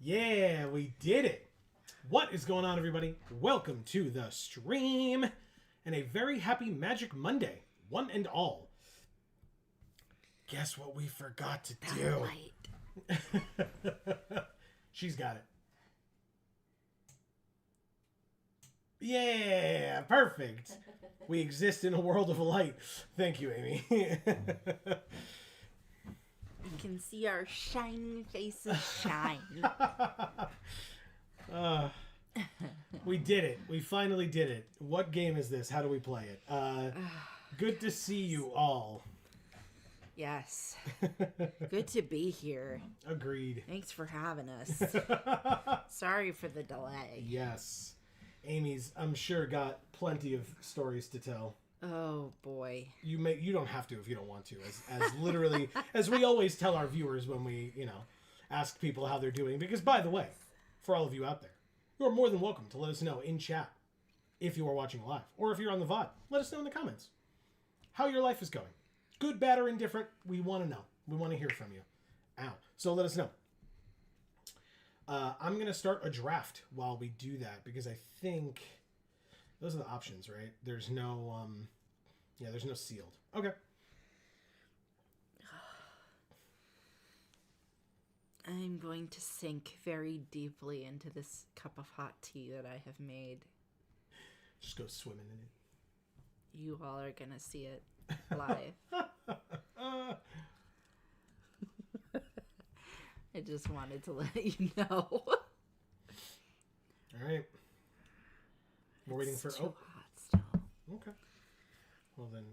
Yeah, we did it. What is going on, everybody? Welcome to the stream and a very happy Magic Monday, one and all. Guess what we forgot to do? She's got it. Yeah, perfect. We exist in a world of light. Thank you, Amy. You can see our shining faces shine. We did it. We finally did it. What game is this? How do we play it? Good to see you all. Yes. Good to be here. Agreed. Thanks for having us. Sorry for the delay. Yes. Amy's, I'm sure, got plenty of stories to tell. Oh boy. You don't have to if you don't want to. As literally as we always tell our viewers when we, ask people how they're doing. Because by the way, for all of you out there, you are more than welcome to let us know in chat if you are watching live. Or if you're on the VOD, let us know in the comments how your life is going. Good, bad, or indifferent, we want to know. We want to hear from you. Ow. So let us know. I'm going to start a draft while we do that because I think those are the options, right? There's no, there's no sealed. Okay. I'm going to sink very deeply into this cup of hot tea that I have made. Just go swimming in it. You all are going to see it live. I just wanted to let you know. All right. We're waiting for... It's too hot still. Okay. Well then...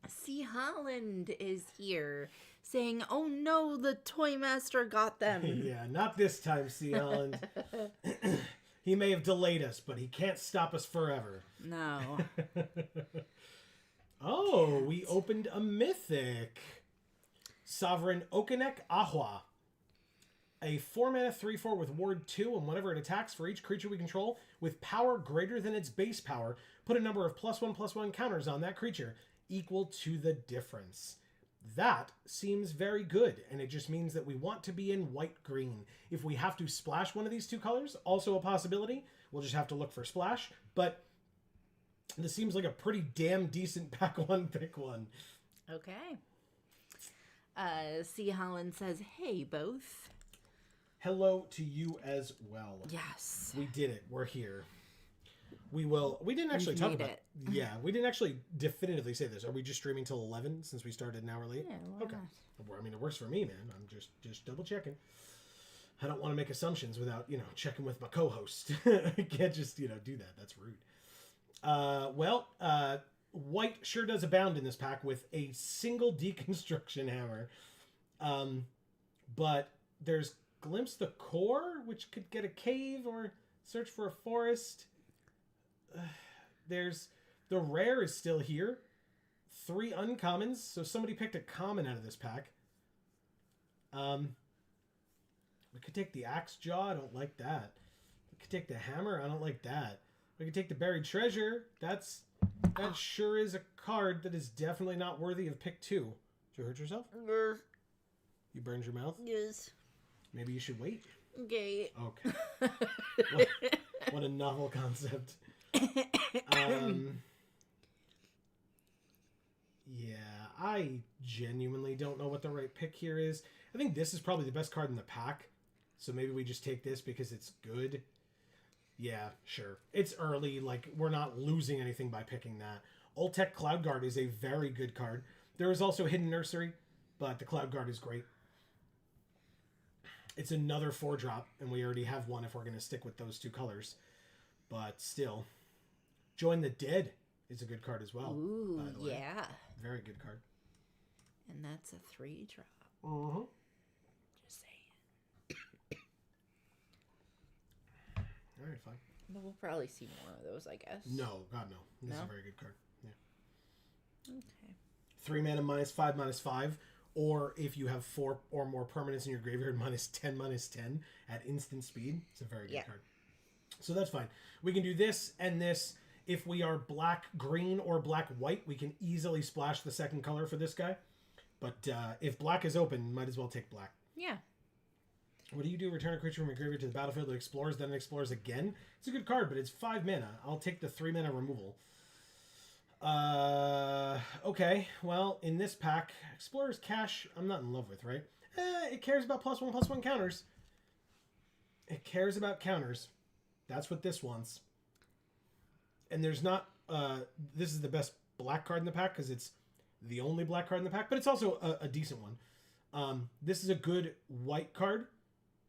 C. Holland is here saying, oh no, the Toy Master got them. Yeah, not this time, C. Holland. He may have delayed us, but he can't stop us forever. No. Oh, we opened a mythic. Sovereign Okanek Ahua. A 4-mana 3/4 with Ward 2, and whenever it attacks for each creature we control with power greater than its base power, put a number of +1/+1 counters on that creature equal to the difference. That seems very good, and it just means that we want to be in white-green. If we have to splash one of these two colors, also a possibility. We'll just have to look for splash, but this seems like a pretty damn decent pack one, pick one. Okay. C. Holland says, hey, both. Hello to you as well. Yes. We did it. We're here. We didn't actually talk about it. Yeah, we didn't actually definitively say this. Are we just streaming till 11 since we started an hour late? Yeah, okay. I mean, it works for me, man. I'm just double checking. I don't want to make assumptions without, checking with my co-host. I can't just, do that. That's rude. White sure does abound in this pack with a single deconstruction hammer. But there's Glimpse the Core, which could get a cave or search for a forest. There's the rare is still here. 3 uncommons, so somebody picked a common out of this pack. We could take the Axe Jaw. I don't like that. We could take the Hammer. I don't like that. We could take the Buried Treasure. That sure is a card that is definitely not worthy of pick 2. Did you hurt yourself? Yes. You burned your mouth? Yes. Maybe you should wait. Okay. Okay. What a novel concept. Yeah, I genuinely don't know what the right pick here is. I think this is probably the best card in the pack. So maybe we just take this because it's good. Yeah, sure. It's early. Like, we're not losing anything by picking that. Ultec Cloud Guard is a very good card. There is also Hidden Nursery, but the Cloud Guard is great. It's another 4-drop, and we already have one if we're going to stick with those 2 colors. But still, Join the Dead is a good card as well. Ooh, by the way. Yeah. Very good card. And that's a 3-drop. Uh-huh. Just saying. All right, fine. But we'll probably see more of those, I guess. No, God, no. This is a very good card. Yeah. Okay. 3 mana -5/-5. Or if you have 4 or more permanents in your graveyard, -10/-10 at instant speed. It's a very good card. So that's fine. We can do this and this. If we are black-green or black-white, we can easily splash the second color for this guy. But if black is open, might as well take black. Yeah. What do you do? Return a creature from your graveyard to the battlefield that explores, then it explores again. It's a good card, but it's 5 mana. I'll take the 3 mana removal. Okay. Well, in this pack, Explorer's Cache, I'm not in love with, right? It cares about +1/+1 counters. It cares about counters. That's what this wants. And there's not... this is the best black card in the pack because it's the only black card in the pack, but it's also a decent one. This is a good white card.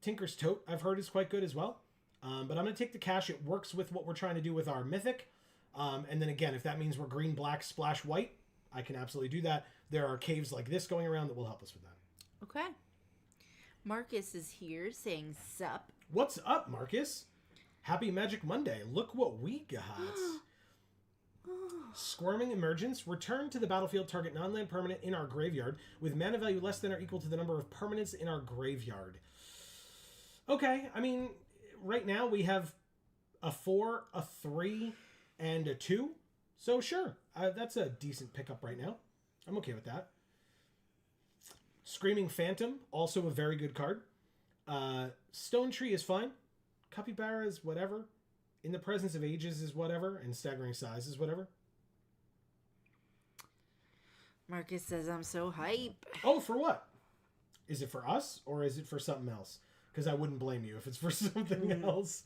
Tinker's Tote, I've heard, is quite good as well. But I'm going to take the cash. It works with what we're trying to do with our Mythic. And then again, if that means we're green, black, splash, white, I can absolutely do that. There are caves like this going around that will help us with that. Okay. Marcus is here saying sup. What's up, Marcus? Happy Magic Monday. Look what we got. Squirming Emergence. Return to the battlefield target non-land permanent in our graveyard with mana value less than or equal to the number of permanents in our graveyard. Okay, I mean, right now we have a 4, a 3, and a 2. So sure, that's a decent pickup right now. I'm okay with that. Screaming Phantom, also a very good card. Stone Tree is fine. Capybara is whatever. In the Presence of Ages is whatever. And Staggering Size is whatever. Marcus says I'm so hype. Oh, for what? Is it for us or is it for something else? Because I wouldn't blame you if it's for something else.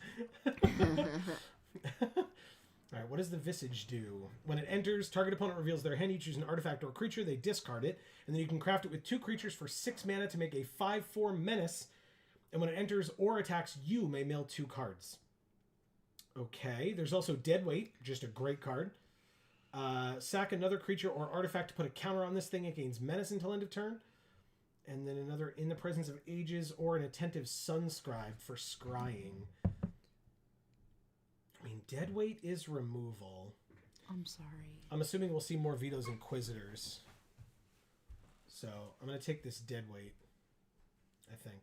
Alright, what does the Visage do? When it enters, target opponent reveals their hand. You choose an artifact or creature, they discard it, and then you can craft it with 2 creatures for 6 mana to make a 5/4 menace. And when it enters or attacks, you may mill 2 cards. Okay, there's also Deadweight, just a great card. Sack another creature or artifact to put a counter on this thing. It gains menace until end of turn. And then another In the Presence of Ages or an Attentive Sunscribe for scrying. I mean, Deadweight is removal. I'm sorry. I'm assuming we'll see more Veto's Inquisitors. So I'm going to take this Deadweight, I think.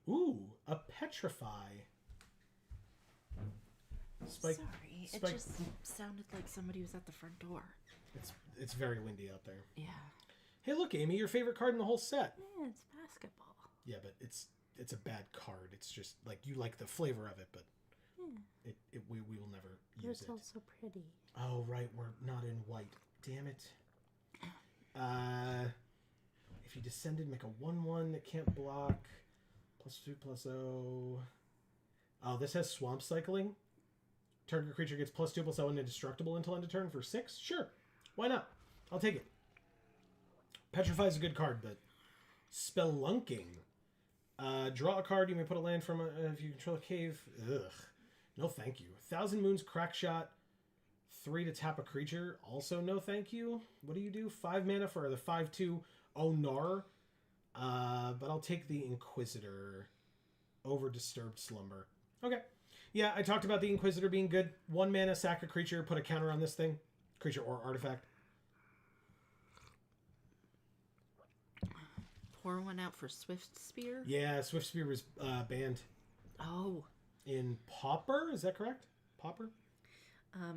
Ooh, a Petrify. Sorry, it just sounded like somebody was at the front door. It's very windy out there. Yeah. Hey, look, Amy, your favorite card in the whole set. Yeah, it's basketball. Yeah, but it's a bad card. It's just like you like the flavor of it, but we will never use it. It's also pretty. Oh right, we're not in white. Damn it. If you descended, make a 1/1 that can't block. +2/+0. Oh, this has swamp cycling. Target creature gets +2/+0 and indestructible until end of turn for 6. Sure, why not? I'll take it. Petrify is a good card, but Spelunking. Draw a card. You may put a land from if you control a cave. Ugh. No, thank you. 1,000 Moons, Crackshot. 3 to tap a creature. Also, no, thank you. What do you do? 5 mana for the 5/2 Onar. But I'll take the Inquisitor over Disturbed Slumber. Okay. Yeah, I talked about the Inquisitor being good. 1 mana, sack a creature, put a counter on this thing. Creature or artifact. Pour one out for Swift Spear? Yeah, Swift Spear was banned. Oh. In Pauper? Is that correct? Pauper?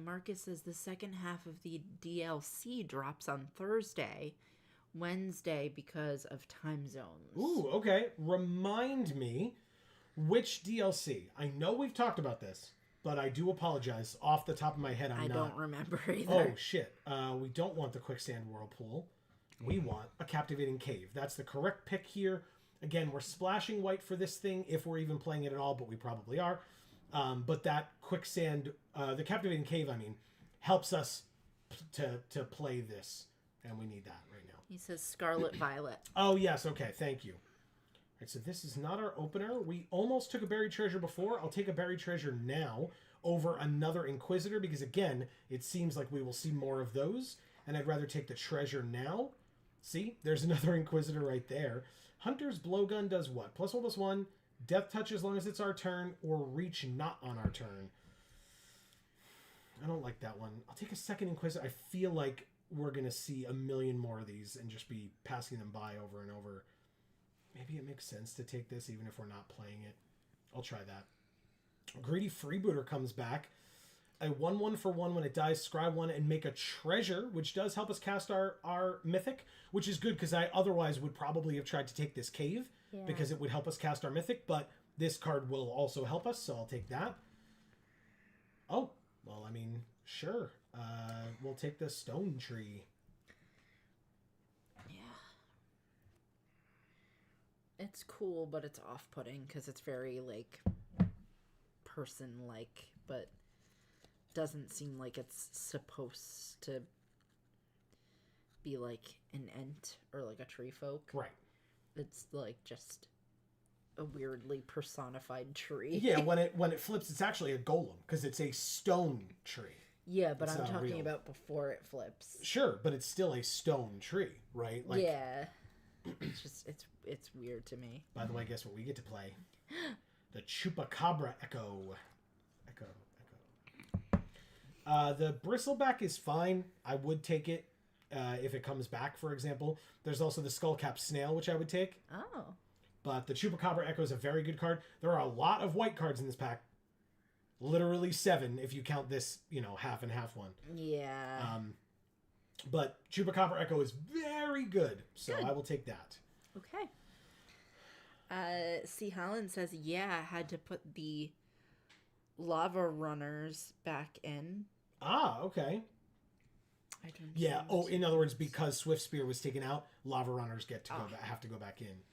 Marcus says the second half of the DLC drops on Thursday, Wednesday because of time zones. Ooh, okay. Remind me, which DLC? I know we've talked about this, but I do apologize. Off the top of my head, I don't remember either. Oh, shit. We don't want the Quicksand Whirlpool. We want a Captivating Cave. That's the correct pick here. Again, we're splashing white for this thing, if we're even playing it at all, but we probably are. But that Quicksand, the Captivating Cave, I mean, helps us to play this. And we need that right now. He says Scarlet Violet. Oh, yes. Okay. Thank you. All right, so this is not our opener. We almost took a Buried Treasure before. I'll take a Buried Treasure now over another Inquisitor because, again, it seems like we will see more of those. And I'd rather take the treasure now. See? There's another Inquisitor right there. Hunter's Blowgun does what? +1/+1. Death Touch as long as it's our turn, or Reach not on our turn. I don't like that one. I'll take a second Inquisitor. I feel like we're going to see a million more of these and just be passing them by over and over. Maybe it makes sense to take this even if we're not playing it. I'll try that. Greedy Freebooter comes back. A 1/1 for 1 when it dies, scry 1 and make a treasure, which does help us cast our mythic, which is good because I otherwise would probably have tried to take this cave because it would help us cast our mythic, but this card will also help us, so I'll take that. Oh, well, I mean, sure. We'll take the Stone Tree. Yeah. It's cool, but it's off-putting because it's very, like, person-like, but doesn't seem like it's supposed to be like an ent or like a tree folk. Right. It's like just a weirdly personified tree. Yeah, when it flips, it's actually a golem because it's a stone tree. Yeah, but it's I'm talking real. about before it flips. Sure, but it's still a stone tree, right? Like, yeah. It's just it's weird to me. By the way, guess what we get to play? The Chupacabra Echo. The Bristleback is fine. I would take it if it comes back, for example. There's also the Skullcap Snail, which I would take. Oh. But the Chupacabra Echo is a very good card. There are a lot of white cards in this pack. Literally 7 if you count this, half and half one. Yeah. But Chupacabra Echo is very good, so good. I will take that. Okay. C. Holland says, yeah, I had to put the lava runners back in. Ah, okay. I don't yeah. Oh, in other words, because Swift Spear was taken out, lava runners have to go back in.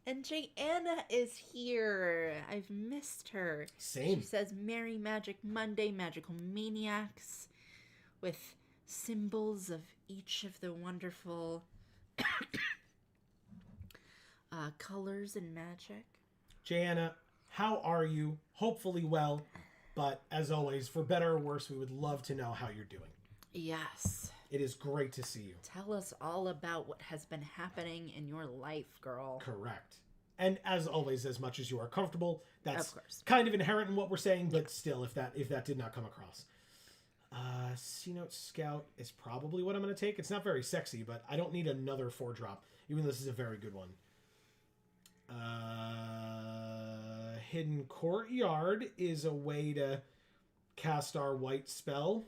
And Jayana is here. I've missed her. Same. She says, Merry Magic Monday, Magical Maniacs, with symbols of each of the wonderful colors in Magic. Jayana, how are you? Hopefully well, but as always, for better or worse, we would love to know how you're doing. Yes. It is great to see you. Tell us all about what has been happening in your life, girl. Correct. And as always, as much as you are comfortable, that's of course. Kind of inherent in what we're saying, but still, if that did not come across. C-Note Scout is probably what I'm going to take. It's not very sexy, but I don't need another 4-drop, even though this is a very good one. Hidden Courtyard is a way to cast our white spell.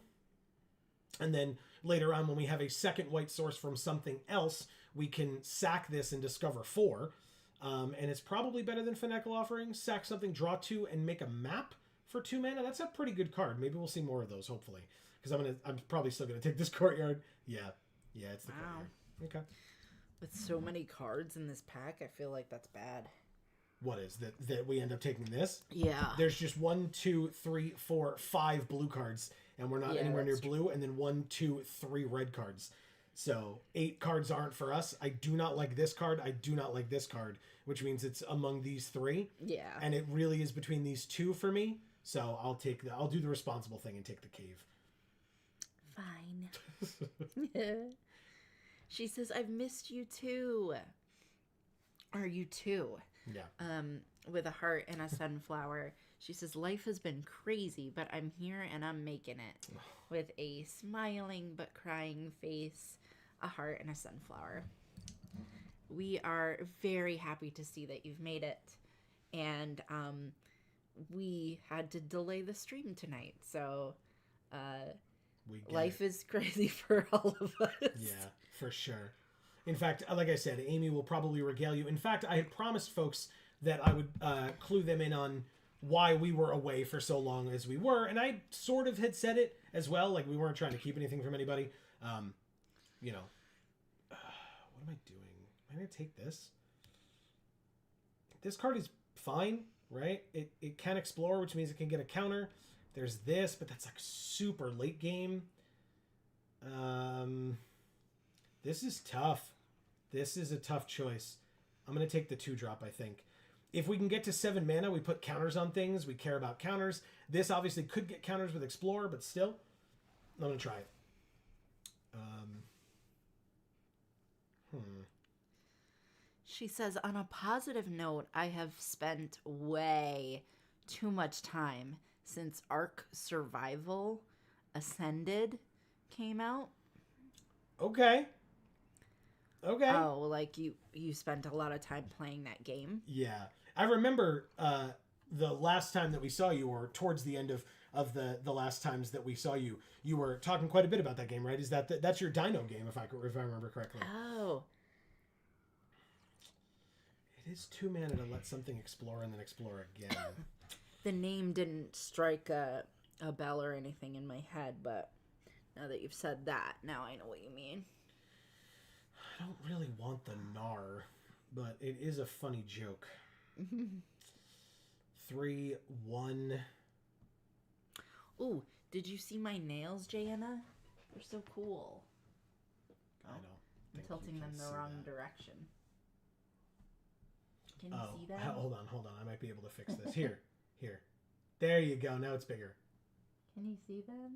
And then later on, when we have a second white source from something else, we can sack this and discover 4. And it's probably better than Finacle Offering. Sack something, draw 2, and make a map for 2 mana. That's a pretty good card. Maybe we'll see more of those, hopefully. Because I'm probably still going to take this Courtyard. Yeah, it's the Courtyard. Okay. With so many cards in this pack, I feel like that's bad. what is that we end up taking this. Yeah. There's just 1, 2, 3, 4, 5 blue cards, and we're not anywhere near blue, and then 1, 2, 3 red cards. So 8 cards aren't for us. I do not like this card. I do not like this card, which means it's among these 3. Yeah. And it really is between these 2 for me. So I'll do the responsible thing and take the cave. Fine. She says, I've missed you too. Or you too. Yeah. With a heart and a sunflower. She says, life has been crazy, but I'm here and I'm making it. With a smiling but crying face, a heart, and a sunflower. We are very happy to see that you've made it. And we had to delay the stream tonight. So life is crazy for all of us. Yeah, for sure. In fact, like I said, Amy will probably regale you. In fact, I had promised folks that I would clue them in on why we were away for so long as we were, and I sort of had said it as well. Like, we weren't trying to keep anything from anybody. You know, what am I doing? Am I going to take this? This card is fine, right? It can explore, which means it can get a counter. There's this, but that's like super late game. This is tough. This is a tough choice. I'm going to take the 2-drop, I think. If we can get to 7 mana, we put counters on things. We care about counters. This obviously could get counters with Explorer, but still, I'm going to try it. She says, on a positive note, I have spent way too much time since Ark Survival Ascended came out. Okay. Oh, like you spent a lot of time playing that game? Yeah. I remember the last time that we saw you, or towards the end of the last times that we saw you, you were talking quite a bit about that game, right? Is that's your Dino game, if I remember correctly? Oh. It is 2 mana to let something explore and then explore again. The name didn't strike a bell or anything in my head, but now that you've said that, now I know what you mean. I don't really want the Gnar, but it is a funny joke. 3, 1. Ooh, did you see my nails, Jaina? They're so cool. I don't I'm think tilting them the wrong direction. Can you see that? Hold on. I might be able to fix this. Here. There you go. Now it's bigger. Can you see them?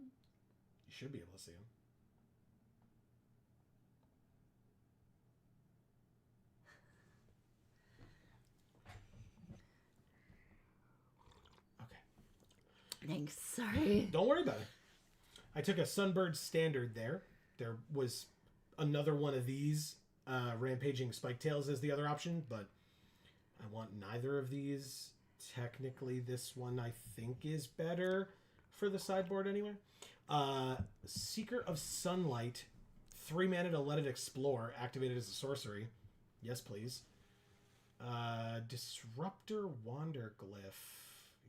You should be able to see them. Thanks, sorry. Don't worry about it. I took a Sunbird Standard there. There was another one of these Rampaging Spiketails as the other option, but I want neither of these. Technically, this one I think is better for the sideboard anyway. Seeker of Sunlight, 3 mana to let it explore, activated as a sorcery. Yes, please. Disruptor Wanderglyph.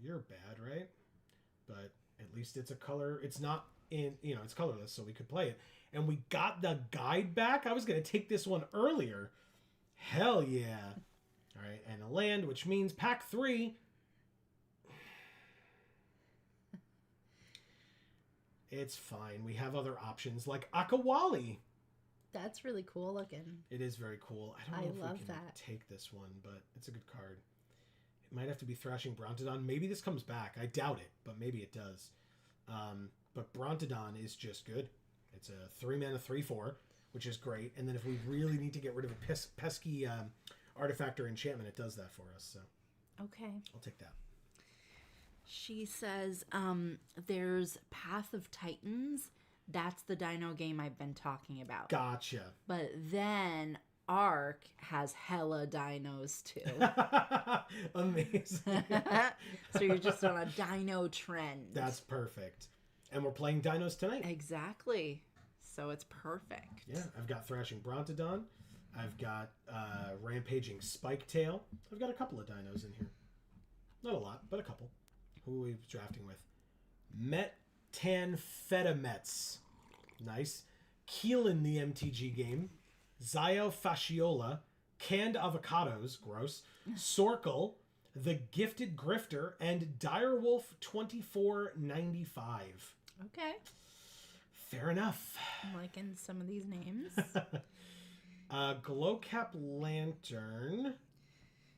You're bad, right? But at least it's a color. It's not in, it's colorless, so we could play it. And we got the guide back. I was going to take this one earlier. Hell yeah. All right, and a land, which means pack 3. It's fine. We have other options like Akawali. That's really cool looking. It is very cool. I don't know if we can that. take this one, but it's a good card. It might have to be Thrashing Brontodon. Maybe this comes back. I doubt it, but maybe it does. But Brontodon is just good. It's a 3 mana 3/4, which is great. And then if we really need to get rid of a pesky artifact or enchantment, it does that for us. So okay, I'll take that. She says, there's Path of Titans. That's the Dino game I've been talking about. Gotcha. But then Ark has hella dinos too. Amazing. So you're just on a dino trend. That's perfect. And we're playing dinos tonight. Exactly. So it's perfect. Yeah, I've got Thrashing Brontodon. I've got Rampaging Spiketail. I've got a couple of dinos in here. Not a lot, but a couple. Who are we drafting with? Metan Fetamets. Nice. Keelan, the MTG game. Zio Fasciola. Canned Avocados. Gross. Sorkle. The Gifted Grifter, and Direwolf 2495. Okay. Fair enough. I'm liking some of these names. Glowcap Lantern.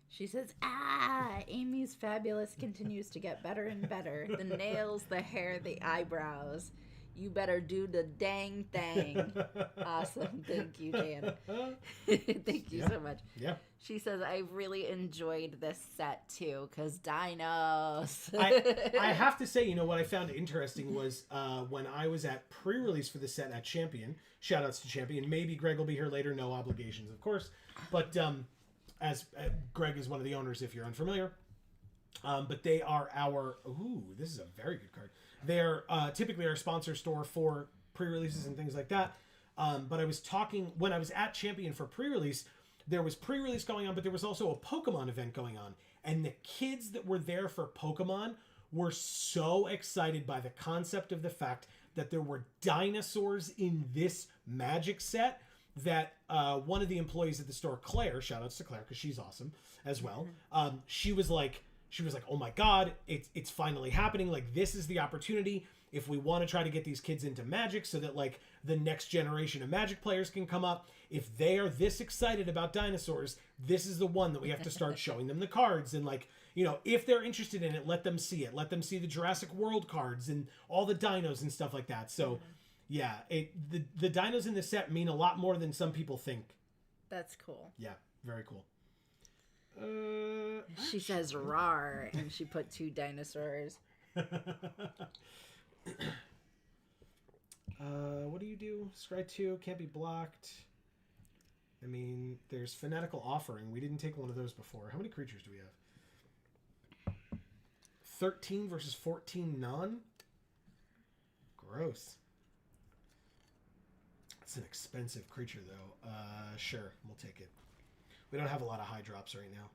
She says, Amy's fabulous continues to get better and better. The nails, the hair, the eyebrows. You better do the dang thing. Awesome. Thank you, Jan. Thank you so much. Yeah. She says, I really enjoyed this set too, because dinos. I have to say, what I found interesting was when I was at pre-release for the set at Champion, shout-outs to Champion. Maybe Greg will be here later. No obligations, of course. But as Greg is one of the owners, if you're unfamiliar. But they are our... Ooh, this is a very good card. They're typically our sponsor store for pre-releases and things like that. But I was talking... When I was at Champion for pre-release, there was pre-release going on, but there was also a Pokemon event going on. And the kids that were there for Pokemon were so excited by the concept of the fact that there were dinosaurs in this Magic set that one of the employees at the store, Claire, shout outs to Claire because she's awesome as well. She was like, oh my God, it's finally happening. Like, this is the opportunity if we want to try to get these kids into Magic so that like the next generation of Magic players can come up. If they are this excited about dinosaurs, this is the one that we have to start showing them the cards. And like, if they're interested in it, let them see it. Let them see the Jurassic World cards and all the dinos and stuff like that. So yeah, the dinos in the set mean a lot more than some people think. That's cool. Yeah, very cool. She says rawr, and she put 2 dinosaurs. What do you do? Scry 2 can't be blocked. I mean, there's Fanatical Offering. We didn't take one of those before. How many creatures do we have? 13 versus 14 none? Gross. It's an expensive creature, though. Sure, we'll take it. We don't have a lot of high drops right now.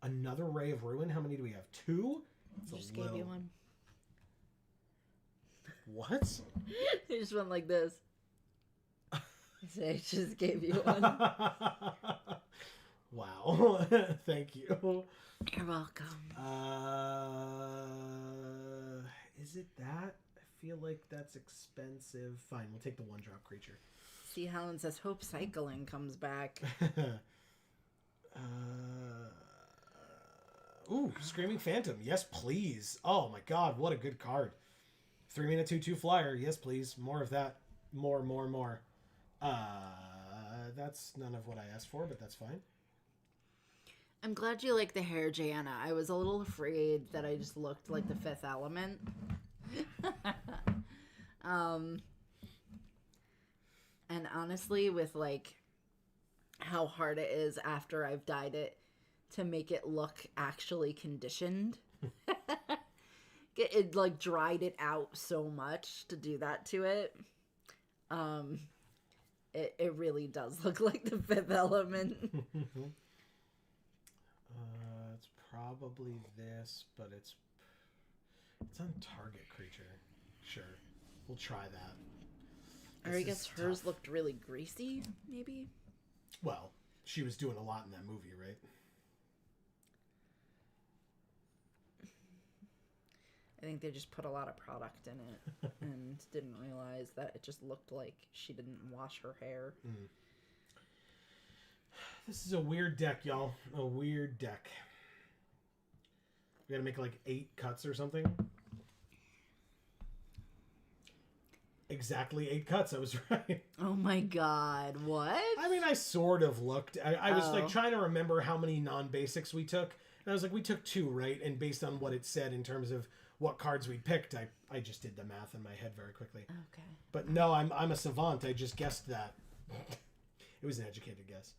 Another Ray of Ruin. How many do we have? 2? I just gave you one. What? I just went like this. I just gave you one. Wow. Thank you. You're welcome. Is it that? I feel like that's expensive. Fine, we'll take the 1-drop creature. See, Helen says, hope cycling comes back. Ooh, Screaming Phantom. Yes, please. Oh my God, what a good card. 3-mana 2/2 flyer. Yes, please. More of that. More. That's none of what I asked for, but that's fine. I'm glad you like the hair, Jana. I was a little afraid that I just looked like the Fifth Element. And honestly, with like how hard it is after I've dyed it to make it look actually conditioned, it like dried it out so much to do that to it. It really does look like the Fifth Element. It's probably this, but it's on target creature. Sure, we'll try that. Or I guess hers looked really greasy, maybe? Well, she was doing a lot in that movie, right? I think they just put a lot of product in it and didn't realize that it just looked like she didn't wash her hair. This is a weird deck, y'all. A weird deck. We gotta make like 8 cuts or something. Exactly 8 cuts. I was right. Oh my God. What? I mean, I sort of looked. I was like trying to remember how many non-basics we took. And I was like, we took 2, right? And based on what it said in terms of what cards we picked, I just did the math in my head very quickly. Okay. But no, I'm a savant. I just guessed that. It was an educated guess.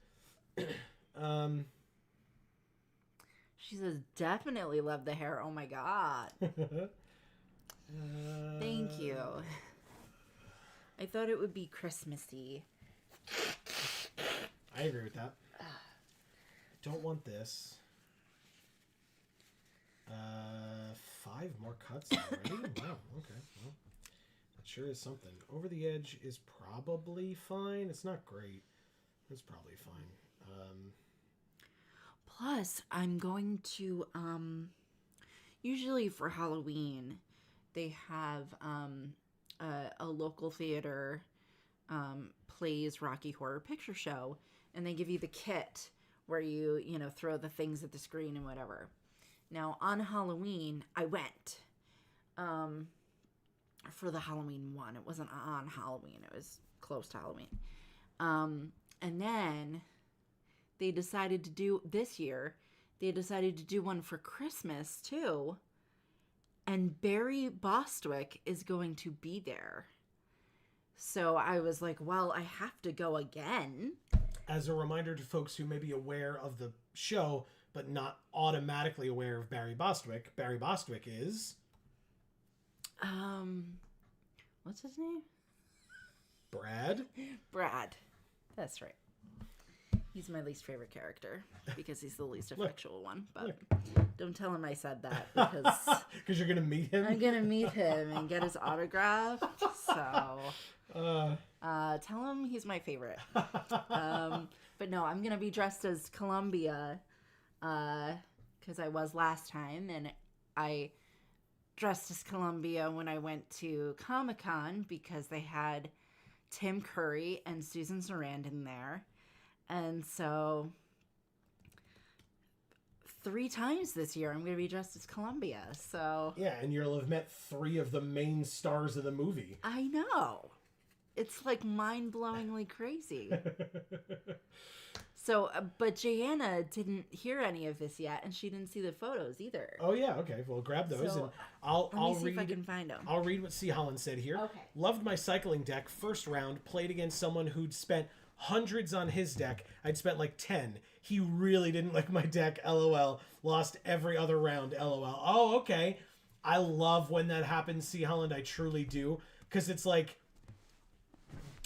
She says, definitely love the hair. Oh my God. Thank you. I thought it would be Christmassy. I agree with that. Don't want this. 5 more cuts already? Wow, okay. Well, that sure is something. Over the Edge is probably fine. It's not great. It's probably fine. Plus, I'm going to, usually for Halloween, they have a local theater plays Rocky Horror Picture Show, and they give you the kit where you throw the things at the screen and whatever. Now, on Halloween, I went for the Halloween one. It wasn't on Halloween. It was close to Halloween. And then they decided to do, this year, they decided to do one for Christmas, too. And Barry Bostwick is going to be there. So I was like, well, I have to go again. As a reminder to folks who may be aware of the show, but not automatically aware of Barry Bostwick is... What's his name? Brad? Brad. That's right. He's my least favorite character because he's the least effectual one. But don't tell him I said that because you're going to meet him? I'm going to meet him and get his autograph. So tell him he's my favorite. But no, I'm going to be dressed as Columbia because I was last time. And I dressed as Columbia when I went to Comic-Con because they had Tim Curry and Susan Sarandon there. And so 3 times this year I'm going to be dressed as Columbia. So yeah, and you'll have met 3 of the main stars of the movie. I know. It's like mind-blowingly crazy. So, but Jana didn't hear any of this yet, and she didn't see the photos either. Oh yeah, okay. Well, grab those, So, and I'll see read if I can find them. I'll read what Ixalan said here. Okay. Loved my cycling deck. First round, played against someone who'd spent hundreds on his deck. I'd spent like 10. He really didn't like my deck. LOL. Lost every other round. LOL. Oh, okay. I love when that happens, Ixalan. I truly do, because it's like,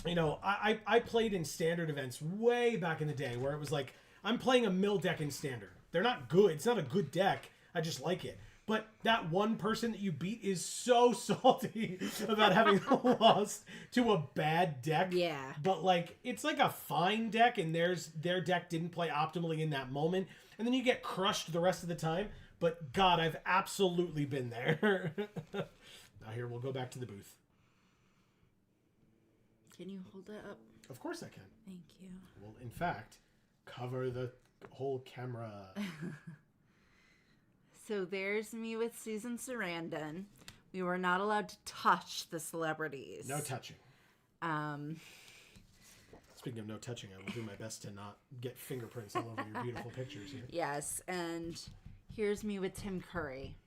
you know, I played in standard events way back in the day where it was like, I'm playing a mill deck in standard. They're not good. It's not a good deck. I just like it. But that one person that you beat is so salty about having lost to a bad deck. Yeah. But like, it's like a fine deck, and their deck didn't play optimally in that moment. And then you get crushed the rest of the time. But God, I've absolutely been there. Now here, we'll go back to the booth. Can you hold that up? Of course I can. Thank you. Well, in fact, cover the whole camera. So there's me with Susan Sarandon. We were not allowed to touch the celebrities. No touching. Speaking of no touching, I will do my best to not get fingerprints all over your beautiful pictures here. Yes, and here's me with Tim Curry.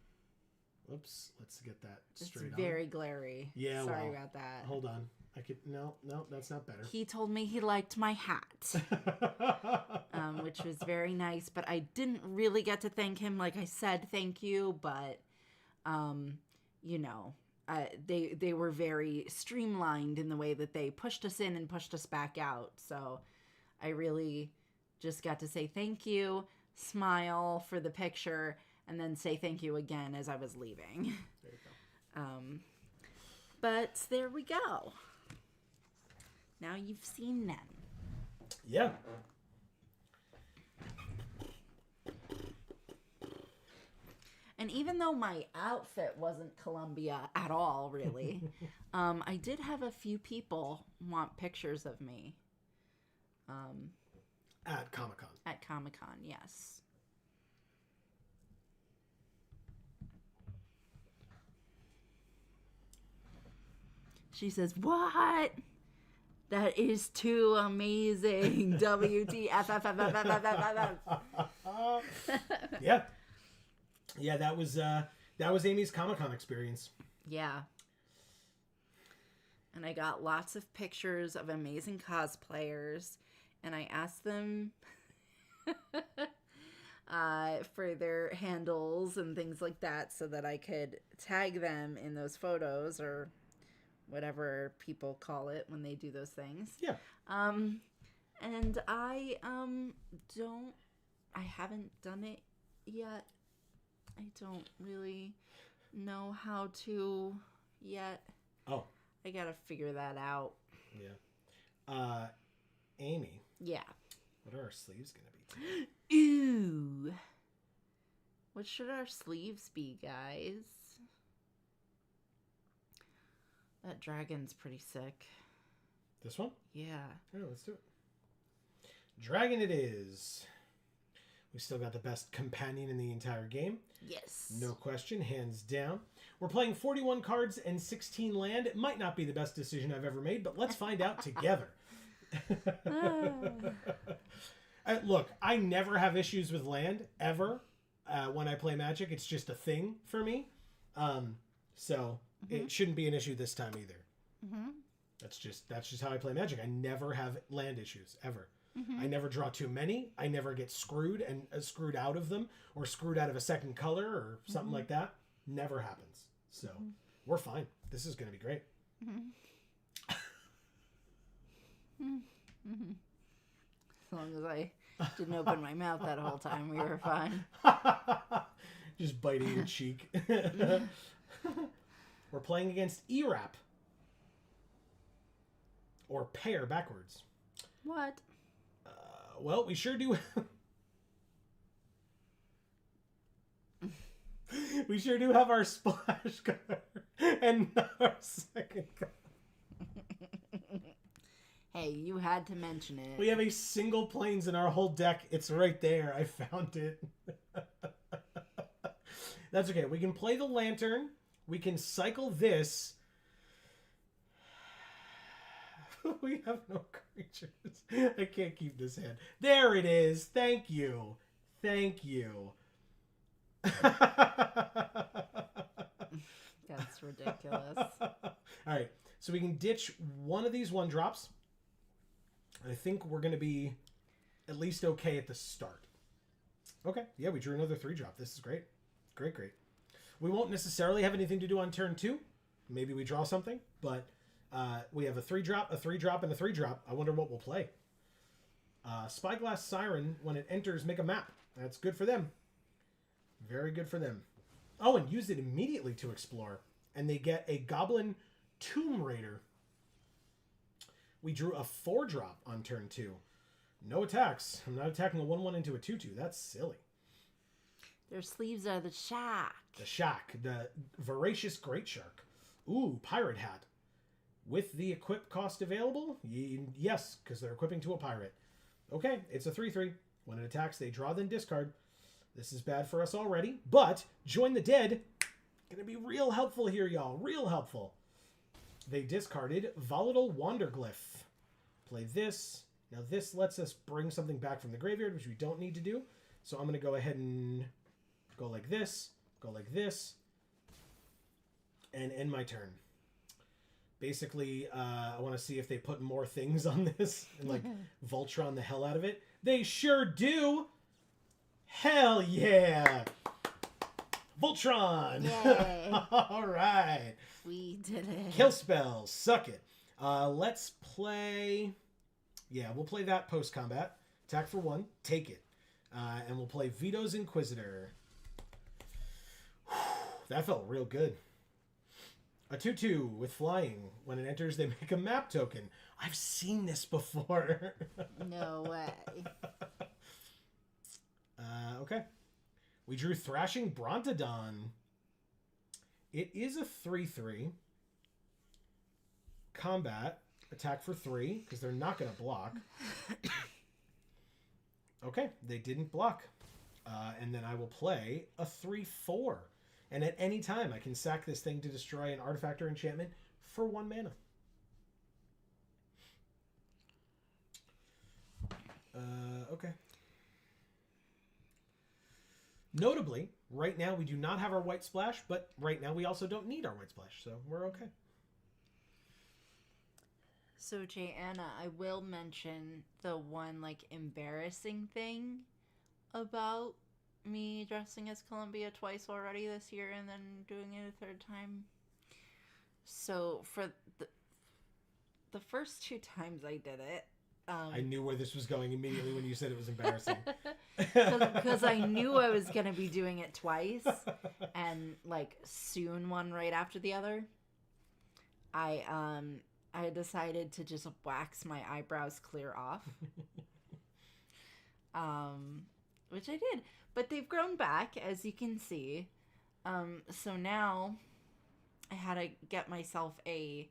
Oops, let's get that straight on. It's very glary. Yeah, Sorry about that. Hold on. No, that's not better. He told me he liked my hat, which was very nice, but I didn't really get to thank him. Like I said, thank you, but, you know, they were very streamlined in the way that they pushed us in and pushed us back out. So I really just got to say thank you, smile for the picture, and then say thank you again as I was leaving. There you go. But there we go. Now you've seen them. Yeah. And even though my outfit wasn't Columbia at all, really, I did have a few people want pictures of me. At Comic-Con. At Comic-Con, yes. She says, "What? That is too amazing." WTF. Yeah. Yeah, that was Amy's Comic-Con experience. Yeah. And I got lots of pictures of amazing cosplayers, and I asked them for their handles and things like that so that I could tag them in those photos or whatever people call it when they do those things. Yeah. And I haven't done it yet. I don't really know how to yet. Oh. I gotta figure that out. Yeah. Amy. Yeah. What are our sleeves gonna be Ooh. What should our sleeves be, guys? That dragon's pretty sick. This one? Yeah. Yeah, let's do it. Dragon it is. We still got the best companion in the entire game. Yes. No question, hands down. We're playing 41 cards and 16 land. It might not be the best decision I've ever made, but let's find out together. Look, I never have issues with land, ever. When I play Magic, it's just a thing for me. So it shouldn't be an issue this time either. Mm-hmm. That's just how I play Magic. I never have land issues, ever. Mm-hmm. I never draw too many. I never get screwed and screwed out of them or screwed out of a second color or something like that. Never happens. So we're fine. This is going to be great. As long as I didn't open my mouth that whole time, we were fine. Just biting your cheek. We're playing against ERAP. Or pair backwards. What? Well, we sure do. We sure do have our splash card and not our second card. Hey, you had to mention it. We have a single planes in our whole deck. It's right there. I found it. That's okay. We can play the lantern. We can cycle this. We have no creatures. I can't keep this hand. There it is. Thank you. Thank you. That's ridiculous. All right. So we can ditch one of these 1-drops. I think we're going to be at least okay at the start. Okay. Yeah, we drew another 3-drop. This is great. Great. We won't necessarily have anything to do on turn 2. Maybe we draw something, but we have a 3-drop, a 3-drop, and a 3-drop. I wonder what we'll play. Spyglass Siren, when it enters, make a map. That's good for them. Very good for them. Oh, and use it immediately to explore. And they get a Goblin Tomb Raider. We drew a 4-drop on turn 2. No attacks. I'm not attacking a 1/1 into a 2/2. That's silly. Their sleeves are the shack. The Shack. The Voracious Great Shark. Ooh, Pirate Hat. With the equip cost available? Yes, because they're equipping to a pirate. Okay, it's a 3/3. When it attacks, they draw, then discard. This is bad for us already, but Join the Dead. Gonna be real helpful here, y'all. Real helpful. They discarded Volatile Wanderglyph. Play this. Now this lets us bring something back from the graveyard, which we don't need to do. So I'm going to go ahead and go like this, and end my turn. Basically, I want to see if they put more things on this and like Voltron the hell out of it. They sure do. Hell yeah. Voltron. Yay. All right. We did it. Kill spells. Suck it. Let's play. Yeah, we'll play that post-combat. Attack for 1. Take it. And we'll play Vito's Inquisitor. That felt real good. A 2/2 with flying. When it enters, they make a map token. I've seen this before. No way. Okay. We drew Thrashing Brontodon. It is a 3/3. Combat. Attack for 3, because they're not going to block. Okay, they didn't block. And then I will play a 3/4. And at any time, I can sack this thing to destroy an artifact or enchantment for 1 mana. Okay. Notably, right now we do not have our white splash, but right now we also don't need our white splash, so we're okay. So, Anna, I will mention the one, embarrassing thing about me dressing as Columbia twice already this year and then doing it a 3rd time. So, for the first 2 times I did it... I knew where this was going immediately when you said it was embarrassing. Because I knew I was going to be doing it twice, and, soon one right after the other. I decided to just wax my eyebrows clear off. which I did. But they've grown back, as you can see. So now I had to get myself a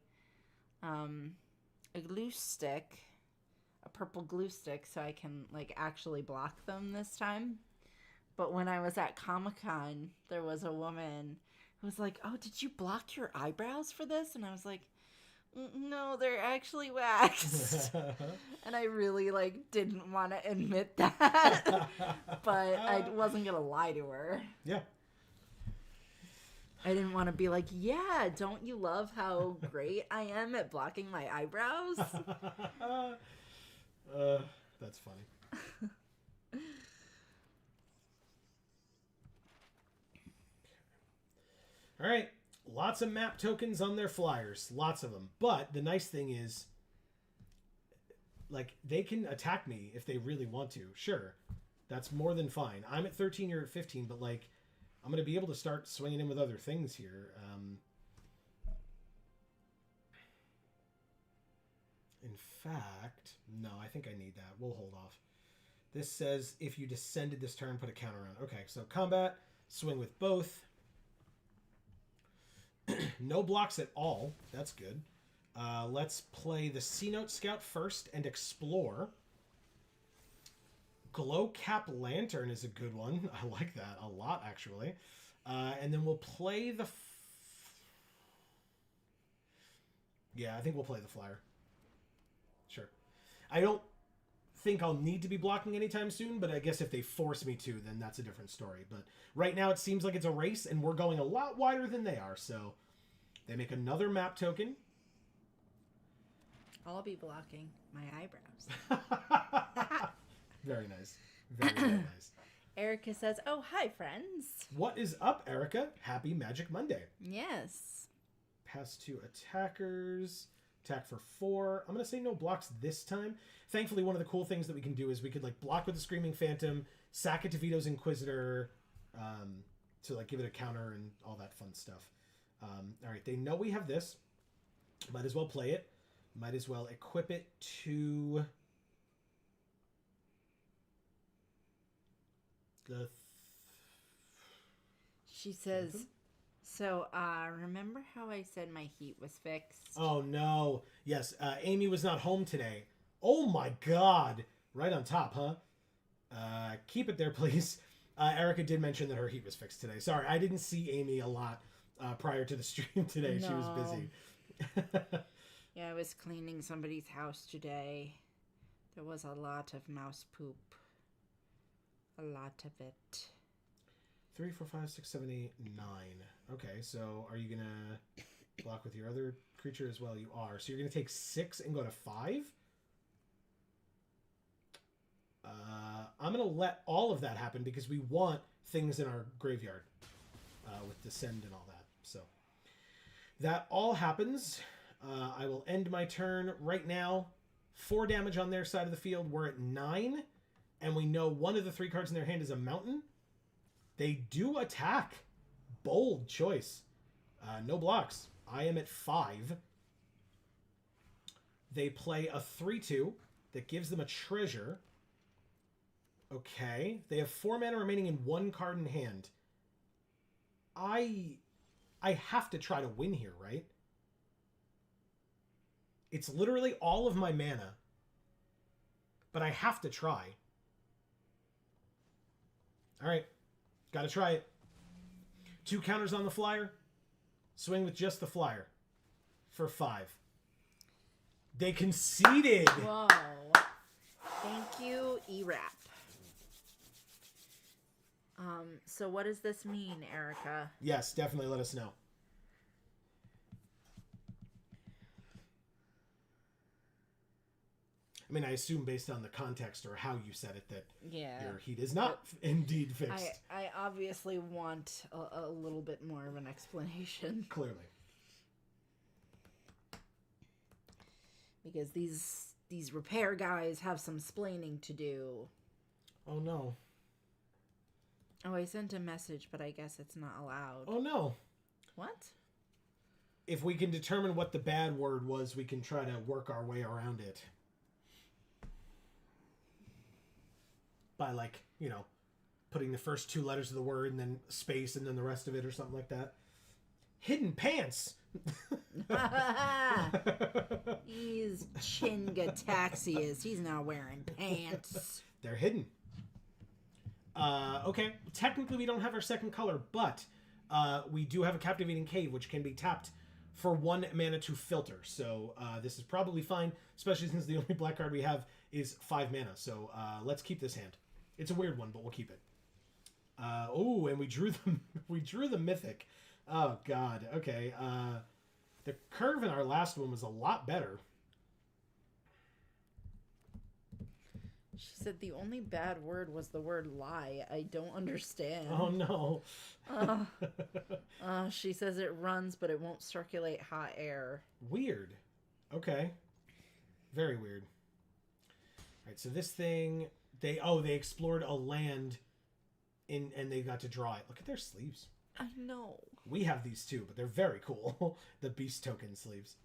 glue stick, a purple glue stick, so I can like actually block them this time. But when I was at Comic-Con, there was a woman who was like, "Oh, did you block your eyebrows for this?" And I was like, "No, they're actually waxed." And I really like didn't want to admit that, but I wasn't gonna lie to her. Yeah. I didn't want to be like, "Yeah, don't you love how great I am at blocking my eyebrows?" That's funny. All right. Lots of map tokens on their flyers. Lots of them. But the nice thing is, like, they can attack me if they really want to. Sure. That's more than fine. I'm at 13, you're at 15, but, like, I'm going to be able to start swinging in with other things here. In fact, no, I think I need that. We'll hold off. This says, if you descended this turn, put a counter on. Okay, so combat, swing with both. No blocks at all. That's good. Let's play the C-Note Scout first and explore. Glow Cap Lantern is a good one. I like that a lot, actually. And then we'll play the... Yeah, I think we'll play the flyer. Sure. I don't think I'll need to be blocking anytime soon, but I guess if they force me to, then that's a different story. But right now it seems like it's a race, and we're going a lot wider than they are, so... They make another map token. I'll be blocking my eyebrows. Very nice. Very, very nice. Erica says, "Oh, hi, friends." What is up, Erica? Happy Magic Monday. Yes. Pass to attackers. Attack for 4. I'm going to say no blocks this time. Thankfully, one of the cool things that we can do is we could like block with the Screaming Phantom, sack it to Vito's Inquisitor, to like give it a counter and all that fun stuff. All right, they know we have this. Might as well play it. Might as well equip it to the... She says, so, remember how I said my heat was fixed? Oh, no. Yes, Amy was not home today. Oh, my God. Right on top, huh? Keep it there, please. Erica did mention that her heat was fixed today. Sorry, I didn't see Amy a lot prior to the stream today. No. She was busy. Yeah, I was cleaning somebody's house today. There was a lot of mouse poop. A lot of it. 3, 4, 5, 6, 7, 8, 9. Okay, so are you going to block with your other creature as well? You are. So you're going to take 6 and go to 5? I'm going to let all of that happen because we want things in our graveyard with Descend and all that. So that all happens. I will end my turn right now. 4 damage on their side of the field. We're at 9. And we know one of the 3 cards in their hand is a mountain. They do attack. Bold choice. No blocks. I am at 5. They play a 3/2 that gives them a treasure. Okay. They have 4 mana remaining in 1 card in hand. I have to try to win here, right? It's literally all of my mana. But I have to try. All right. Got to try it. 2 counters on the flyer. Swing with just the flyer. For 5. They conceded. Whoa. Thank you, E-Rap. So what does this mean, Erica? Yes, definitely let us know. I mean, I assume based on the context or how you said it that your heat is not indeed fixed. I obviously want a little bit more of an explanation. Clearly. Because these repair guys have some splaining to do. Oh, no. Oh, I sent a message, but I guess it's not allowed. Oh, no. What? If we can determine what the bad word was, we can try to work our way around it. by like, you know, putting the first 2 letters of the word and then space and then the rest of it or something like that. Hidden pants. He's Chingataxias. He's not wearing pants. They're hidden. Okay, technically we don't have our second color, but we do have a Captivating Cave, which can be tapped for 1 mana to filter. So this is probably fine, especially since the only black card we have is 5 mana. So let's keep this hand. It's a weird one, but we'll keep it. Oh, and we drew the Mythic. Oh God. Okay. The curve in our last one was a lot better. She said the only bad word was the word lie. I don't understand. Oh no. She says it runs, but it won't circulate hot air. Weird. Okay. Very weird. All right, so this thing, they explored a land and they got to draw it. Look at their sleeves. I know. We have these too, but they're very cool. The Beast Token sleeves.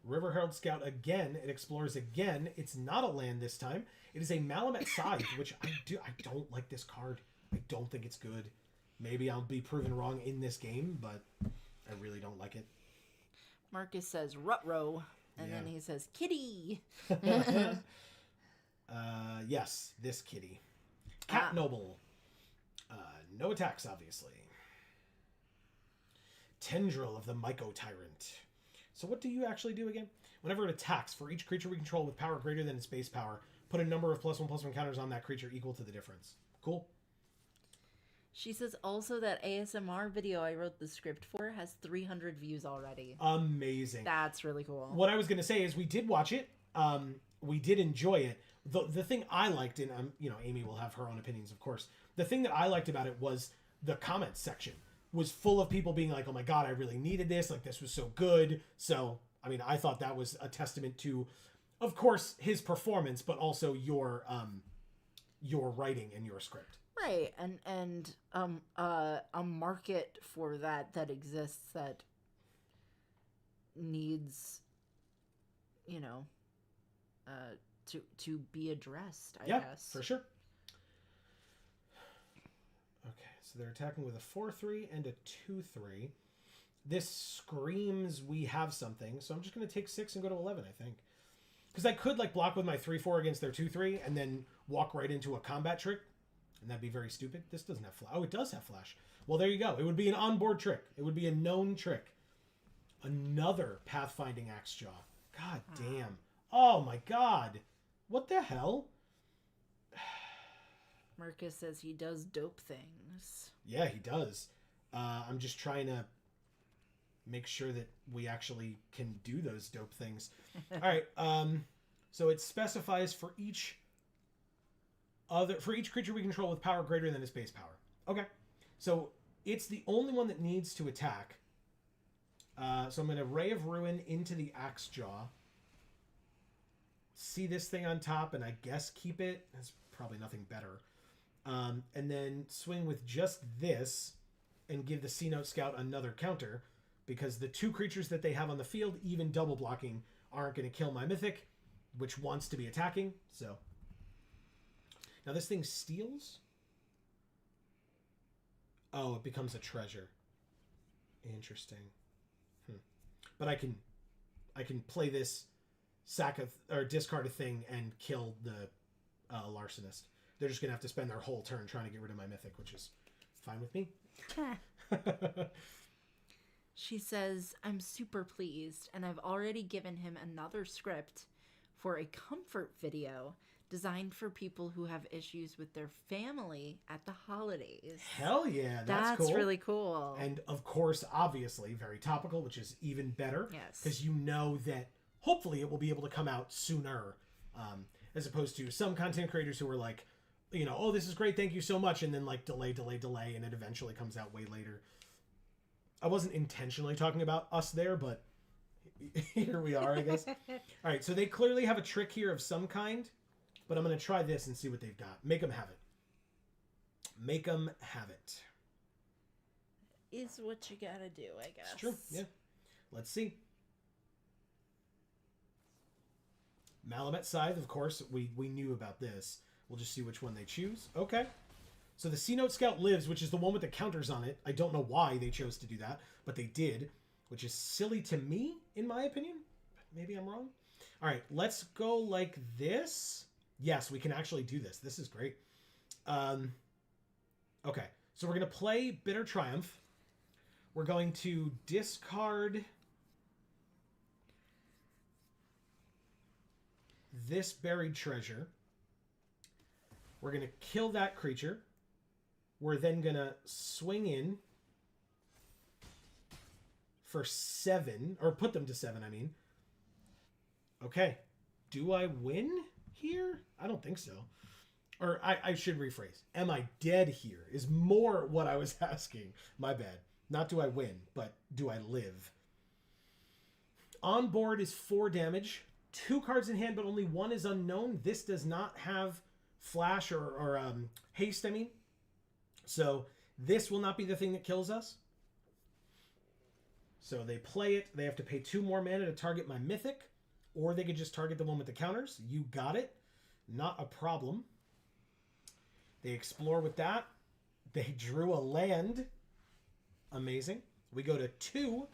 River Herald Scout again. It explores again. It's not a land this time. It is a Malamet Scythe, which I don't like this card. I don't think it's good. Maybe I'll be proven wrong in this game, but I really don't like it. Marcus says Rutrow, and then he says kitty. Yes, this kitty. Cat Noble. No attacks, obviously. Tendril of the Myco Tyrant. So what do you actually do again? Whenever it attacks, for each creature we control with power greater than its base power, put a number of +1/+1 counters on that creature equal to the difference. Cool. She says also that ASMR video I wrote the script for has 300 views already. Amazing. That's really cool. What I was going to say is we did watch it. We did enjoy it. The thing I liked, and Amy will have her own opinions, of course. The thing that I liked about it was the comments section was full of people being like, oh my God, I really needed this. Like, this was so good. So, I mean, I thought that was a testament to, of course, his performance, but also your writing and your script. Right. And a market for that exists that needs, to be addressed, I guess. For sure. Okay, so they're attacking with a 4/3 and a 2/3. This screams we have something, so I'm just going to take 6 and go to 11, I think. Because I could block with my 3/4 against their 2/3 and then walk right into a combat trick, and that'd be very stupid. This doesn't have flash. Oh, it does have flash. Well, there you go. It would be an onboard trick. It would be a known trick. Another Pathfinding Axejaw. God damn. Oh my God. What the hell? Marcus says he does dope things. Yeah, he does. I'm just trying to make sure that we actually can do those dope things. All right. So it specifies for each creature we control with power greater than its base power. Okay. So it's the only one that needs to attack. So I'm going to Ray of Ruin into the Axejaw. See this thing on top, and I guess keep it. There's probably nothing better. And then swing with just this and give the C-Note Scout another counter, because the 2 creatures that they have on the field, even double blocking, aren't going to kill my Mythic, which wants to be attacking. So now this thing steals. Oh, it becomes a treasure. Interesting. But I can play this, discard a thing and kill the Larcenist. They're just going to have to spend their whole turn trying to get rid of my Mythic, which is fine with me. She says, I'm super pleased, and I've already given him another script for a comfort video designed for people who have issues with their family at the holidays. Hell yeah, that's cool. That's really cool. And of course, obviously, very topical, which is even better. Yes. Because you know that hopefully it will be able to come out sooner, as opposed to some content creators who are like, oh, this is great, thank you so much, and then delay, and it eventually comes out way later. I wasn't intentionally talking about us there, but here we are, I guess. All right, so they clearly have a trick here of some kind, but I'm going to try this and see what they've got. Make them have it. Make them have it. Is what you gotta do, I guess. It's true, yeah. Let's see. Malamet Scythe, of course, we knew about this. We'll just see which one they choose. Okay. So the C-Note Scout lives, which is the one with the counters on it. I don't know why they chose to do that, but they did, which is silly to me, in my opinion. Maybe I'm wrong. All right, let's go like this. Yes, we can actually do this. This is great. Okay, so we're going to play Bitter Triumph. We're going to discard this Buried Treasure. We're going to kill that creature. We're then going to swing in for 7, or put them to 7, I mean. Okay. Do I win here? I don't think so. Or I should rephrase. Am I dead here is more what I was asking. My bad. Not do I win, but do I live? On board is 4 damage. 2 cards in hand, but only 1 is unknown. This does not have flash or haste, I mean. So this will not be the thing that kills us. So they play it. They have to pay 2 more mana to target my Mythic. Or they could just target the one with the counters. You got it. Not a problem. They explore with that. They drew a land. Amazing. We go to 2.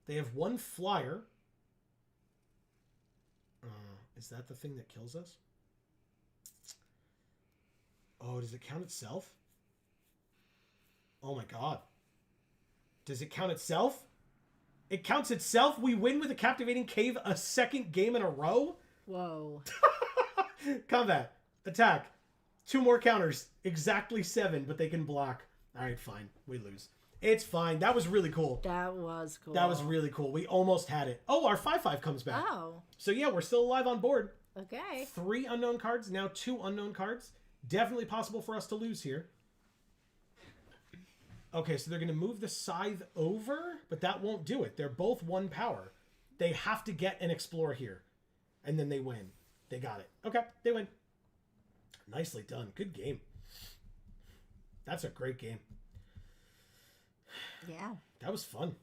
They have 1 flyer. Is that the thing that kills us? Oh, does it count itself? Oh my god. Does it count itself? It counts itself? We win with a Captivating Cave a second game in a row? Whoa. Combat. Attack. 2 more counters. Exactly 7, but they can block. Alright, fine. We lose. It's fine. That was really cool. That was cool. That was really cool. We almost had it. Oh, our 5/5 comes back. Oh. So yeah, we're still alive on board. Okay. 3 unknown cards. Now 2 unknown cards. Definitely possible for us to lose here. Okay, so they're going to move the Scythe over, but that won't do it. They're both 1 power. They have to get an Explore here, and then they win. They got it. Okay, they win. Nicely done. Good game. That's a great game. Yeah. That was fun.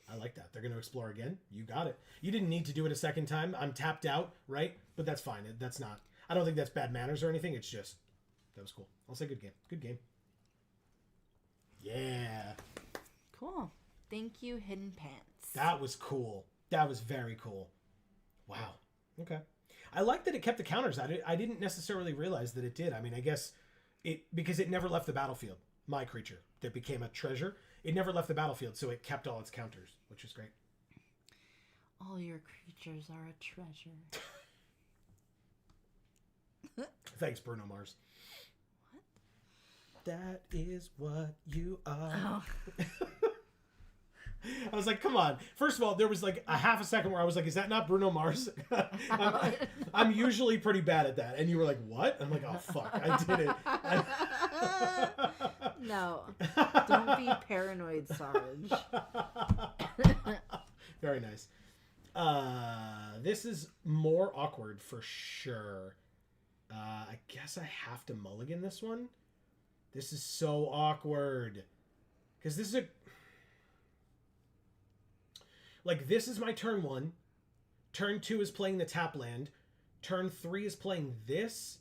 I like that. They're going to explore again. You got it. You didn't need to do it a second time. I'm tapped out, right? But that's fine. That's not... I don't think that's bad manners or anything. It's just... That was cool. I'll say good game. Good game. Yeah. Cool. Thank you, Hidden Pants. That was cool. That was very cool. Wow. Okay. I like that it kept the counters. I didn't necessarily realize that it did. I mean, I guess because it never left the battlefield. My creature that became a treasure. It never left the battlefield, so it kept all its counters, which is great. All your creatures are a treasure. Thanks, Bruno Mars. What? That is what you are. Oh. I was like, come on. First of all, there was like a half a second where I was like, is that not Bruno Mars? I'm usually pretty bad at that. And you were like, what? I'm like, oh, fuck. I did it. No. Don't be paranoid, Sarge. Very nice. This is more awkward for sure. I guess I have to mulligan this one. This is so awkward. Because this is a... Like, this is my turn 1. Turn 2 is playing the tap land. Turn 3 is playing this.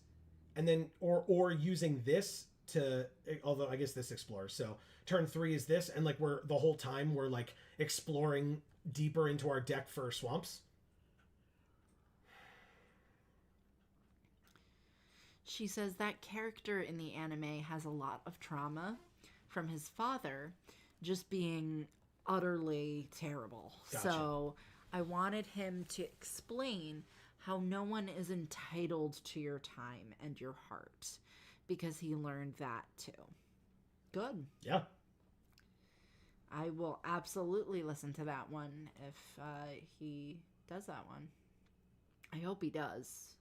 And then, or using this to... Although, I guess this explores. So, turn 3 is this. And, like, the whole time, we're, like, exploring deeper into our deck for swamps. She says that character in the anime has a lot of trauma from his father just being utterly terrible. Gotcha. So I wanted him to explain how no one is entitled to your time and your heart, because he learned that too. Good. Yeah. I will absolutely listen to that one if he does that one. I hope he does.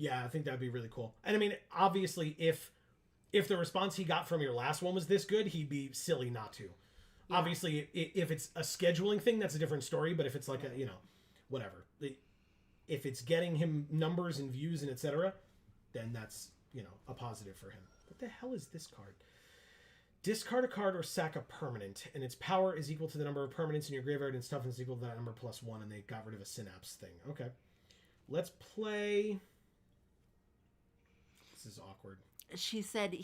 Yeah, I think that'd be really cool. And I mean, obviously, if the response he got from your last one was this good, he'd be silly not to. Yeah. Obviously, if it's a scheduling thing, that's a different story. But if it's like a, whatever. If it's getting him numbers and views and etc., then that's, a positive for him. What the hell is this card? Discard a card or sack a permanent, and its power is equal to the number of permanents in your graveyard, and its toughness is equal to that number plus 1, and they got rid of a synapse thing. Okay. Let's play... This is awkward. He said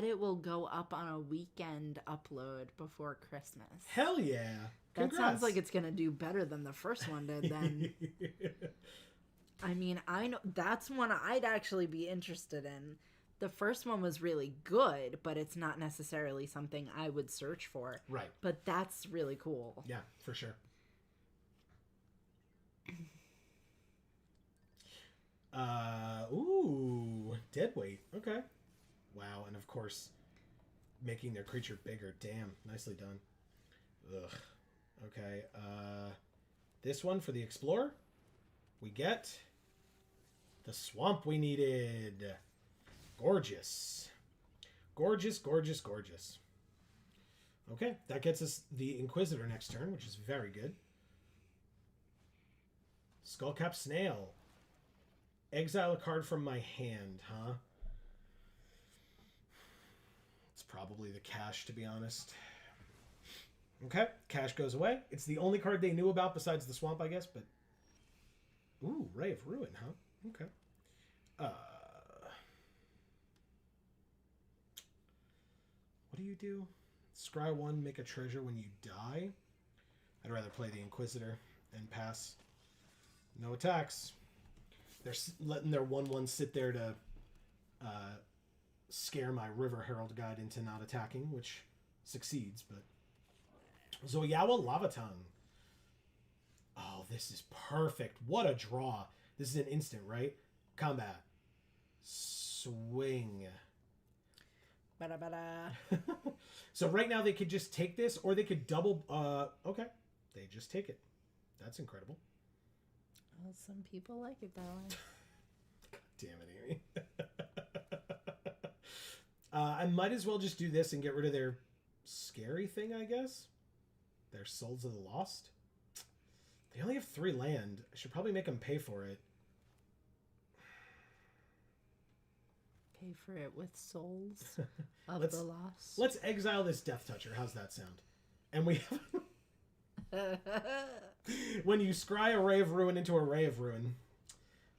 it will go up on a weekend upload before Christmas. Hell yeah. That Congrats. sounds like it's going to do better than the first one did then. I mean, I know that's one I'd actually be interested in. The first one was really good, but it's not necessarily something I would search for. Right. But that's really cool. Yeah, for sure. Ooh, deadweight. Okay. Wow, and of course, making their creature bigger. Damn, nicely done. Ugh. Okay, this one for the Explorer, we get the swamp we needed. Gorgeous. Gorgeous, gorgeous, gorgeous. Okay, that gets us the Inquisitor next turn, which is very good. Skullcap Snail. Exile a card from my hand, huh? It's probably the cash, to be honest. Okay, cash goes away. It's the only card they knew about besides the swamp, I guess, but... Ooh, Ray of Ruin, huh? Okay. What do you do? Scry 1, make a treasure when you die? I'd rather play the Inquisitor and pass. No attacks. They're letting their 1/1 sit there to scare my River Herald guide into not attacking, which succeeds, but... Zoyawa Lava Tongue. Oh, this is perfect. What a draw. This is an instant, right? Combat. Swing. Ba-da-ba-da. So right now they could just take this, or they could double... okay. They just take it. That's incredible. Well, some people like it that way. God damn it, Amy. I might as well just do this and get rid of their scary thing, I guess. Their Souls of the Lost. They only have 3 land. I should probably make them pay for it. Pay for it with Souls of the Lost. Let's exile this Death Toucher. How's that sound? And we have... When you scry a Ray of Ruin into a Ray of Ruin.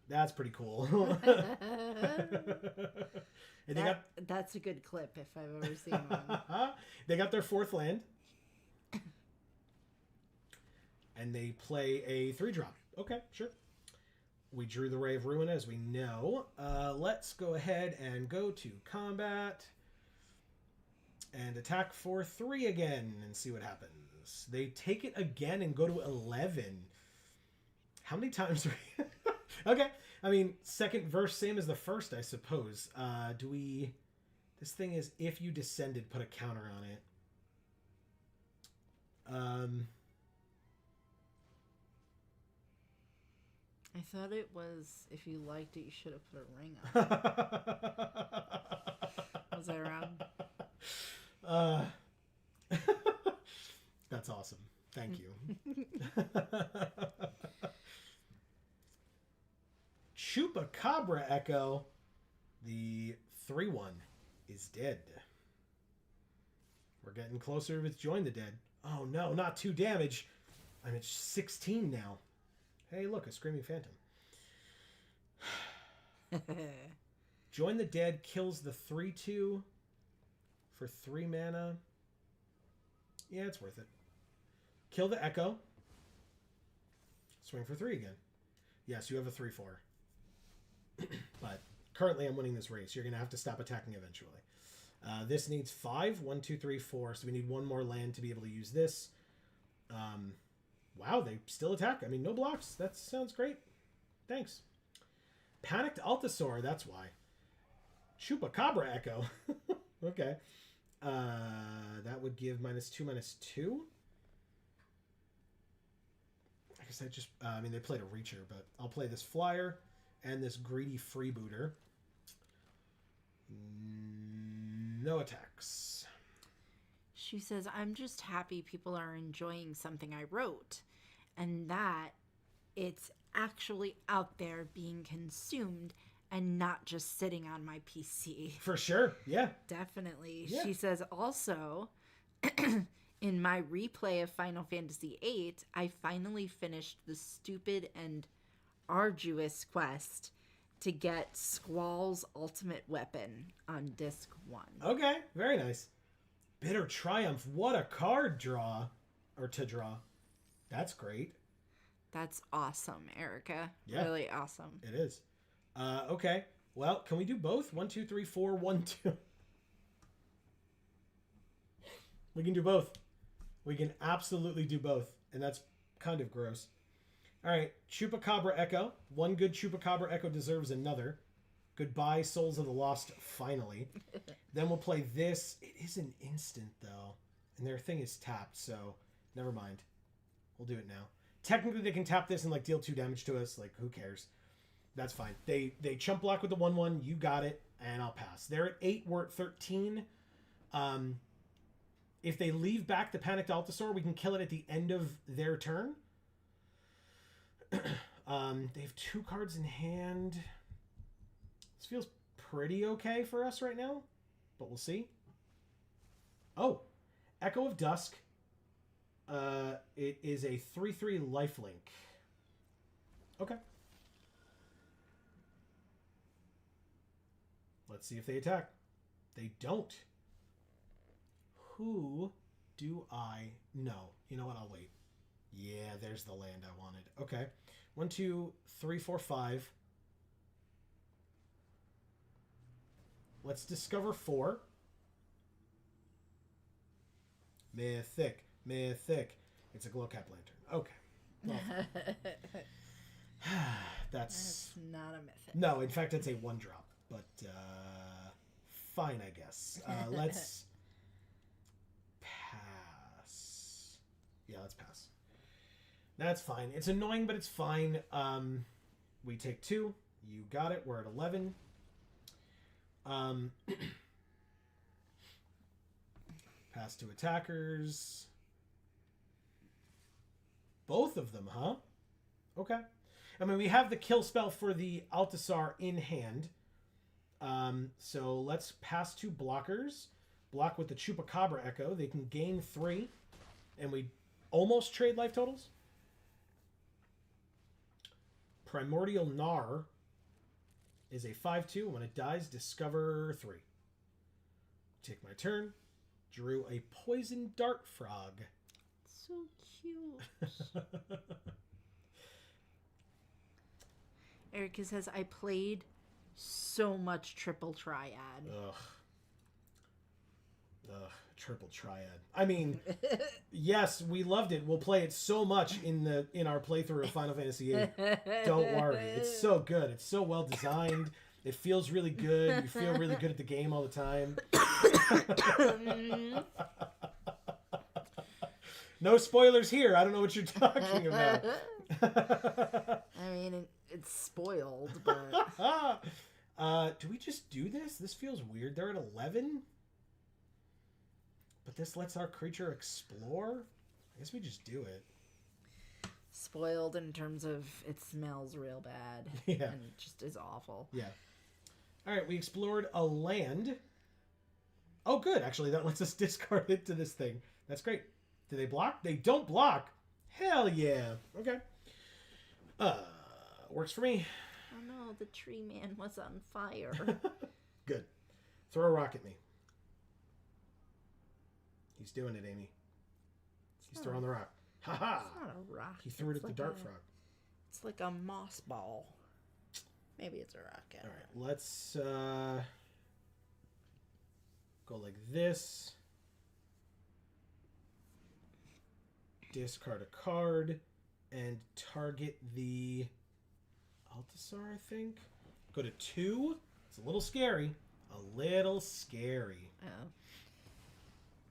That's pretty cool. And that's a good clip if I've ever seen one. They got their 4th land. And they play a 3-drop. Okay, sure. We drew the Ray of Ruin, as we know. Let's go ahead and go to combat. And attack for 3 again and see what happens. They take it again and go to 11. How many times are we... Okay. I mean, second verse, same as the first, I suppose. Do we... This thing is, if you descended, put a counter on it. I thought it was, if you liked it, you should have put a ring on it. Was I wrong? That's awesome. Thank you. Chupacabra Echo. The 3/1 is dead. We're getting closer with Join the Dead. Oh no, not 2 damage. I'm at 16 now. Hey, look, a Screaming Phantom. Join the Dead kills the 3/2 for 3 mana. Yeah, it's worth it. Kill the Echo. Swing for 3 again. Yes, you have a 3/4. But currently I'm winning this race. You're going to have to stop attacking eventually. This needs 5. 1, 2, 3, 4. So we need 1 more land to be able to use this. Wow, they still attack. I mean, no blocks. That sounds great. Thanks. Panicked Altasaur, that's why. Chupacabra Echo. Okay. That would give -2, -2. I guess I just... I mean, they played a Reacher, but I'll play this Flyer and this Greedy Freebooter. No attacks. She says, I'm just happy people are enjoying something I wrote, and that it's actually out there being consumed and not just sitting on my PC. For sure. Yeah. Definitely. Yeah. She says also, in my replay of Final Fantasy VIII, I finally finished the stupid and arduous quest to get Squall's ultimate weapon on disc 1. Okay. Very nice. Bitter Triumph. What a card draw. Or to draw. That's great. That's awesome, Erica. Yeah. Really awesome. It is. Okay. Well, can we do both? 1, 2, 3, 4, 1, 2. We can do both. We can absolutely do both. And that's kind of gross. All right. Chupacabra Echo. One good Chupacabra Echo deserves another. Goodbye, Souls of the Lost, finally. Then we'll play this. It is an instant, though. And their thing is tapped, so never mind. We'll do it now. Technically, they can tap this and like deal 2 damage to us. Like, who cares? That's fine. They chump block with the 1/1. You got it, and I'll pass. They're at 8. We're at 13. If they leave back the Panicked Altasaur, we can kill it at the end of their turn. They have 2 cards in hand. This feels pretty okay for us right now, but we'll see. Oh, Echo of Dusk. It is a 3/3 lifelink. Okay. Let's see if they attack. They don't. Who do I know? You know what? I'll wait. Yeah, there's the land I wanted. Okay. 1, 2, 3, 4, 5. Let's discover 4. Mythic. Mythic. It's a glowcap lantern. Okay. Well, that's not a mythic. No, in fact, it's a 1-drop. But fine, I guess. Let's pass. Yeah, let's pass. That's fine. It's annoying, but it's fine. We take 2. You got it. We're at 11. Pass to attackers. Both of them, huh? Okay. I mean, we have the kill spell for the Altasaur in hand. So let's pass to blockers. Block with the Chupacabra Echo. They can gain 3. And we almost trade life totals. Primordial Gnar is a 5/2. When it dies, discover 3. Take my turn. Drew a poison dart frog. So cute. Erica says, I played so much Triple Triad. Ugh. Triple Triad. I mean, yes, we loved it. We'll play it so much in our playthrough of Final Fantasy VIII. Don't worry. It's so good. It's so well designed. It feels really good. You feel really good at the game all the time. No spoilers here. I don't know what you're talking about. I mean, it's spoiled, but... Do we just do this? This feels weird. They're at 11? But this lets our creature explore? I guess we just do it. Spoiled in terms of it smells real bad. Yeah. And it just is awful. Yeah. All right, we explored a land. Oh, good. Actually, that lets us discard it to this thing. That's great. Do they block? They don't block. Hell yeah. Okay. Works for me. Oh no, the tree man was on fire. Good. Throw a rock at me. He's doing it, Amy. He's throwing the rock. Ha ha! It's not a rock. He threw it at the dart frog. It's like a moss ball. Maybe it's a rocket. All right, let's go like this. Discard a card and target the Altasaur, I think. Go to 2. It's a little scary. A little scary. Oh.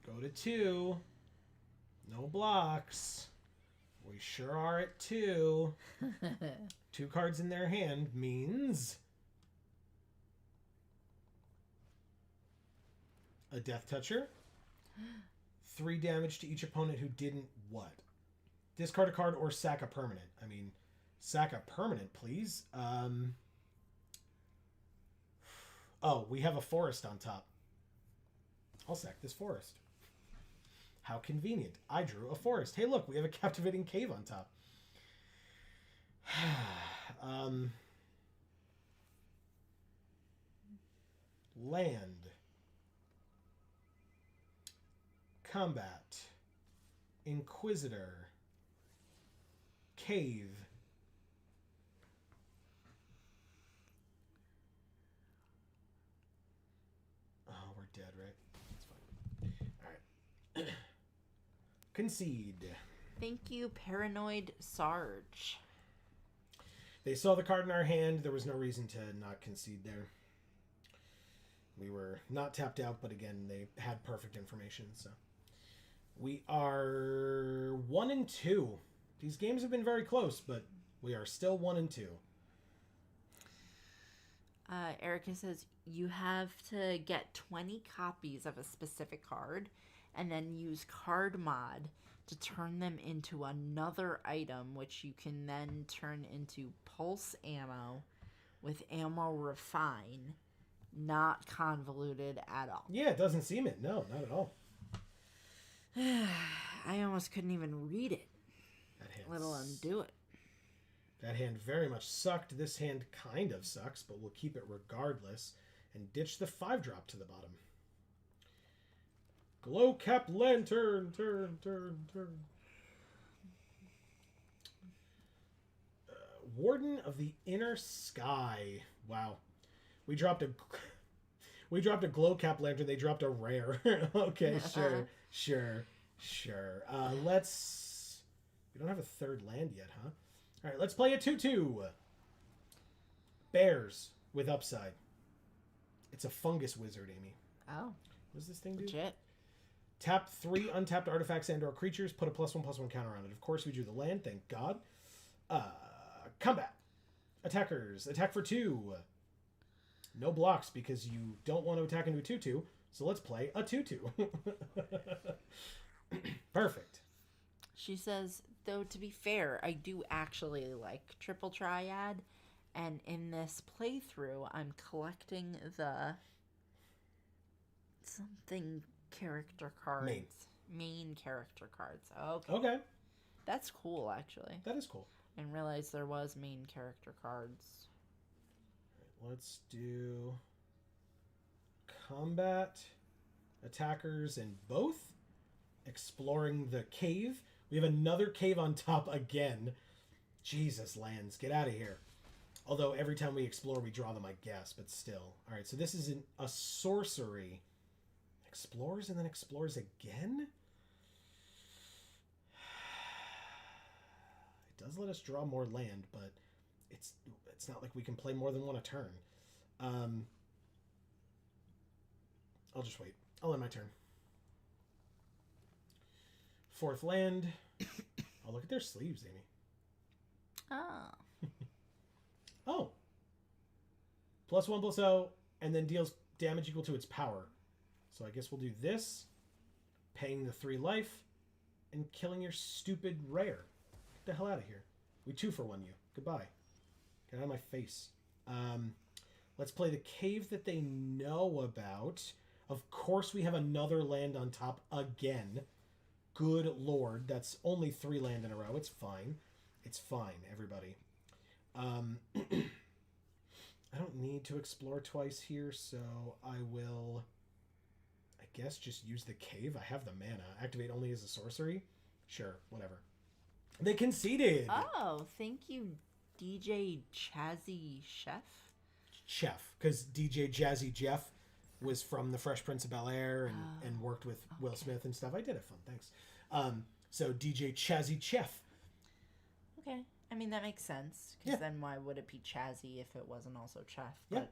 Go to 2. No blocks. We sure are at 2. 2 cards in their hand means a Death Toucher. 3 damage to each opponent who didn't what? Discard a card or sack a permanent. I mean, sack a permanent, please. Oh, we have a forest on top. I'll sack this forest. How convenient. I drew a forest. Hey, look, we have a captivating cave on top. Land. Combat. Inquisitor. Cave. Oh, we're dead, right? That's fine. All right. Concede. Thank you, Paranoid Sarge. They saw the card in our hand. There was no reason to not concede there. We were not tapped out, but again, they had perfect information. So we are 1-2. These games have been very close, but we are still 1-2. Erica says you have to get 20 copies of a specific card and then use card mod to turn them into another item, which you can then turn into pulse ammo with ammo refine, not convoluted at all. Yeah, it doesn't seem it. No, not at all. I almost couldn't even read it, let alone do it. That hand very much sucked. This hand kind of sucks, but we'll keep it regardless and ditch the 5-drop to the bottom. Glow cap lantern, turn. Warden of the Inner Sky. Wow, we dropped a glow cap lantern. They dropped a rare. Okay, sure. Let's. We don't have a third land yet, huh? All right, let's play a 2/2. Bears with upside. It's a fungus wizard, Amy. Oh, what does this thing do? legit. Tap 3 untapped artifacts and/or creatures. Put a +1/+1 counter on it. Of course, we drew the land. Thank God. Combat. Attackers. Attack for 2. No blocks because you don't want to attack into a 2/2. So let's play a 2/2. Perfect. She says, though, to be fair, I do actually like Triple Triad. And in this playthrough, I'm collecting the something character cards. Main character cards. Okay. That's cool, actually. That is cool. I didn't realize there was main character cards. Let's do combat, attackers, and both. Exploring the cave. We have another cave on top again. Jesus, lands. Get out of here. Although every time we explore, we draw them, I guess, but still. All right, so this is a sorcery. Explores and then explores again? It does let us draw more land, but it's not like we can play more than one a turn. I'll just wait. I'll end my turn. 4th land. Oh, look at their sleeves, Amy. Oh. Oh. +1/+0, and then deals damage equal to its power. So I guess we'll do this, paying the 3 life, and killing your stupid rare. Get the hell out of here. We 2-for-1 you. Goodbye. Get out of my face. Let's play the cave that they know about. Of course we have another land on top again. Good lord. That's only 3 land in a row. It's fine. It's fine, everybody. I don't need to explore twice here, so I will, I guess, just use the cave. I have the mana. Activate only as a sorcery? Sure, whatever. They conceded! Oh, thank you, DJ Chazzy Chef? Chef, because DJ Jazzy Jeff was from The Fresh Prince of Bel-Air and worked with Will Smith and stuff. I did have fun, thanks. So DJ Chazzy Chef. Okay. I mean, that makes sense. Because then why would it be Chazzy if it wasn't also Chef? But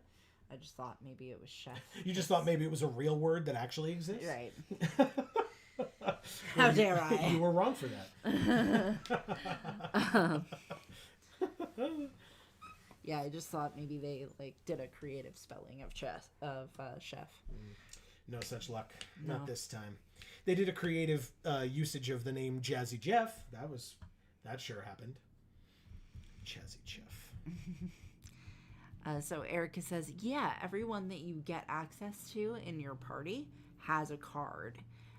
I just thought maybe it was Chef. You just thought maybe it was a real word that actually exists? Right. How dare I? You were wrong for that. Yeah, I just thought maybe they did a creative spelling of chef. No such luck. No. Not this time. They did a creative usage of the name Jazzy Jeff. That sure happened. Jazzy Jeff. So Erica says, yeah, everyone that you get access to in your party has a card.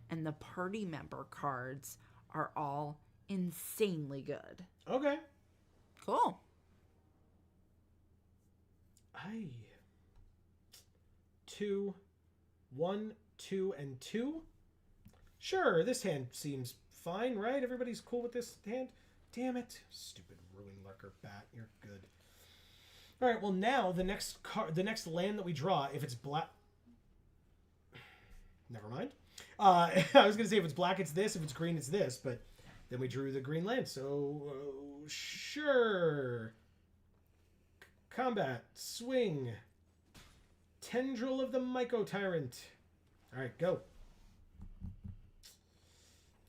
And the party member cards are all insanely good. Okay. Cool. 2, 1, 2, and 2. Sure, this hand seems fine, right? Everybody's cool with this hand? Damn it. Stupid Ruin Lurker bat. You're good. All right, well, now the next land that we draw, if it's black... Never mind. I was going to say if it's black, it's this. If it's green, it's this. But then we drew the green land, so sure. Combat. Swing. Tendril of the Myco Tyrant. All right, go.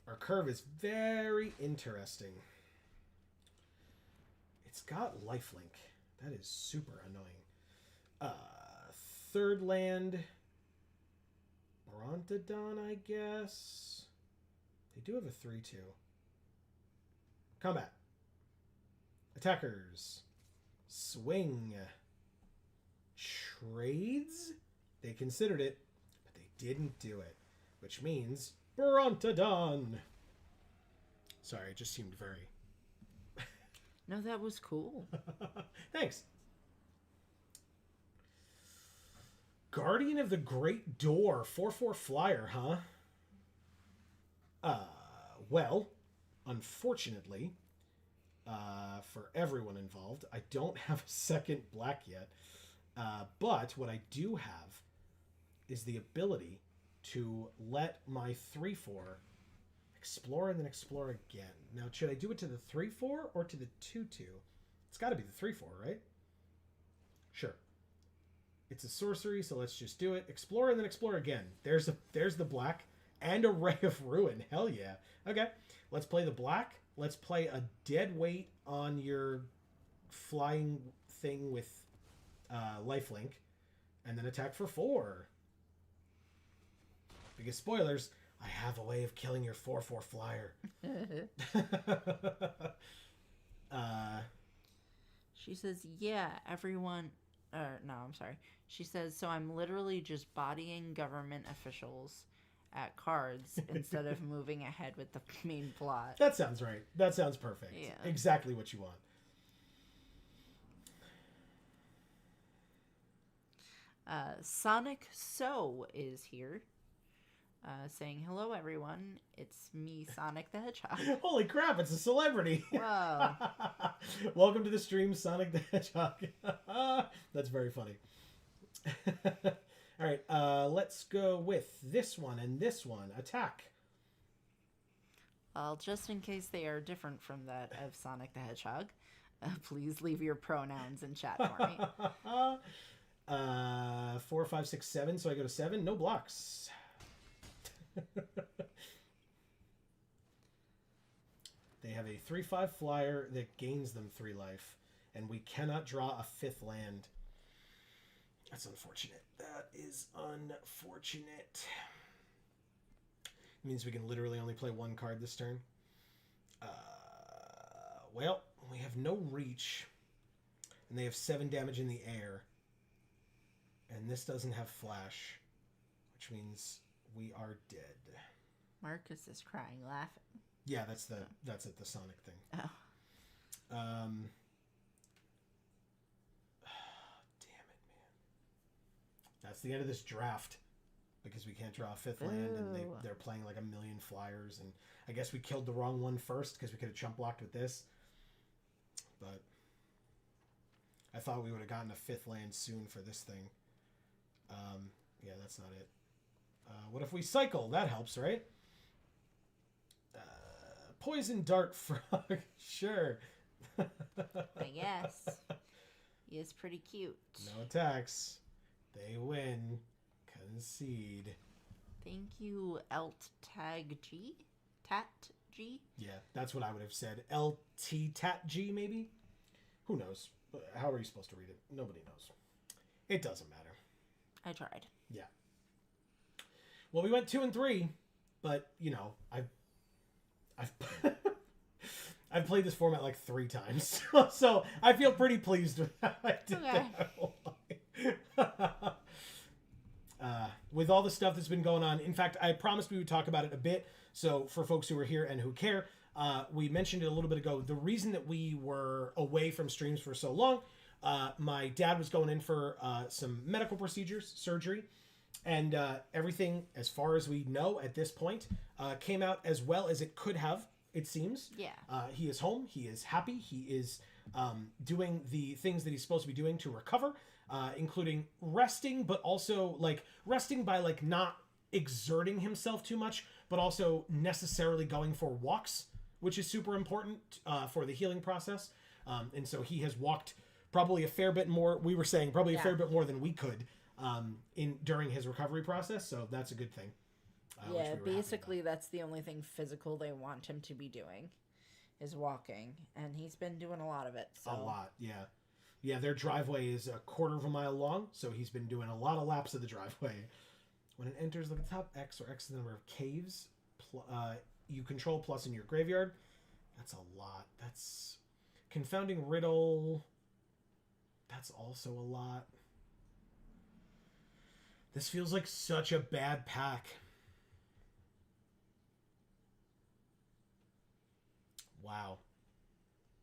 Our curve is very interesting. It's got lifelink. That is super annoying. Third land. Brontodon, I guess. They do have a 3-2. Combat. Attackers. Swing. Trades? They considered it, but they didn't do it. Which means Brontodon. Sorry, it just seemed very... No, that was cool. Thanks. Guardian of the Great Door. 4/4 flyer, huh? Well, unfortunately, for everyone involved, I don't have a second black yet. But what I do have is the ability to let my 3/4 explore and then explore again. Now, should I do it to the 3/4 or to the 2/2? It's got to be the 3/4, right? Sure. It's a sorcery, so let's just do it. Explore and then explore again. There's the black and a Ray of Ruin. Hell yeah. Okay, let's play the black. Let's play a dead weight on your flying thing with lifelink, and then attack for 4. Because spoilers, I have a way of killing your 4/4 flyer. She says, yeah, everyone... no, I'm sorry. She says, so I'm literally just bodying government officials at cards instead of moving ahead with the main plot. That sounds right. That sounds perfect. Yeah. Exactly what you want. Sonic So is here. Saying, hello, everyone. It's me, Sonic the Hedgehog. Holy crap, it's a celebrity. Whoa. Welcome to the stream, Sonic the Hedgehog. That's very funny. All right, let's go with this one and this one. Attack. Well, just in case they are different from that of Sonic the Hedgehog, please leave your pronouns in chat for me. 4, 5, 6, 7, so I go to 7. No blocks. They have a 3/5 flyer that gains them 3 life, and we cannot draw a 5th land. That's unfortunate. That is unfortunate. It means we can literally only play 1 card this turn. Well, we have no reach, and they have 7 damage in the air, and this doesn't have flash, which means we are dead. Marcus is crying, laughing. Yeah, that's it, the Sonic thing. Oh. Damn it, man. That's the end of this draft. Because we can't draw a 5th land, and they're playing like a million flyers, and I guess we killed the wrong one first because we could have chump blocked with this. But I thought we would have gotten a 5th land soon for this thing. Yeah, that's not it. What if we cycle? That helps, right? Poison Dart Frog. Sure. I guess. He is pretty cute. No attacks. They win. Concede. Thank you, Elt Tag G? Tat G? Yeah, that's what I would have said. LT Tat G, maybe? Who knows? How are you supposed to read it? Nobody knows. It doesn't matter. I tried. Yeah. Well, we went 2 and 3, but you know, I've I've played this format like 3 times, so I feel pretty pleased with how I did that. With all the stuff that's been going on, in fact, I promised we would talk about it a bit. So for folks who are here and who care, we mentioned it a little bit ago. The reason that we were away from streams for so long, my dad was going in for some medical procedures, surgery, and everything, as far as we know at this point, came out as well as it could have, it seems. Yeah. He is home. He is happy. He is doing the things that he's supposed to be doing to recover, including resting, but also like resting by like not exerting himself too much, but also necessarily going for walks, which is super important for the healing process. And so he has walked probably a fair bit more. We were saying probably a fair bit more than we could during his recovery process. So that's a good thing. Yeah, basically that's the only thing physical they want him to be doing is walking, and he's been doing a lot of it. So. A lot, yeah. Yeah, their driveway is 1/4 of a mile long, so he's been doing a lot of laps of the driveway. When it enters, look at the top X, or X is the number of caves you control plus in your graveyard. That's a lot. That's Confounding Riddle. That's also a lot. This feels like such a bad pack.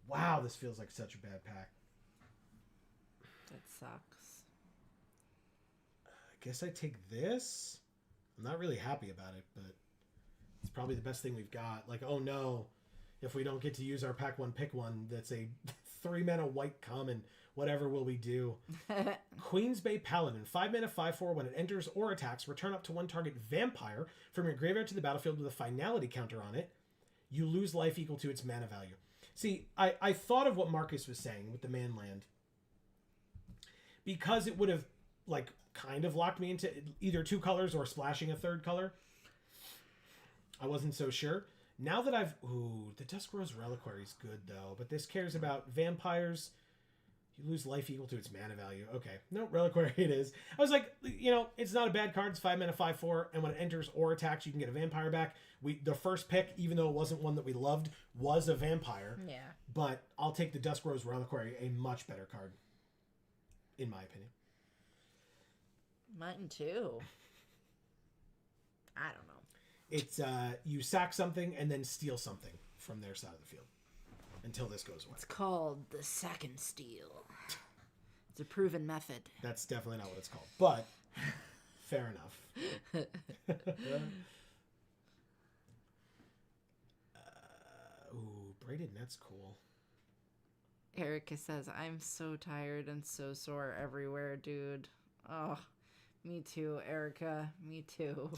Wow, this feels like such a bad pack. That sucks. I guess I take this. I'm not really happy about it, but it's probably the best thing we've got. Like, oh no, if we don't get to use our pack 1 pick 1, that's a 3-mana white common. Whatever will we do? Queen's Bay Paladin, 5-mana 5/4. When it enters or attacks, return up to 1 target vampire from your graveyard to the battlefield with a finality counter on it. You lose life equal to its mana value. See, I thought of what Marcus was saying with the man land. Because it would have, like, kind of locked me into either 2 colors or splashing a 3rd color. I wasn't so sure. Now that I've... Ooh, the Dusk Rose Reliquary is good, though. But this cares about vampires. You lose life equal to its mana value. Okay. No, Reliquary it is. I was like, you know, it's not a bad card. It's 5-mana 5/4. And when it enters or attacks, you can get a vampire back. The first pick, even though it wasn't one that we loved, was a vampire. Yeah. But I'll take the Dusk Rose Reliquary, a much better card. In my opinion. Mine too. I don't know. It's you sack something and then steal something from their side of the field until this goes away. It's called the second steal. It's a proven method. That's definitely not what it's called, but fair enough. Ooh, Braided Net's cool. Erica says, I'm so tired and so sore everywhere, dude. Oh, me too, Erica. Me too.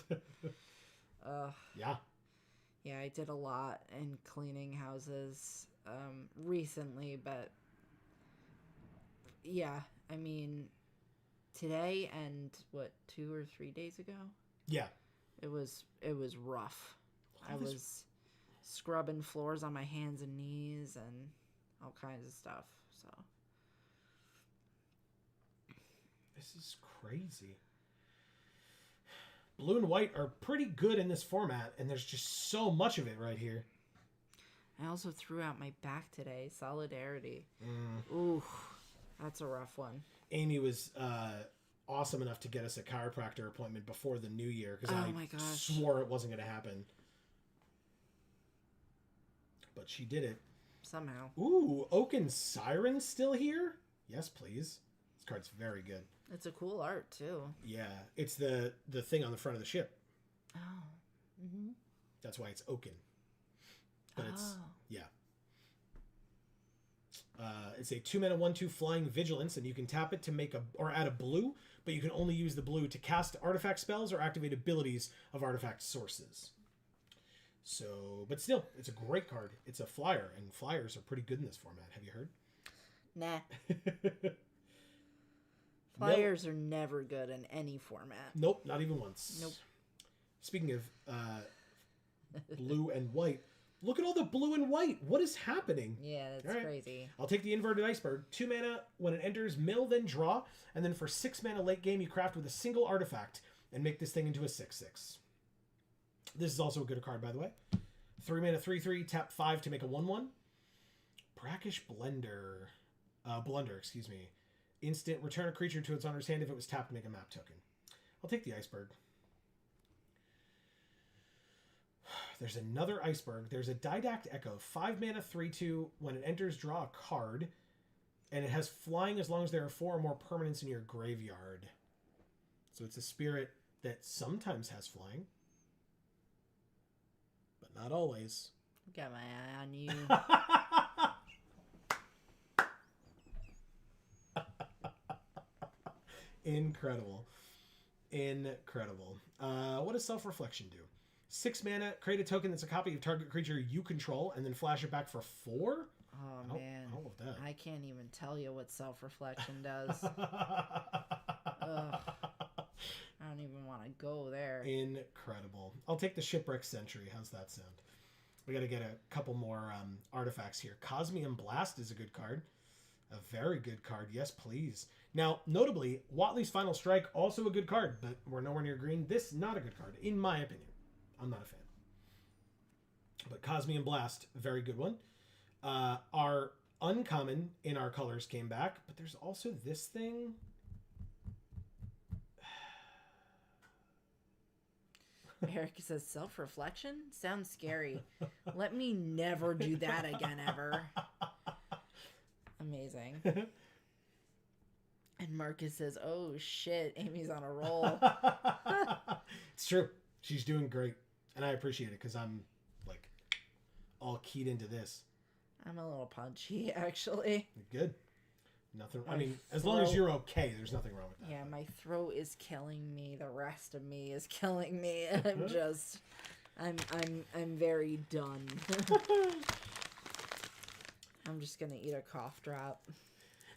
Yeah. Yeah, I did a lot in cleaning houses recently, but yeah, I mean, today and 2 or 3 days ago? Yeah. It was rough. I was scrubbing floors on my hands and knees and all kinds of stuff. So this is crazy. Blue and white are pretty good in this format, and there's just so much of it right here. I also threw out my back today. Solidarity. Ooh, that's a rough one. Amy was awesome enough to get us a chiropractor appointment before the new year because I swore it wasn't going to happen. But she did it. Somehow. Ooh, Oaken Siren's still here? Yes, please. This card's very good. It's a cool art, too. Yeah, it's the thing on the front of the ship. Oh. Mm-hmm. That's why it's Oaken. But it's, yeah. It's a 2-mana 1/2 flying vigilance, and you can tap it to make or add a blue, but you can only use the blue to cast artifact spells or activate abilities of artifact sources. So, but still, it's a great card. It's a flyer, and flyers are pretty good in this format. Have you heard? Nah. Flyers are never good in any format. Nope, not even once. Nope. Speaking of blue and white, look at all the blue and white. What is happening? Yeah, that's crazy. I'll take the Inverted Iceberg. 2 mana when it enters, mill, then draw. And then for 6 mana late game, you craft with a single artifact and make this thing into a 6/6. This is also a good card, by the way. 3 mana 3/3, tap 5 to make a 1/1. Brackish Blunder, excuse me. Instant, return a creature to its owner's hand if it was tapped to make a map token. I'll take the Iceberg. There's another Iceberg. There's a Didact Echo. 5 mana, 3/2. When it enters, draw a card. And it has flying as long as there are 4 or more permanents in your graveyard. So it's a spirit that sometimes has flying. But not always. Got my eye on you. Incredible. Incredible. What does Self-Reflection do? 6 mana, create a token that's a copy of target creature you control, and then flash it back for 4? Oh, man. I love that. I can't even tell you what self-reflection does. Ugh. I don't even want to go there. Incredible. I'll take the Shipwreck Sentry. How's that sound? We got to get a couple more artifacts here. Cosmium Blast is a good card. A very good card. Yes, please. Now, notably, Watley's Final Strike, also a good card, but we're nowhere near green. This, not a good card, in my opinion. I'm not a fan. But Cosmium Blast, very good one. Our uncommon in our colors came back, but there's also this thing. Eric says self-reflection? Sounds scary. Let me never do that again, ever. Amazing. And Marcus says, oh shit, Amy's on a roll. It's true. She's doing great. And I appreciate it because I'm like all keyed into this. I'm a little punchy, actually. Good. Nothing. I mean, as long as you're okay, there's nothing wrong with that. Yeah, my throat is killing me. The rest of me is killing me. I'm very done. I'm just gonna eat a cough drop.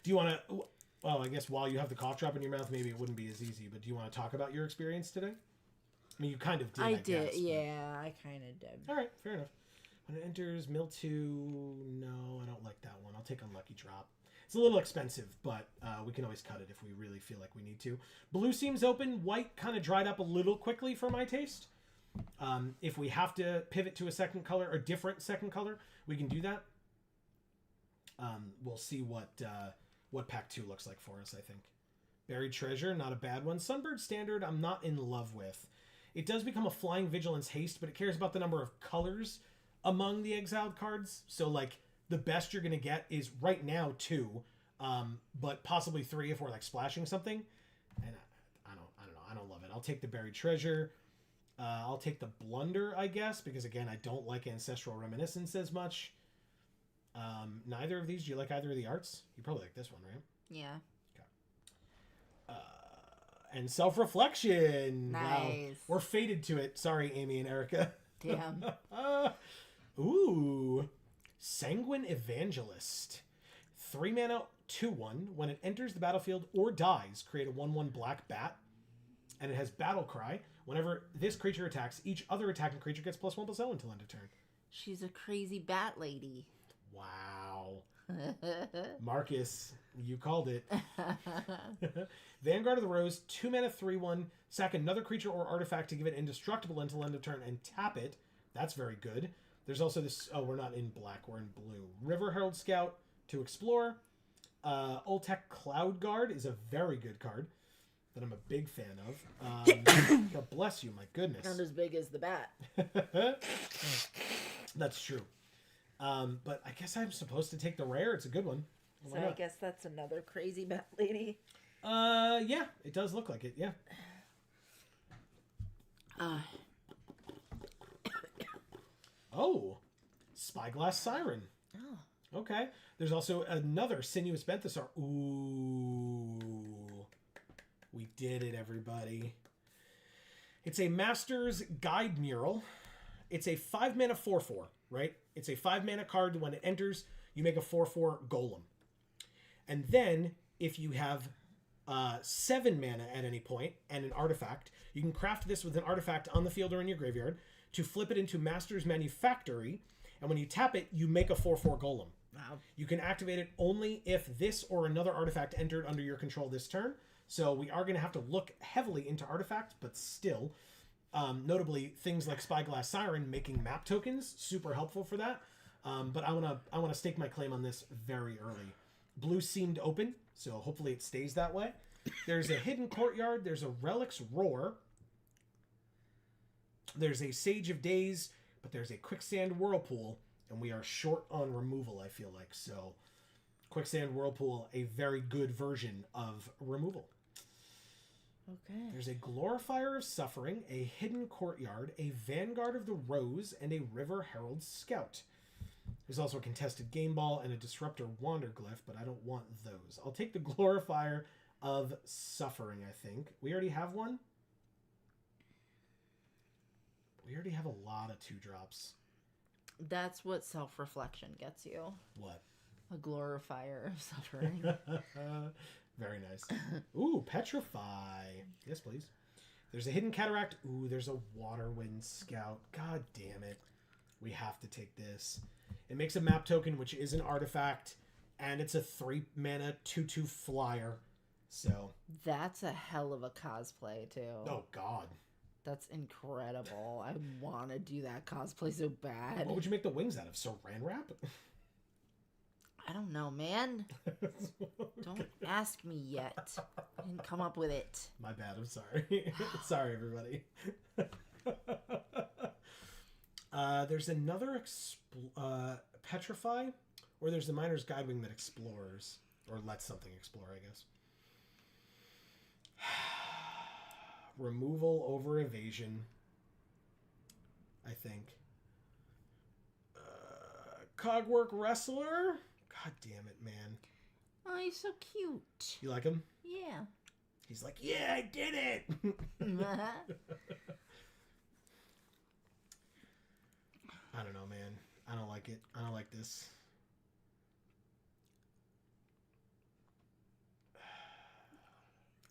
Do you want to? Well, I guess while you have the cough drop in your mouth, maybe it wouldn't be as easy. But do you want to talk about your experience today? I mean, you kind of did. I did. guess, Yeah, I kind of did. All right, fair enough. When it enters, mill 2. No, I don't like that one. I'll take Unlucky Drop. It's a little expensive, but we can always cut it if we really feel like we need to. Blue seems open. White kind of dried up a little quickly for my taste. If we have to pivot to a second color, or different second color, we can do that. We'll see what pack 2 looks like for us, I think. Buried Treasure, not a bad one. Sunbird Standard, I'm not in love with. It does become a Flying Vigilance Haste, but it cares about the number of colors among the exiled cards. So, like, the best you're going to get is right now 2, but possibly 3 if we're, like, splashing something. And I don't know. I don't love it. I'll take the Buried Treasure. I'll take the Blunder, I guess, because, again, I don't like Ancestral Reminiscence as much. Neither of these. Do you like either of the arts? You probably like this one, right? Yeah. Okay. And Self-Reflection. Nice. Wow. We're fated to it. Sorry, Amy and Erica. Damn. Ooh. Sanguine Evangelist. 3 mana, 2/1. When it enters the battlefield or dies, create a 1/1 black bat. And it has Battle Cry. Whenever this creature attacks, each other attacking creature gets +1/+0 until end of turn. She's a crazy bat lady. Wow. Marcus, you called it. Vanguard of the Rose, 2 mana, 3/1. Sack another creature or artifact to give it indestructible until end of turn and tap it. That's very good. There's also this... Oh, we're not in black. We're in blue. River Herald Scout to explore. Ultec Cloud Guard is a very good card that I'm a big fan of. God bless you, my goodness. Not as big as the bat. That's true. But I guess I'm supposed to take the rare. It's a good one. So I guess that's another crazy bat lady. Yeah, it does look like it. Yeah. Oh, Spyglass Siren. Oh. Okay. There's also another Sinuous Benthasar. Ooh. We did it, everybody. It's a Master's Guide Mural. It's a 5 mana 4/4, right? It's a 5 mana card. When it enters, you make a 4/4 golem. And then, if you have 7 mana at any point and an artifact, you can craft this with an artifact on the field or in your graveyard to flip it into Master's Manufactory. And when you tap it, you make a 4/4 golem. Wow. You can activate it only if this or another artifact entered under your control this turn. So we are going to have to look heavily into artifacts, but still... notably, things like Spyglass Siren making map tokens, super helpful for that. But I wanna stake my claim on this very early. Blue seemed open, so hopefully it stays that way. There's a Hidden Courtyard. There's a Relic's Roar. There's a Sage of Days, but there's a Quicksand Whirlpool, and we are short on removal, I feel like. So, Quicksand Whirlpool, a very good version of removal. Okay. There's a Glorifier of Suffering, a Hidden Courtyard, a Vanguard of the Rose, and a River Herald Scout. There's also a Contested Game Ball and a Disruptor Wanderglyph, but I don't want those. I'll take the Glorifier of Suffering, I think. We already have one? We already have a lot of 2-drops. That's what self-reflection gets you. What? A glorifier of suffering. Very nice. Ooh, Petrify. Yes, please. There's a Hidden Cataract. Ooh, there's a Waterwind Scout. God damn it. We have to take this. It makes a map token, which is an artifact, and it's a 3-mana 2/2 flyer. So That's a hell of a cosplay, too. oh god. That's incredible. I want to do that cosplay so bad. What would you make the wings out of? Saran wrap? I don't know, man. Don't ask me yet. I didn't come up with it. My bad. I'm sorry. Sorry, everybody. There's another Petrify, or there's the Miner's Guidewing that explores, or lets something explore, I guess. Removal over evasion, I think. Cogwork Wrestler? God damn it, man. Oh, he's so cute. You like him? Yeah. He's like, yeah, I did it! I don't know, man. I don't like it. I don't like this.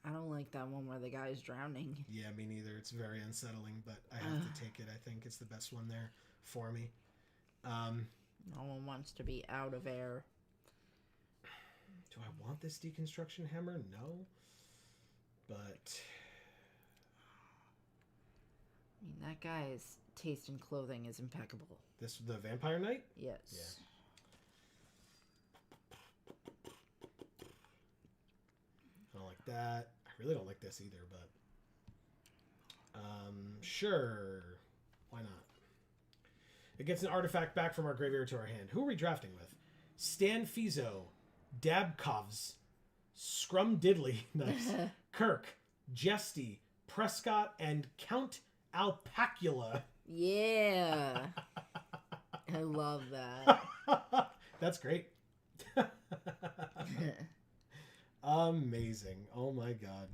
I don't like that one where the guy's drowning. Yeah, me neither. It's very unsettling, but I have to take it. I think it's the best one there for me. No one wants to be out of air. Do I want this Deconstruction Hammer? No. But I mean, that guy's taste in clothing is impeccable. the Vampire Knight? Yes. Yeah. I don't like that. I really don't like this either, but sure. Why not? It gets an artifact back from our graveyard to our hand. Who are we drafting with? Stan Fizo, Dabkovs, Scrum Diddley, nice. Kirk, Jesty, Prescott, and Count Alpacula. Yeah. I love that. That's great. Amazing. Oh my god.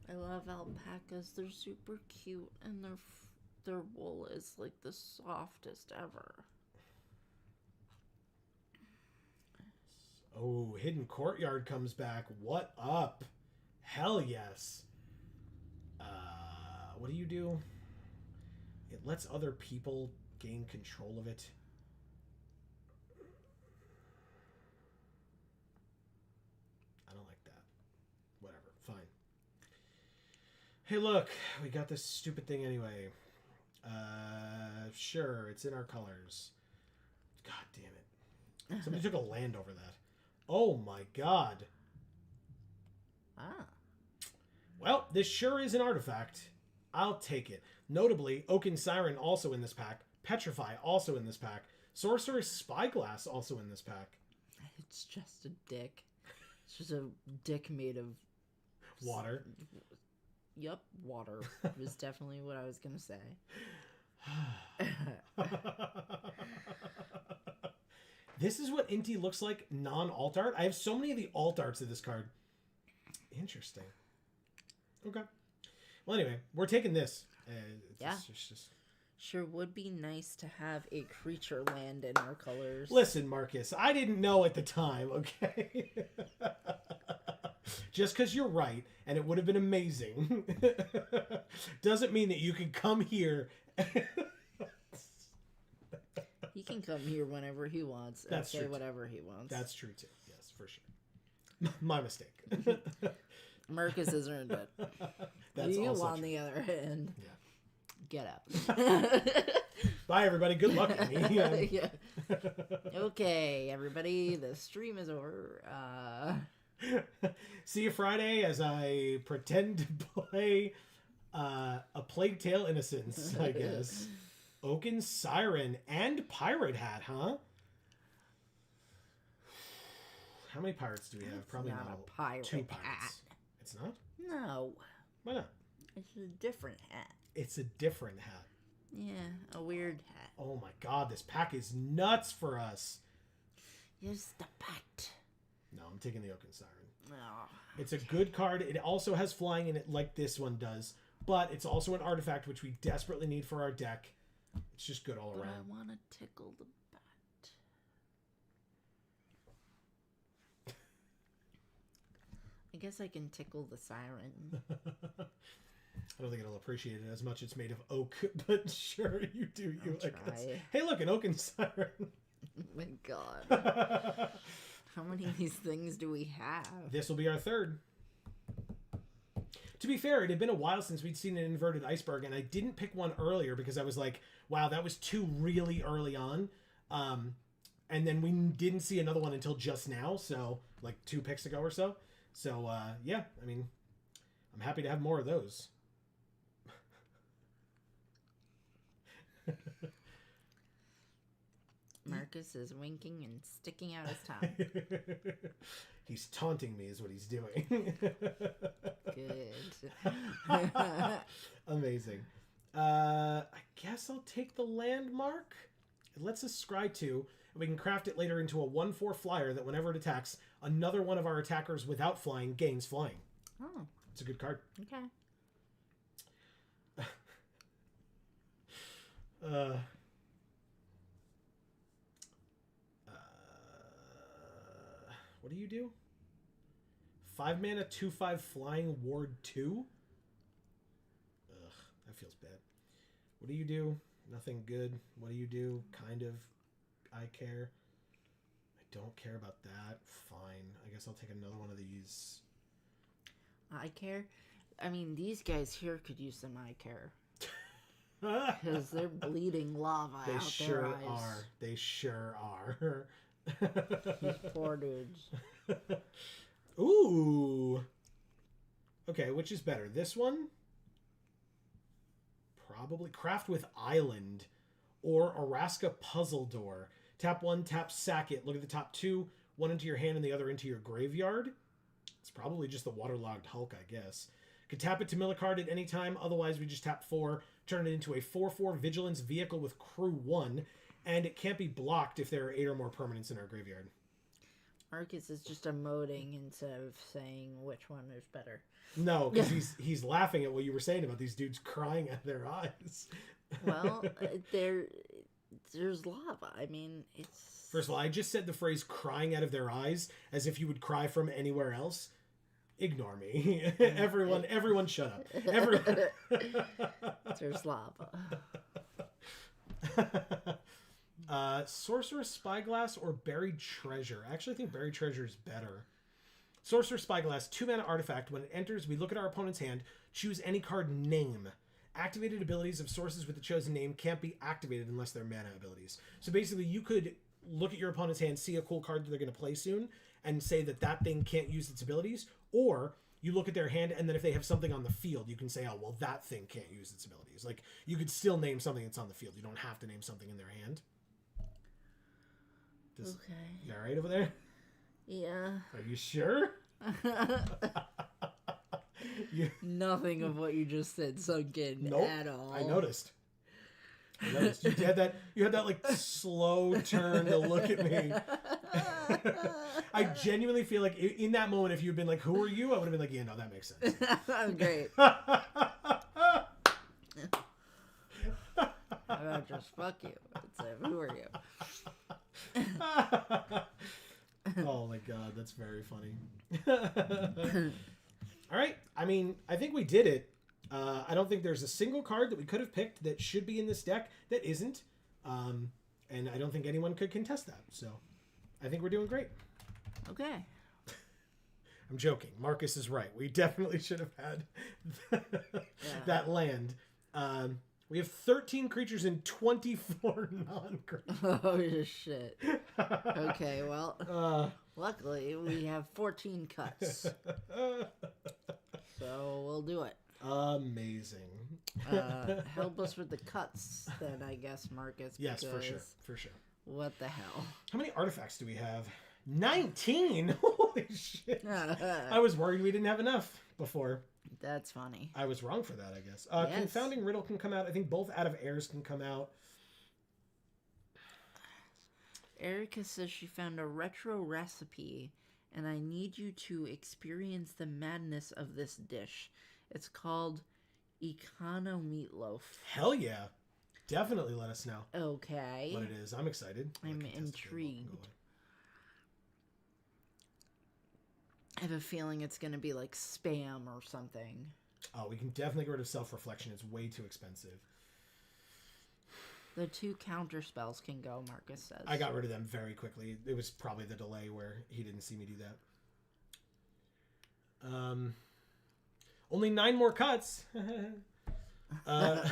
I love alpacas. They're super cute, and their wool is like the softest ever. Oh, Hidden Courtyard comes back. What up? Hell yes. What do you do? It lets other people gain control of it. I don't like that. Whatever. Fine. Hey, look. We got this stupid thing anyway. Sure. It's in our colors. God damn it. Somebody took a land over that. Oh my god. Ah. Well, this sure is an artifact. I'll take it. Notably, Oaken Siren also in this pack. Petrify also in this pack. Sorcerer's Spyglass also in this pack. It's just a dick. It's just a dick made of... Water. Yup, water is definitely what I was going to say. This is what Inti looks like non-alt art. I have so many of the alt arts of this card. Interesting. Okay. Well, anyway, we're taking this. It's just... Sure would be nice to have a creature land in our colors. Listen, Marcus, I didn't know at the time, okay? Just because you're right, and it would have been amazing, doesn't mean that you can come here... He can come here whenever he wants and That's say true. Whatever he wants. That's true, too. Yes, for sure. My mistake. Marcus has earned it. That's you, also on true. the other hand, Yeah. get out. Bye, everybody. Good luck with me. Yeah. Okay, everybody. The stream is over. See you Friday as I pretend to play a Plague Tale Innocence, I guess. Oaken Siren and Pirate Hat, huh? How many pirates do we have? Probably not a pirate 2 pirates. hat. It's not? No. Why not? It's a different hat. It's a different hat. Yeah, a weird hat. Oh my god, this pack is nuts for us. Here's the bat. No, I'm taking the Oaken Siren. Oh. It's a good card. It also has flying in it like this one does. But it's also an artifact which we desperately need for our deck. It's just good all around. I want to tickle the bat. I guess I can tickle the siren. I don't think it'll appreciate it as much. It's made of oak, but sure, you do. You I'll like try. this. Hey, look, an Oaken Siren. Oh my god. How many of these things do we have? This will be our 3rd. To be fair, it had been a while since we'd seen an inverted iceberg, and I didn't pick one earlier because I was like, wow, that was 2 really early on. And then we didn't see another one until just now, so like 2 picks ago or so. So, yeah, I mean, I'm happy to have more of those. Marcus is winking and sticking out his tongue. He's taunting me is what he's doing. Good. Amazing. I guess I'll take the landmark. It lets us scry 2, and we can craft it later into a 1/4 flyer that whenever it attacks, another one of our attackers without flying gains flying. Oh. It's a good card. Okay. What do you do? 5 mana, 2/5 flying, ward 2? Ugh, that feels bad. What do you do? Nothing good. What do you do? Kind of. I care. I don't care about that. Fine. I guess I'll take another one of these. Eye care? I mean, these guys here could use some eye care. Because they're bleeding lava They out sure their eyes. are. They sure are. These poor dudes. Ooh. Okay, which is better? This one? Probably Craft with Island or Araska Puzzle Door. Tap 1, tap sack it. Look at the top 2, one into your hand and the other into your graveyard. It's probably just the waterlogged Hulk, I guess. Could tap it to mill a card at any time. Otherwise, we just tap 4, turn it into a 4/4 Vigilance vehicle with crew 1, and it can't be blocked if there are 8 or more permanents in our graveyard. Marcus is just emoting instead of saying which one is better. No, because he's laughing at what you were saying about these dudes crying at their eyes. Well, there's lava. I mean, it's... First of all, I just said the phrase crying out of their eyes as if you would cry from anywhere else. Ignore me. Everyone shut up. There's lava. Sorcerer's Spyglass or Buried Treasure? I actually think Buried Treasure is better. Sorcerer's Spyglass, 2 mana artifact. When it enters, we look at our opponent's hand, choose any card name. Activated abilities of sources with the chosen name can't be activated unless they're mana abilities. So basically, you could look at your opponent's hand, see a cool card that they're going to play soon, and say that that thing can't use its abilities, or you look at their hand, and then if they have something on the field, you can say, oh, well, that thing can't use its abilities. Like, you could still name something that's on the field. You don't have to name something in their hand. Okay. You all right over there? Yeah. Are you sure? Nothing of what you just said sunk in at all. I noticed. You had that like slow turn to look at me. I genuinely feel like in that moment, if you'd been like, "Who are you?" I would have been like, "Yeah, no, that makes sense." I'm great. I'll just fuck you. It's who are you? Oh my god, that's very funny. All right, I mean, I think we did it. I don't think there's a single card that we could have picked that should be in this deck that isn't. And I don't think anyone could contest that. So I think we're doing great. Okay. I'm joking. Marcus is right. We definitely should have had that land. We have 13 creatures and 24 non-creatures. Oh, shit. Okay, well, luckily we have 14 cuts. So we'll do it. Amazing. Help us with the cuts then, I guess, Marcus. Yes, for sure. For sure. What the hell? How many artifacts do we have? 19! Holy shit. I was worried we didn't have enough before. That's funny. I was wrong for that, I guess. Yes. Confounding Riddle can come out. I think both Out of Airs can come out. Erica says she found a retro recipe, and I need you to experience the madness of this dish. It's called Econo Meatloaf. Hell yeah. Definitely let us know Okay. what it is. I'm excited. I'm intrigued. I have a feeling it's going to be like spam or something. Oh, we can definitely get rid of Self-Reflection. It's way too expensive. The 2 counter spells can go, Marcus says. I got rid of them very quickly. It was probably the delay where he didn't see me do that. Only 9 more cuts. Oh,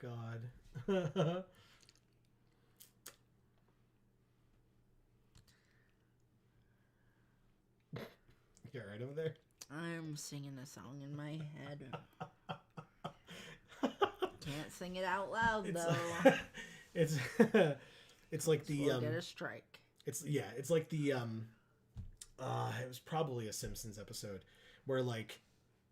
God. You're right over there. I'm singing a song in my head. Can't sing it out loud though. It's it's like the we'll get a strike. It's like the it was probably a Simpsons episode where like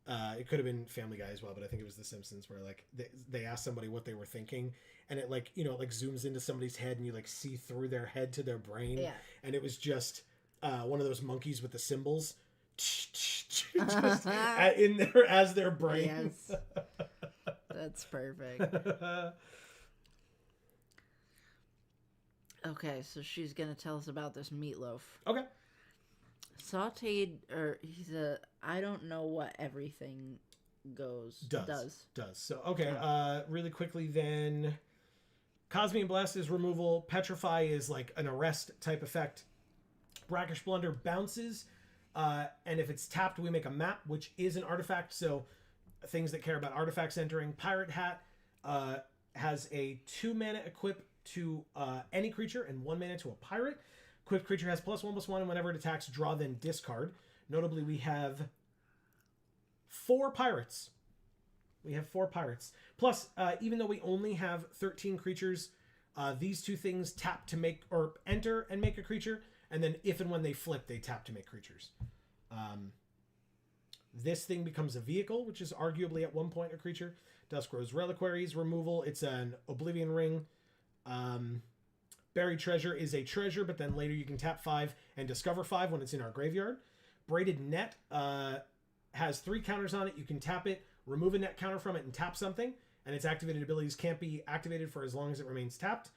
it could have been Family Guy as well, but I think it was The Simpsons where like they asked somebody what they were thinking, and it like it like zooms into somebody's head and you like see through their head to their brain. Yeah. And it was just one of those monkeys with the cymbals just in there as their brain. Yes. That's perfect. Okay, so she's gonna tell us about this meatloaf. Okay. Sauteed, or I don't know what everything does. So okay, really quickly then, Cosmian Blast is removal. Petrify is like an arrest type effect. Brackish Blunder bounces, and if it's tapped, we make a map, which is an artifact. So things that care about artifacts entering. Pirate Hat has a 2 mana equip to any creature and 1 mana to a pirate. Equipped creature has +1/+1, and whenever it attacks, draw, then discard. Notably, we have 4 pirates. Plus, even though we only have 13 creatures, these 2 things tap to make or enter and make a creature, and then if and when they flip, they tap to make creatures. This thing becomes a vehicle, which is arguably at one point a creature. Duskrow's Reliquaries removal. It's an Oblivion Ring. Buried Treasure is a treasure, but then later you can tap 5 and discover 5 when it's in our graveyard. Braided Net has 3 counters on it. You can tap it, remove a net counter from it, and tap something. And its activated abilities can't be activated for as long as it remains tapped.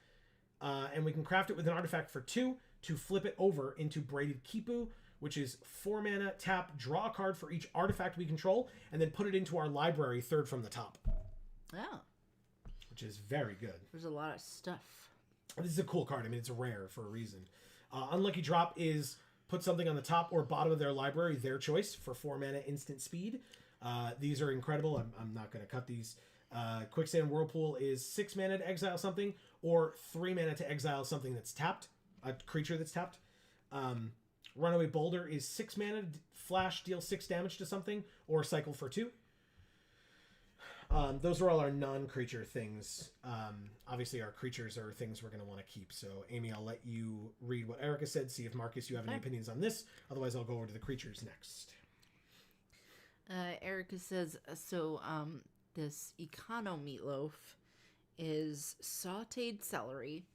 And we can craft it with an artifact for 2 to flip it over into Braided Kipu, which is 4 mana, tap, draw a card for each artifact we control, and then put it into our library 3rd from the top. Oh. Which is very good. There's a lot of stuff. This is a cool card. I mean, it's rare for a reason. Unlucky Drop is put something on the top or bottom of their library, their choice, for 4 mana instant speed. These are incredible. I'm not going to cut these. Quicksand Whirlpool is 6 mana to exile something, or 3 mana to exile something that's tapped, a creature that's tapped. Runaway Boulder is 6 mana, flash, deal 6 damage to something, or cycle for 2. Those are all our non-creature things. Obviously, our creatures are things we're going to want to keep. So, Amy, I'll let you read what Erica said. See if, Marcus, you have any opinions on this. Otherwise, I'll go over to the creatures next. Erica says, this Econo Meatloaf is sauteed celery,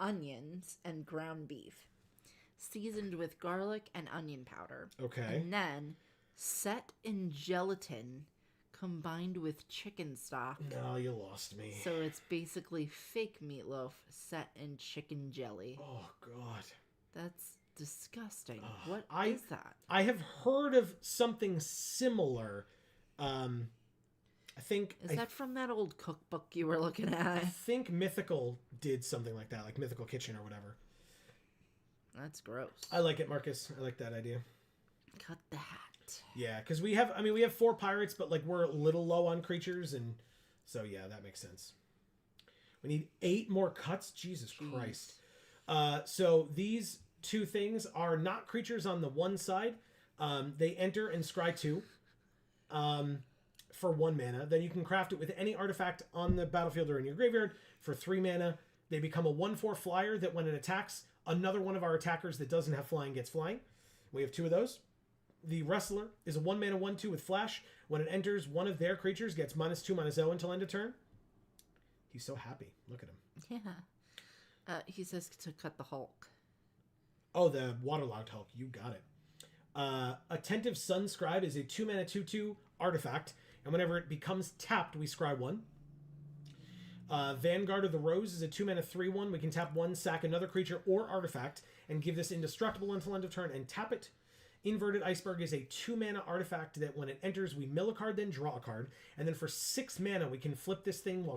onions, and ground beef, seasoned with garlic and onion powder. Okay. And then set in gelatin combined with chicken stock. No, you lost me. So it's basically fake meatloaf set in chicken jelly. Oh, God. That's disgusting. What is that? I have heard of something similar. I think... Is that from that old cookbook you were looking at? I think Mythical did something like that, like Mythical Kitchen or whatever. That's gross. I like it, Marcus. I like that idea. Cut the hat. Yeah, because we have 4 pirates, but like we're a little low on creatures, and so yeah, that makes sense. We need 8 more cuts. Jesus Christ. So these 2 things are not creatures on the one side. They enter and scry 2 for 1 mana. Then you can craft it with any artifact on the battlefield or in your graveyard for 3 mana. They become a 1/4 flyer that when it attacks, another one of our attackers that doesn't have flying gets flying. We have 2 of those. The Wrestler is a 1 mana 1/2 with flash. When it enters, one of their creatures gets -2/-0 until end of turn. He's so happy. Look at him. Yeah. He says to cut the Hulk. Oh, the waterlogged Hulk. You got it. Attentive Sunscribe is a 2 mana 2/2 artifact, and whenever it becomes tapped, we scry 1. Vanguard of the Rose is a 2 mana 3/1. We can tap 1, sack another creature or artifact, and give this indestructible until end of turn and tap it. Inverted Iceberg is a 2 mana artifact that when it enters, we mill a card, then draw a card. And then for 6 mana, we can flip this thing,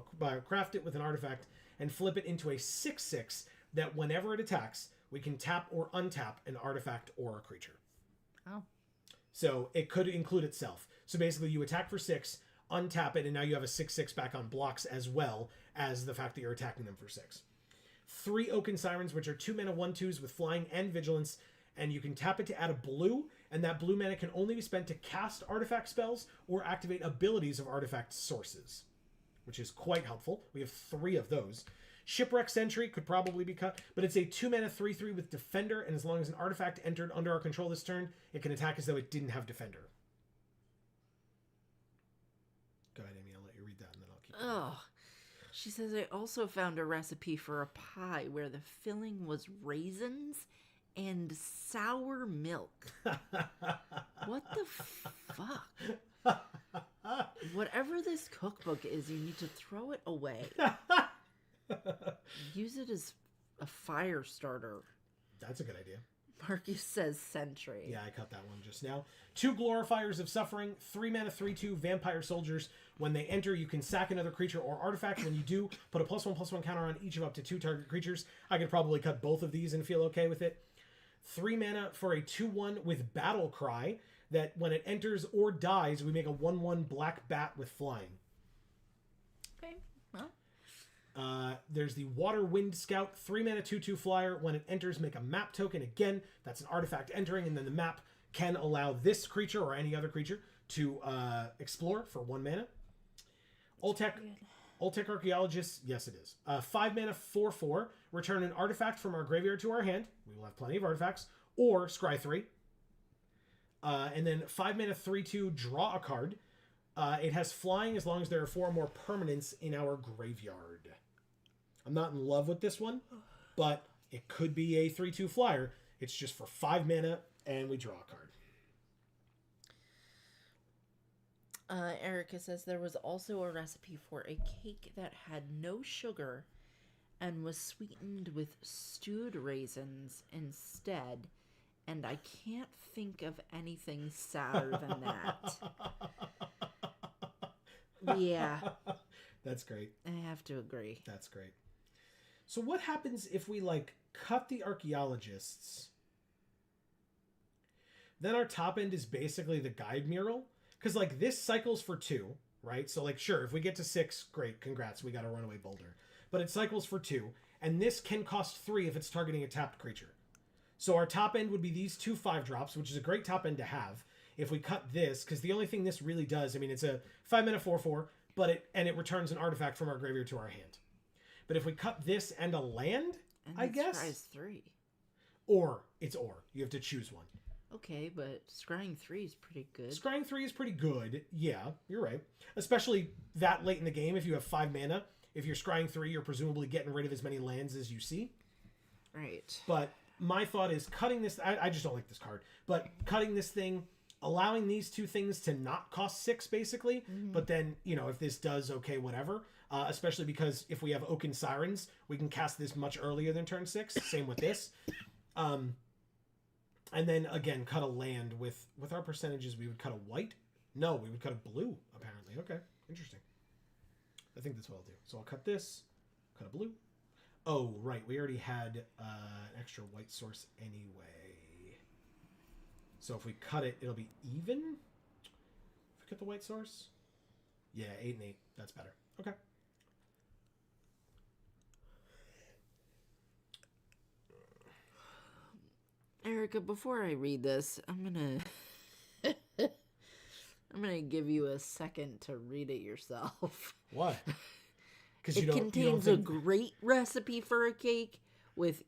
craft it with an artifact, and flip it into a 6/6 that whenever it attacks, we can tap or untap an artifact or a creature. Oh. So it could include itself. So basically you attack for 6, untap it, and now you have a 6/6 back on blocks as well as the fact that you're attacking them for 6. 3 Oaken Sirens, which are 2 mana 1/2s with flying and vigilance, and you can tap it to add a blue, and that blue mana can only be spent to cast artifact spells or activate abilities of artifact sources, which is quite helpful. We have 3 of those. Shipwreck Sentry could probably be cut, but it's a 2 mana 3/3 with Defender, and as long as an artifact entered under our control this turn, it can attack as though it didn't have Defender. Go ahead, Amy. I'll let you read that, and then I'll keep going. Oh. She says, I also found a recipe for a pie where the filling was raisins and sour milk. What the fuck? Whatever this cookbook is, you need to throw it away. Use it as a fire starter. That's a good idea. Marcus says Sentry. Yeah, I cut that one just now. 2 Glorifiers of Suffering, 3 mana 3/2 Vampire Soldiers. When they enter, you can sack another creature or artifact. When you do, put a +1/+1 counter on each of up to 2 target creatures. I could probably cut both of these and feel okay with it. 3 mana for a 2/1 with Battle Cry, that when it enters or dies, we make a 1/1 black bat with flying. Okay, well. There's the Water Wind Scout, 3 mana 2/2 flyer. When it enters, make a map token. Again, that's an artifact entering, and then the map can allow this creature or any other creature to explore for 1 mana. Oltec Archaeologist, yes it is. 5 mana 4/4. Return an artifact from our graveyard to our hand. We will have plenty of artifacts. Or scry 3. And then 5 mana 3/2, draw a card. It has flying as long as there are 4 or more permanents in our graveyard. I'm not in love with this one, but it could be a 3/2 flyer. It's just for 5 mana, and we draw a card. Erica says there was also a recipe for a cake that had no sugar and was sweetened with stewed raisins instead, and I can't think of anything sadder than that. Yeah. That's great. I have to agree. That's great. So what happens if we, like, cut the archaeologists? Then our top end is basically the guide mural. Because, like, this cycles for 2, right? So, like, sure, if we get to 6, great, congrats, we got a runaway boulder. But it cycles for 2, and this can cost 3 if it's targeting a tapped creature. So our top end would be these 2 5-drops, which is a great top end to have. If we cut this, because the only thing this really does, I mean, it's a 5 mana 4/4, but it returns an artifact from our graveyard to our hand. But if we cut this and a land, And I guess. Scry's 3. Or. You have to choose one. Okay, but scrying 3 is pretty good. Scrying 3 is pretty good. Yeah, you're right. Especially that late in the game if you have 5 mana. If you're scrying 3, you're presumably getting rid of as many lands as you see. Right. But my thought is cutting this... I just don't like this card. But cutting this thing, allowing these 2 things to not cost 6, basically. Mm-hmm. But then, you know, if this does, okay, whatever. Especially because if we have Oaken Sirens, we can cast this much earlier than turn 6. Same with this. And then, again, cut a land. With our percentages, we would cut a white? No, we would cut a blue, apparently. Okay, interesting. I think that's what I'll do. So I'll cut this, cut a blue. Oh, right, we already had an extra white source anyway. So if we cut it, it'll be even. If we cut the white source. Yeah, 8 and 8. That's better. Okay. Erica, before I read this, I'm gonna give you a second to read it yourself. Why? Because It contains a great recipe for a cake with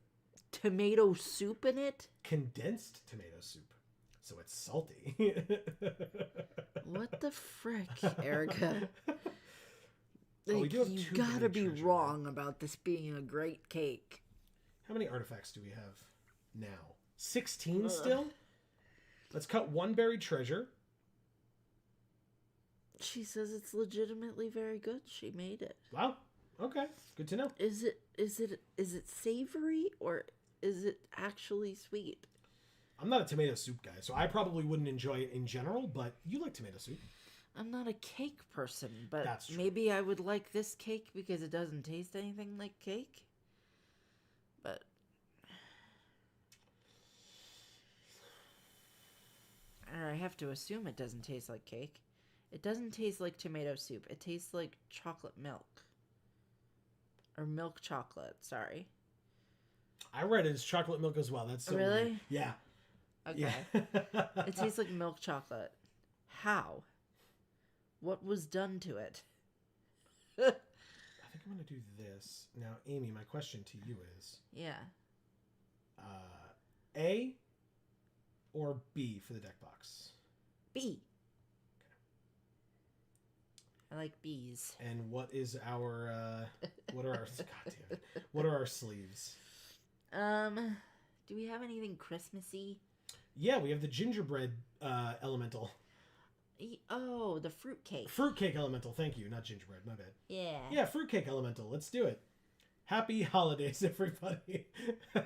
tomato soup in it. Condensed tomato soup. So it's salty. What the frick, Erica? Oh, we do have you two gotta buried be treasure. wrong about this being a great cake. How many artifacts do we have now? 16 still? Let's cut one buried treasure. She says it's legitimately very good. She made it. Wow. Okay. Good to know. Is it savory or is it actually sweet? I'm not a tomato soup guy, so I probably wouldn't enjoy it in general, but you like tomato soup. I'm not a cake person, but That's true. maybe I would like this cake because it doesn't taste anything like cake. But I have to assume it doesn't taste like cake. It doesn't taste like tomato soup. It tastes like chocolate milk. Or milk chocolate, sorry. I read it as chocolate milk as well. That's so Really? weird. Yeah. Okay. Yeah. It tastes like milk chocolate. How? What was done to it? I think I'm going to do this. Now, Amy, my question to you is... Yeah. A or B for the deck box? B. I like bees. And what is our... what are our... God damn it. What are our sleeves? Do we have anything Christmassy? Yeah, we have the gingerbread elemental. Oh, the fruitcake. Fruitcake elemental, thank you. Not gingerbread, my bad. Yeah. Yeah, fruitcake elemental. Let's do it. Happy holidays, everybody. All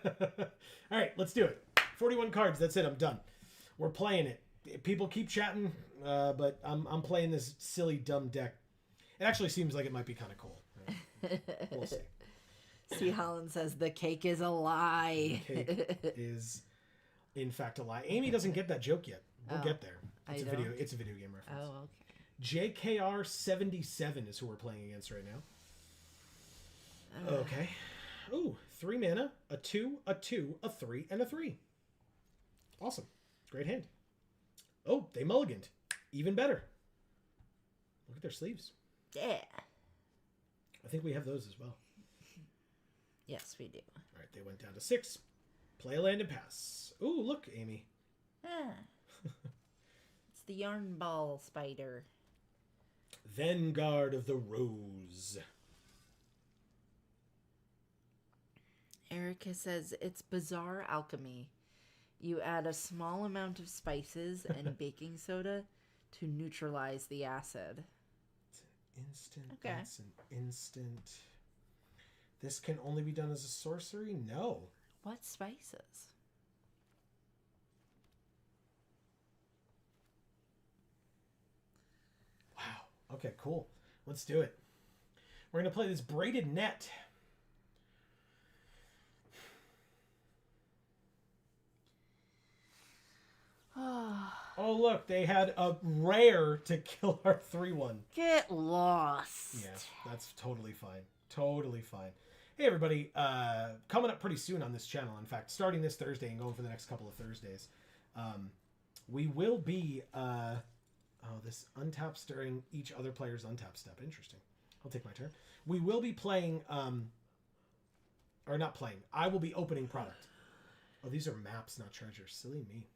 right, let's do it. 41 cards. That's it. I'm done. We're playing it. People keep chatting, but I'm playing this silly, dumb deck. It actually seems like it might be kind of cool. We'll see. C. Holland says the cake is a lie. The cake is, in fact, a lie. Amy doesn't get that joke yet. We'll get there. It's a video. It's a video game reference. Oh, okay. JKR 77 is who we're playing against right now. Okay. Ooh, 3 mana, a 2, a 2, a 3, and a 3. Awesome. Great hand. Oh, they mulliganed. Even better. Look at their sleeves. Yeah. I think we have those as well. Yes, we do. All right, they went down to 6. Play a land and pass. Ooh, look, Amy. Ah. It's the yarn ball spider. Vanguard of the Rose. Erica says it's bizarre alchemy. You add a small amount of spices and baking soda to neutralize the acid. It's an instant. Okay. It's an instant. This can only be done as a sorcery? No. What spices? Wow. Okay, cool. Let's do it. We're going to play this braided net. Oh, look, they had a rare to kill our 3-1. Get lost. Yeah, that's totally fine. Totally fine. Hey, everybody. Coming up pretty soon on this channel, in fact, starting this Thursday and going for the next couple of Thursdays, we will be... this untaps during each other player's untap step. Interesting. I'll take my turn. We will be playing... or not playing. I will be opening product. Oh, these are maps, not treasures. Silly me.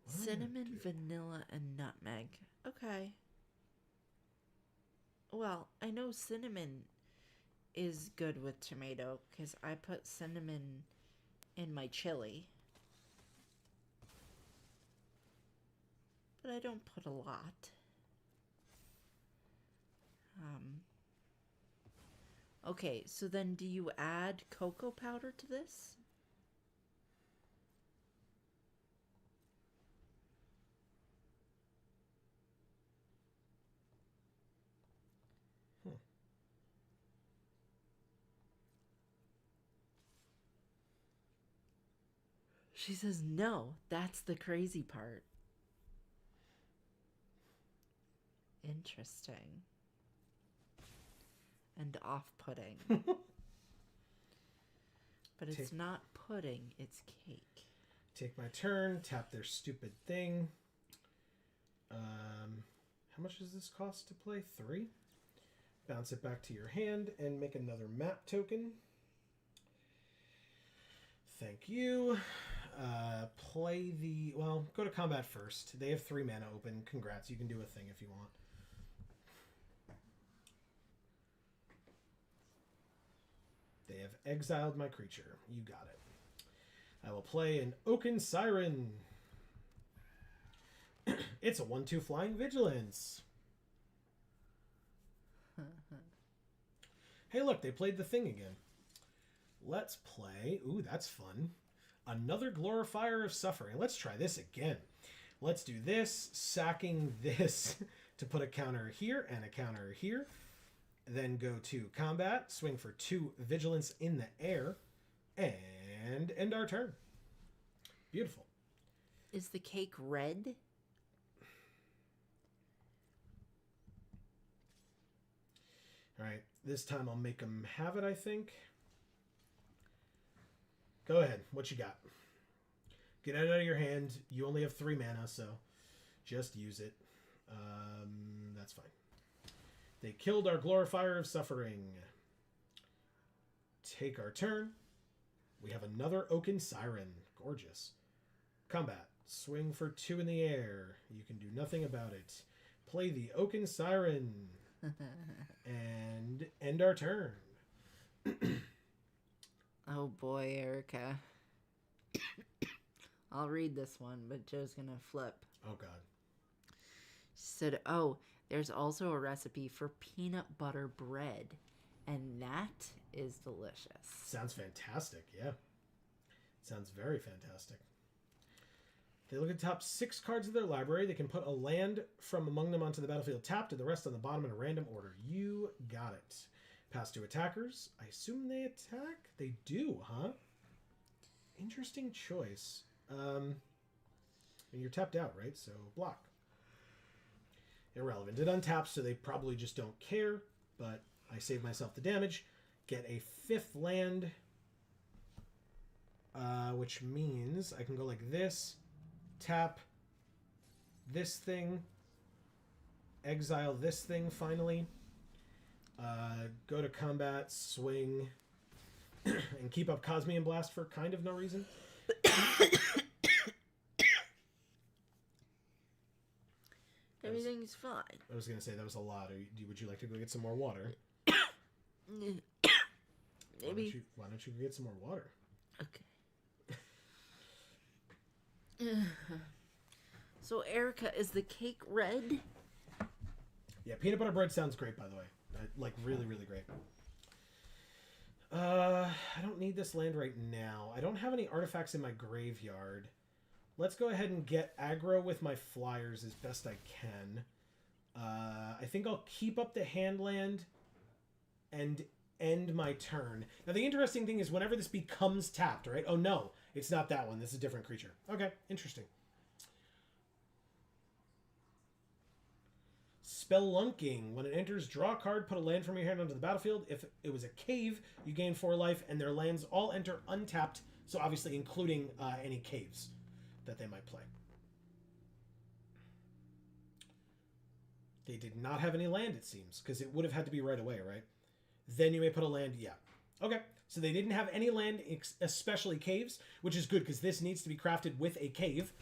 Cinnamon, vanilla, and nutmeg. Okay. Well, I know cinnamon is good with tomato because I put cinnamon in my chili. But I don't put a lot. Okay, so then do you add cocoa powder to this? She says, no, that's the crazy part. Interesting. And off-putting. But it's not pudding, it's cake. Take my turn, tap their stupid thing. How much does this cost to play? 3. Bounce it back to your hand and make another map token. Thank you. Play the... Well, go to combat first. They have 3 mana open. Congrats, you can do a thing if you want. They have exiled my creature. You got it. I will play an Oaken Siren. It's a 1/2 flying vigilance. Hey, look, they played the thing again. Let's play... Ooh, that's fun. Another Glorifier of Suffering. Let's try this again. Let's do this, sacking this to put a counter here and a counter here. Then go to combat, swing for 2 vigilance in the air, and end our turn. Beautiful. Is the cake red? All right, this time I'll make them have it, I think. Go ahead. What you got? Get it out of your hand. You only have 3 mana, so just use it. That's fine. They killed our Glorifier of Suffering. Take our turn. We have another Oaken Siren. Gorgeous. Combat. Swing for 2 in the air. You can do nothing about it. Play the Oaken Siren. And end our turn. Oh boy, Erica. I'll read this one, but Joe's gonna flip. Oh god. She said, oh, there's also a recipe for peanut butter bread, and that is delicious. Sounds fantastic, yeah. Sounds very fantastic. They look at the top 6 cards of their library. They can put a land from among them onto the battlefield tapped and the rest on the bottom in a random order. You got it. Pass to attackers. I assume they attack? They do, huh? Interesting choice. And you're tapped out, right? So block. Irrelevant. It untaps, so they probably just don't care. But I save myself the damage. Get a 5th land. Which means I can go like this. Tap this thing. Exile this thing finally. Go to combat, swing, and keep up Cosmian Blast for kind of no reason. Everything's fine. I was going to say that was a lot. Would you like to go get some more water? Maybe. Why don't you go get some more water? Okay. So, Erica, is the cake red? Yeah, peanut butter bread sounds great, by the way. Like, really, really great. I don't need this land right now. I don't have any artifacts in my graveyard. Let's go ahead and get aggro with my flyers as best I can. I think I'll keep up the hand land and end my turn. Now, the interesting thing is whenever this becomes tapped, right? Oh, no, it's not that one. This is a different creature. Okay, interesting. Spelunking. When it enters, draw a card, put a land from your hand onto the battlefield. If it was a cave, you gain 4 life, and their lands all enter untapped, so obviously including any caves that they might play. They did not have any land, it seems, because it would have had to be right away, right? Then you may put a land, yeah. Okay, so they didn't have any land, especially caves, which is good, because this needs to be crafted with a cave.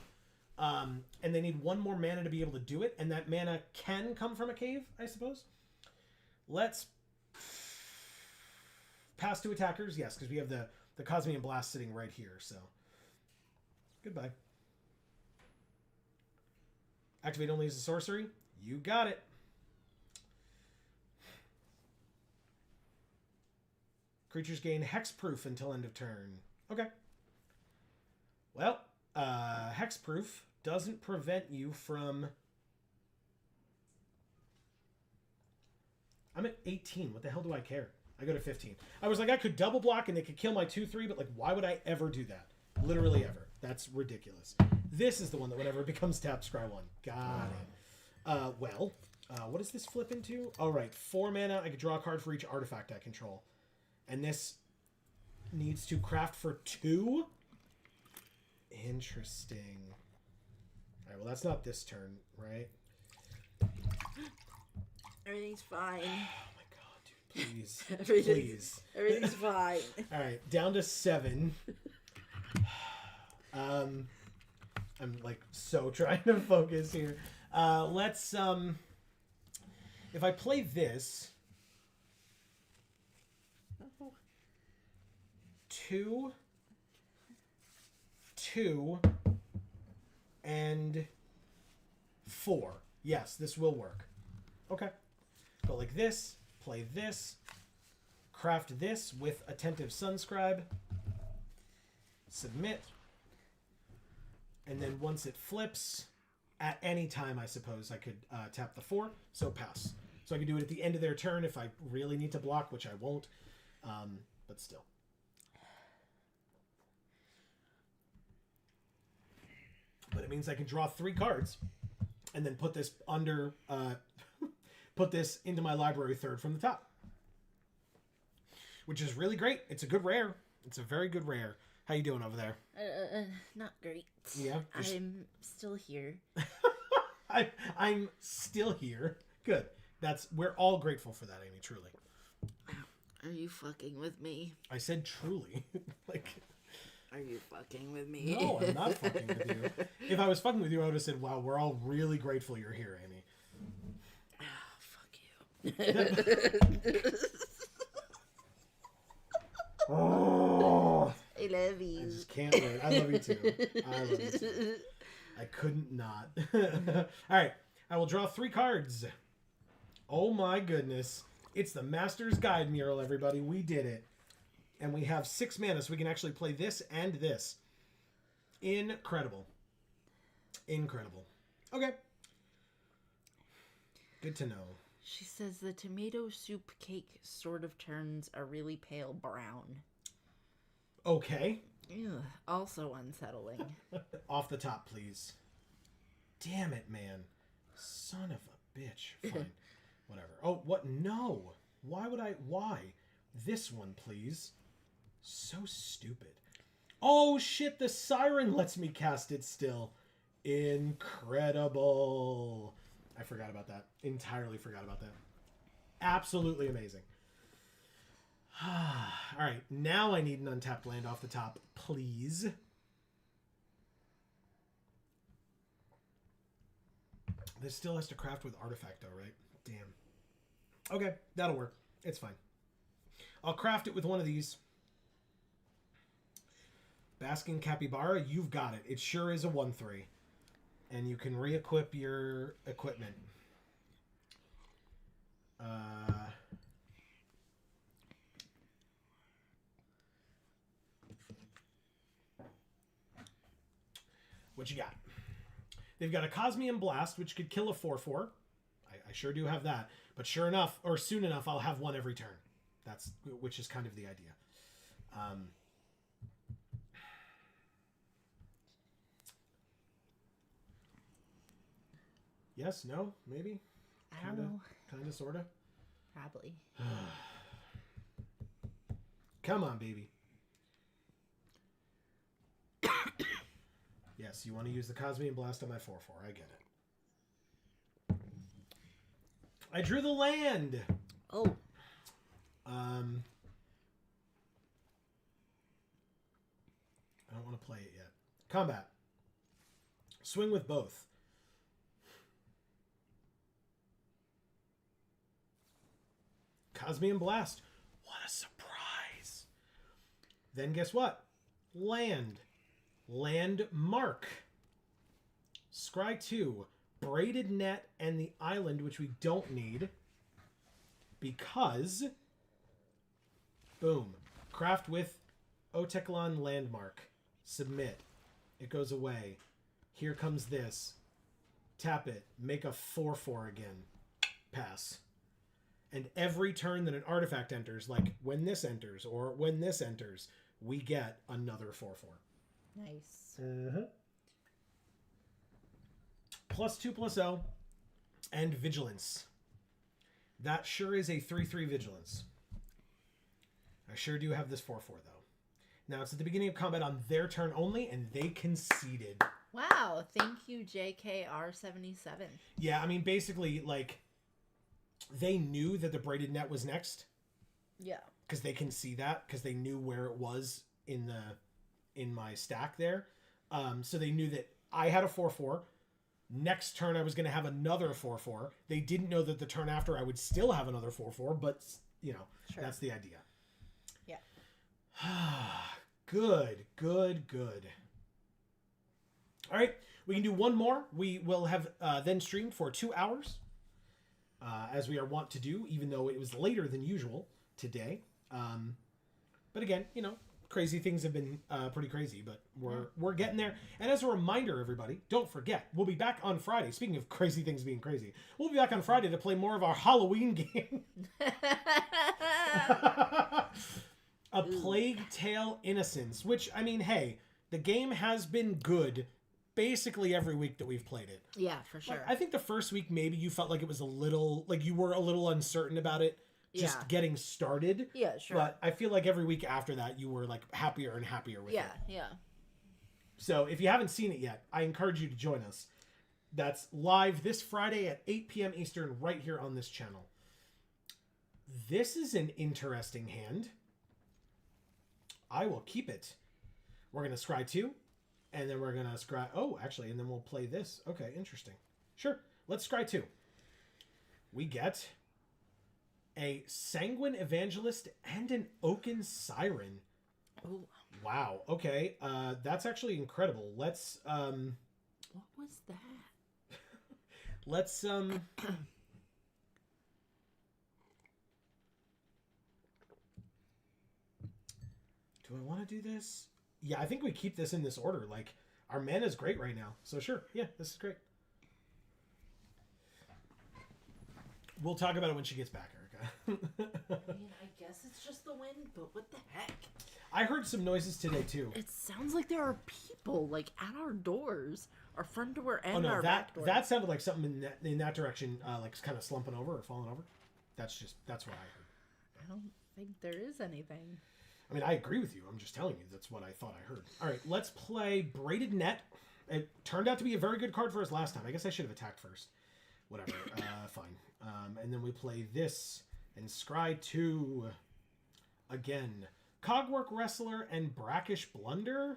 And they need 1 more mana to be able to do it, and that mana can come from a cave, I suppose. Let's pass to attackers, yes, because we have the Cosmian Blast sitting right here, so goodbye. Activate only as a sorcery. You got it. Creatures gain hexproof until end of turn. Okay. Well, hexproof doesn't prevent you from... I'm at 18. What the hell do I care? I go to 15. I was like, I could double block and they could kill my 2/3, but like, why would I ever do that? Literally ever. That's ridiculous. This is the one that whenever it becomes tapped, scry 1. Got it. What does this flip into? Oh, right. 4 mana. I could draw a card for each artifact I control. And this needs to craft for 2? Interesting. All right, well, that's not this turn, right? Everything's fine. Oh, my God, dude. Please. Everything's Please. Everything's fine. All right, down to 7. I'm like so trying to focus here. Let's if I play this 2 and 4. Yes, this will work. Okay. Go like this, play this, craft this with Attentive Sunscribe, submit, and then once it flips, at any time, I suppose, I could tap the 4, so pass. So I can do it at the end of their turn if I really need to block, which I won't, but still. But it means I can draw 3 cards, and then put this under, put this into my library third from the top. Which is really great. It's a good rare. It's a very good rare. How you doing over there? Not great. Yeah? I'm still here. I'm still here. Good. We're all grateful for that, Amy, truly. Are you fucking with me? I said truly. Like, are you fucking with me? no, I'm not fucking with you. If I was fucking with you, I would have said, wow, we're all really grateful you're here, Amy. Fuck you. Oh, I love you. I just can't wait. I love you too. I love you too. I couldn't not. All right. I will draw 3 cards. Oh my goodness. It's the Master's Guide mural, everybody. We did it. And we have 6 mana, so we can actually play this and this. Incredible. Incredible. Okay. Good to know. She says the tomato soup cake sort of turns a really pale brown. Okay. Ugh, also unsettling. Off the top, please. Damn it, man. Son of a bitch. Fine. Whatever. Oh, what? No. Why would I? Why? This one, please. So stupid. Oh, shit. The siren lets me cast it still. Incredible. I forgot about that. Entirely forgot about that. Absolutely amazing. All right. Now I need an untapped land off the top, please. This still has to craft with artifact, though, right? Damn. Okay, that'll work. It's fine. I'll craft it with one of these. Basking Capybara, you've got it. It sure is a 1/3. And you can re-equip your equipment. What you got? They've got a Cosmium Blast, which could kill a 4/4. I sure do have that. But sure enough, or soon enough, I'll have one every turn. Which is kind of the idea. Yes, no, maybe? I don't know. Kinda, sorta? Probably. Come on, baby. Yes, you want to use the Cosmium Blast on my 4/4. I get it. I drew the land! Oh. I don't want to play it yet. Combat. Swing with both. Cosmium Blast. What a surprise. Then guess what? Land. Landmark. Scry 2. Braided Net and the Island, which we don't need. Because... Boom. Craft with Ixalan Landmark. Submit. It goes away. Here comes this. Tap it. Make a 4/4 again. Pass. And every turn that an artifact enters, like when this enters or when this enters, we get another 4/4. Nice. +2/+0 and Vigilance. That sure is a 3/3 Vigilance. I sure do have this 4/4 though. Now it's at the beginning of combat on their turn only, and they conceded. Wow, thank you, JKR77. Yeah, I mean, basically, like, they knew that the Braided Net was next. Yeah. Because they can see that, because they knew where it was in my stack there. So they knew that I had a 4/4. Next turn, I was going to have another 4/4. They didn't know that the turn after I would still have another 4/4, but, you know, sure. That's the idea. Yeah. Good. All right, we can do one more. We will have then streamed for 2 hours, as we are wont to do, even though it was later than usual today. But again, you know, crazy things have been pretty crazy, but we're getting there. And as a reminder, everybody, don't forget, we'll be back on Friday. Speaking of crazy things being crazy, we'll be back on Friday to play more of our Halloween game. A Plague Tale Innocence, which, I mean, hey, the game has been good basically every week that we've played it. Yeah, for sure. Like, I think the first week maybe you felt like it was a little, like you were a little uncertain about it just getting started. Yeah, sure. But I feel like every week after that you were like happier and happier with it. Yeah. So if you haven't seen it yet, I encourage you to join us. That's live this Friday at 8 p.m. Eastern right here on this channel. This is an interesting hand. I will keep it. We're going to scry 2. And then we're going to scry... Oh, actually, and then we'll play this. Okay, interesting. Sure. Let's scry 2. We get a Sanguine Evangelist and an Oaken Siren. Oh. Wow. Okay. That's actually incredible. Let's... What was that? Let's... Do I want to do this? Yeah, I think we keep this in this order. Like, our mana is great right now. So sure. Yeah, this is great. We'll talk about it when she gets back, Erica. I mean, I guess it's just the wind, but what the heck? I heard some noises today, too. It sounds like there are people, like, at our doors. Our front door and our back door. That sounded like something in that direction, like kind of slumping over or falling over. That's what I heard. I don't think there is anything. I mean, I agree with you. I'm just telling you. That's what I thought I heard. All right, let's play Braided Net. It turned out to be a very good card for us last time. I guess I should have attacked first. Whatever. Fine. And then we play this and scry 2 again. Cogwork Wrestler and Brackish Blunder.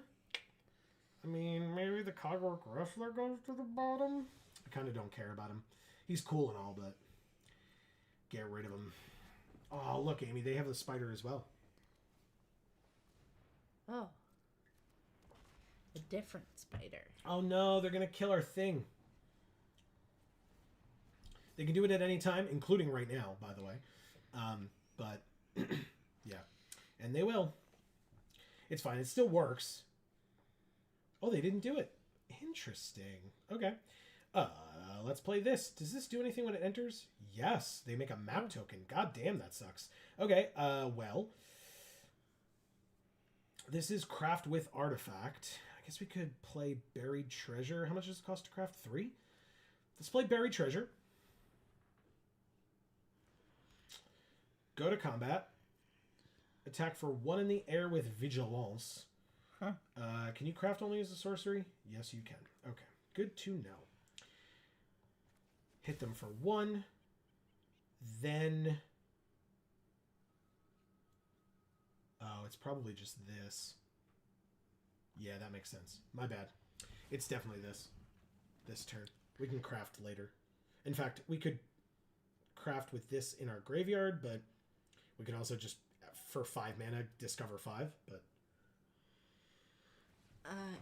I mean, maybe the Cogwork Wrestler goes to the bottom. I kind of don't care about him. He's cool and all, but get rid of him. Oh, look, Amy, they have the spider as well. Oh. A different spider. Oh no, they're going to kill our thing. They can do it at any time, including right now, by the way. But, yeah. And they will. It's fine. It still works. Oh, they didn't do it. Interesting. Okay. Let's play this. Does this do anything when it enters? Yes. They make a map token. God damn, that sucks. Okay. Well. This is Craft with Artifact. I guess we could play Buried Treasure. How much does it cost to craft? 3? Let's play Buried Treasure. Go to combat. Attack for 1 in the air with Vigilance. Huh. Can you craft only as a sorcery? Yes, you can. Okay. Good to know. Hit them for 1. Then... Oh, it's probably just this. Yeah, that makes sense. My bad. It's definitely this. This turn. We can craft later. In fact, we could craft with this in our graveyard, but we could also just, for 5 mana, discover 5, but...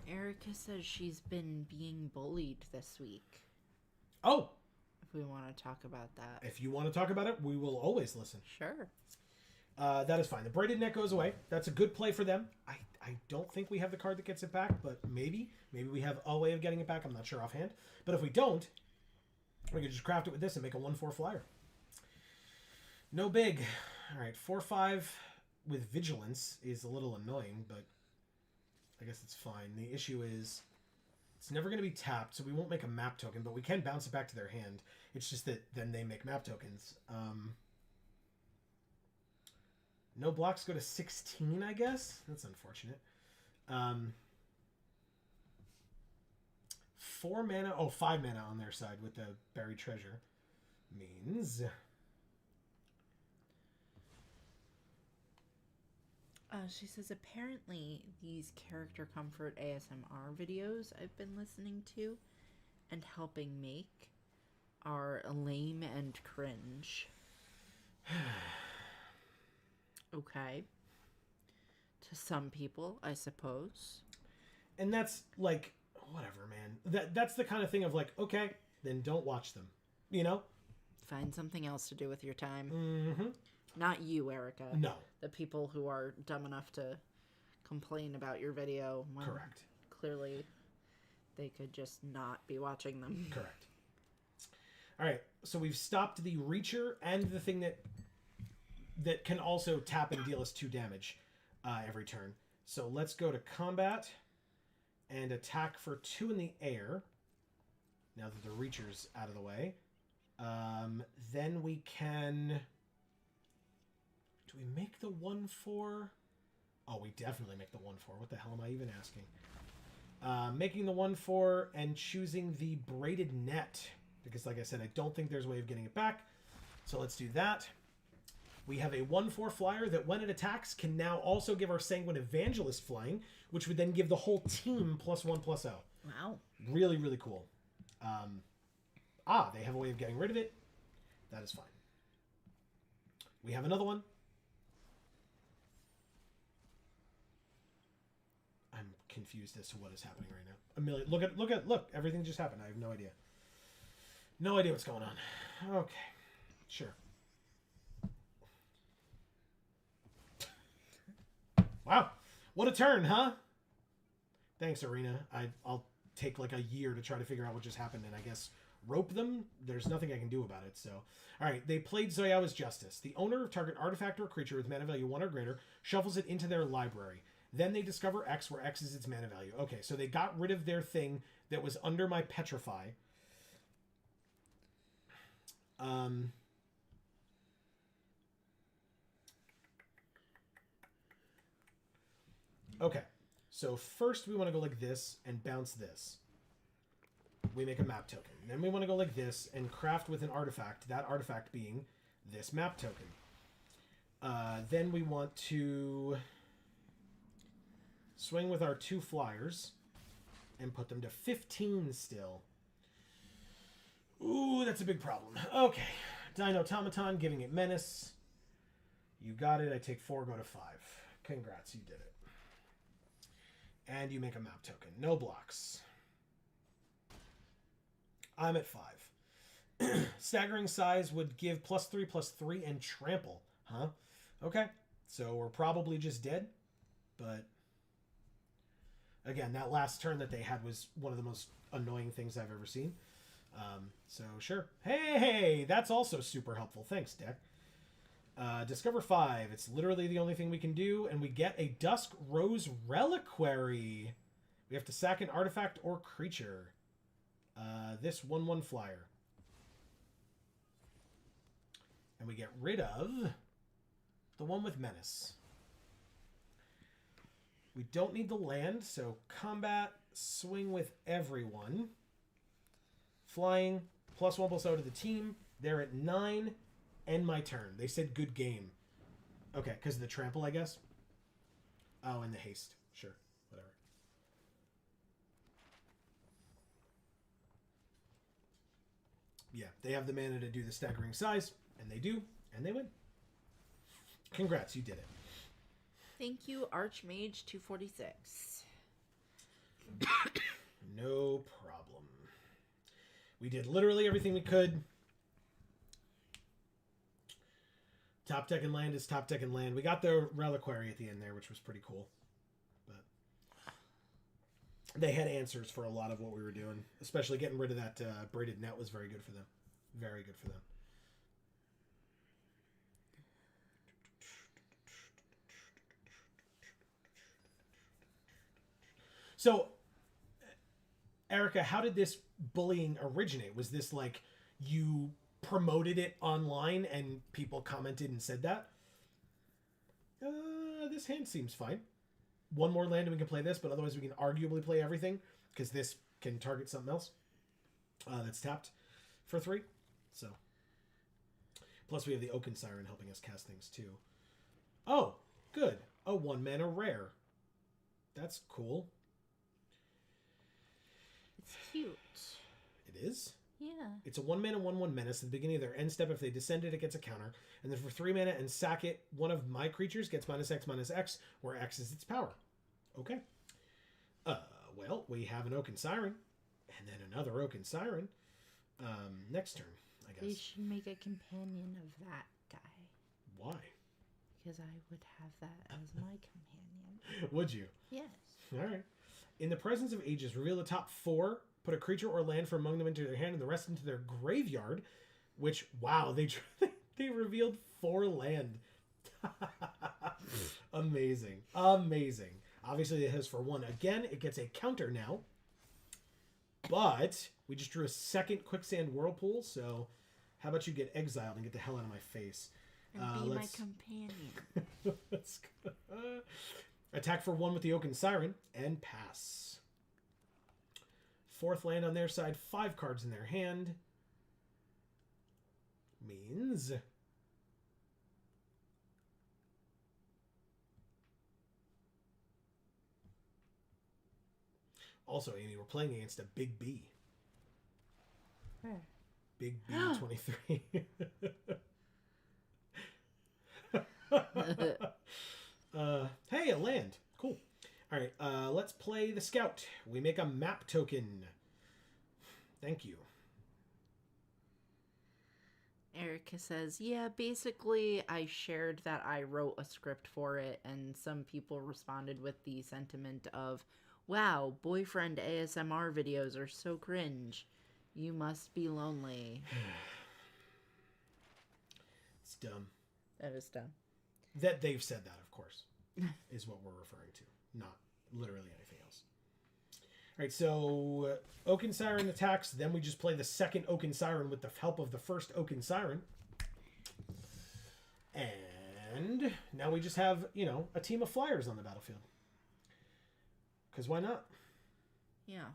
Erica says she's been being bullied this week. Oh! If we want to talk about that. If you want to talk about it, we will always listen. Sure. That is fine. The Braided Net goes away. That's a good play for them. I don't think we have the card that gets it back, but maybe. Maybe we have a way of getting it back. I'm not sure offhand. But if we don't, we can just craft it with this and make a 1/4 flyer. No big. All right, 4/5 with Vigilance is a little annoying, but I guess it's fine. The issue is it's never going to be tapped, so we won't make a map token, but we can bounce it back to their hand. It's just that then they make map tokens. No blocks go to 16, I guess? That's unfortunate. 4 mana... Oh, 5 mana on their side with the buried treasure. Means... She says, apparently these character comfort ASMR videos I've been listening to and helping make are lame and cringe. Okay. To some people, I suppose. And that's, like, whatever, man. That's the kind of thing of, like, okay, then don't watch them. You know? Find something else to do with your time. Mm-hmm. Not you, Erica. No. The people who are dumb enough to complain about your video. When Correct. Clearly, they could just not be watching them. Correct. All right, so we've stopped the Reacher and the thing that can also tap and deal us 2 damage every turn. So let's go to combat and attack for 2 in the air. Now that the Reacher's out of the way. Then we can... Do we make the 1/4? Oh, we definitely make the 1/4. What the hell am I even asking? Making the 1/4 and choosing the braided net. Because, like I said, I don't think there's a way of getting it back. So let's do that. We have a 1/4 flyer that, when it attacks, can now also give our Sanguine Evangelist flying, which would then give the whole team +1/+0. Wow. Really, really cool. They have a way of getting rid of it. That is fine. We have another one. I'm confused as to what is happening right now. Amelia, look, everything just happened. I have no idea. No idea what's going on. Okay. Sure. Wow. What a turn, huh? Thanks, Arena. I'll take like a year to try to figure out what just happened and I guess rope them. There's nothing I can do about it, so. Alright, they played Zoyawa's Justice. The owner of target artifact or creature with mana value 1 or greater shuffles it into their library. Then they discover X, where X is its mana value. Okay, so they got rid of their thing that was under my Petrify. Okay, so first we want to go like this and bounce this. We make a map token. Then we want to go like this and craft with an artifact, that artifact being this map token. Then we want to swing with our 2 flyers and put them to 15 still. Ooh, that's a big problem. Okay. Dino Automaton, giving it menace. You got it. I take 4, go to 5. Congrats, you did it. And you make a map token. No blocks. I'm at 5. Staggering size would give +3/+3 and trample. Huh? Okay. So we're probably just dead. But again, that last turn that they had was one of the most annoying things I've ever seen. So sure. Hey, that's also super helpful. Thanks, deck. Discover 5. It's literally the only thing we can do, and we get a Dusk Rose Reliquary. We have to sack an artifact or creature. This 1/1 flyer. And we get rid of the one with menace. We don't need the land, so combat, swing with everyone. Flying, +1/+0 to the team. They're at 9. End my turn. They said good game. Okay, because of the trample, I guess. Oh, and the haste. Sure, whatever. Yeah, they have the mana to do the staggering size, and they do, and they win. Congrats, you did it. Thank you, Archmage 246. No problem. We did literally everything we could. Top deck and land is top deck and land. We got the reliquary at the end there, which was pretty cool. But they had answers for a lot of what we were doing. Especially getting rid of that braided net was very good for them. Very good for them. So, Erica, how did this bullying originate? Was this like you promoted it online and people commented and said that? This hand seems fine. One more land and we can play this, but otherwise we can arguably play everything because this can target something else that's tapped for 3. So, plus we have the Oaken Siren helping us cast things too. Oh, good. A 1 mana rare. That's cool. It's cute. It is? Yeah. It's a 1 mana 1/1 menace. At the beginning of their end step, if they descend it, it gets a counter. And then for 3 mana and sack it, one of my creatures gets -X/-X, where X is its power. Okay. Well, we have an Oaken Siren, and then another Oaken Siren. Next turn, I guess. They should make a companion of that guy. Why? Because I would have that as my companion. Would you? Yes. All right. In the presence of ages, reveal the top 4, put a creature or land from among them into their hand and the rest into their graveyard, which, wow, they revealed 4 land. Amazing. Amazing. Obviously, it has for 1. Again, it gets a counter now. But we just drew a second Quicksand Whirlpool, so how about you get exiled and get the hell out of my face? And be my companion. Let's go. Attack for 1 with the Oaken Siren and pass. 4th land on their side, 5 cards in their hand. Means also, Amy, we're playing against a Big B. Where? Big B 23. Hey, a land. Cool. All right, let's play the Scout. We make a map token. Thank you. Erica says, yeah, basically I shared that I wrote a script for it, and some people responded with the sentiment of, wow, boyfriend ASMR videos are so cringe. You must be lonely. It's dumb. That is dumb. That they've said that, of course, is what we're referring to, not literally anything else. All right, so Oaken Siren attacks. Then we just play the second Oaken Siren with the help of the first Oaken Siren. And now we just have, a team of flyers on the battlefield. Because why not? Yeah.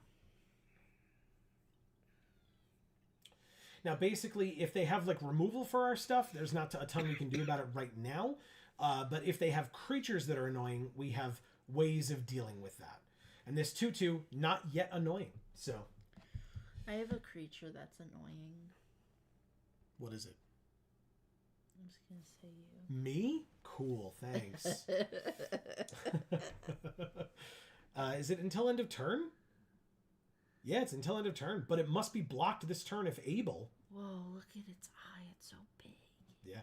Now, basically, if they have, removal for our stuff, there's not a ton we can do about it right now. But if they have creatures that are annoying, we have ways of dealing with that. And this 2/2, not yet annoying. So, I have a creature that's annoying. What is it? I'm just going to say you. Me? Cool, thanks. Is it until end of turn? Yeah, it's until end of turn, but it must be blocked this turn if able. Whoa, look at its eye. It's so big. Yeah.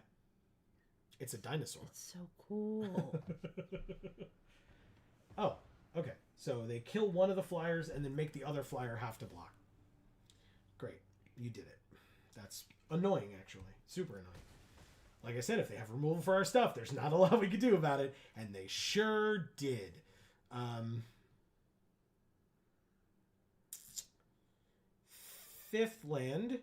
It's a dinosaur. It's so cool. Oh, okay. So they kill one of the flyers and then make the other flyer have to block. Great. You did it. That's annoying, actually. Super annoying. Like I said, if they have removal for our stuff, there's not a lot we can do about it. And they sure did. 5th land.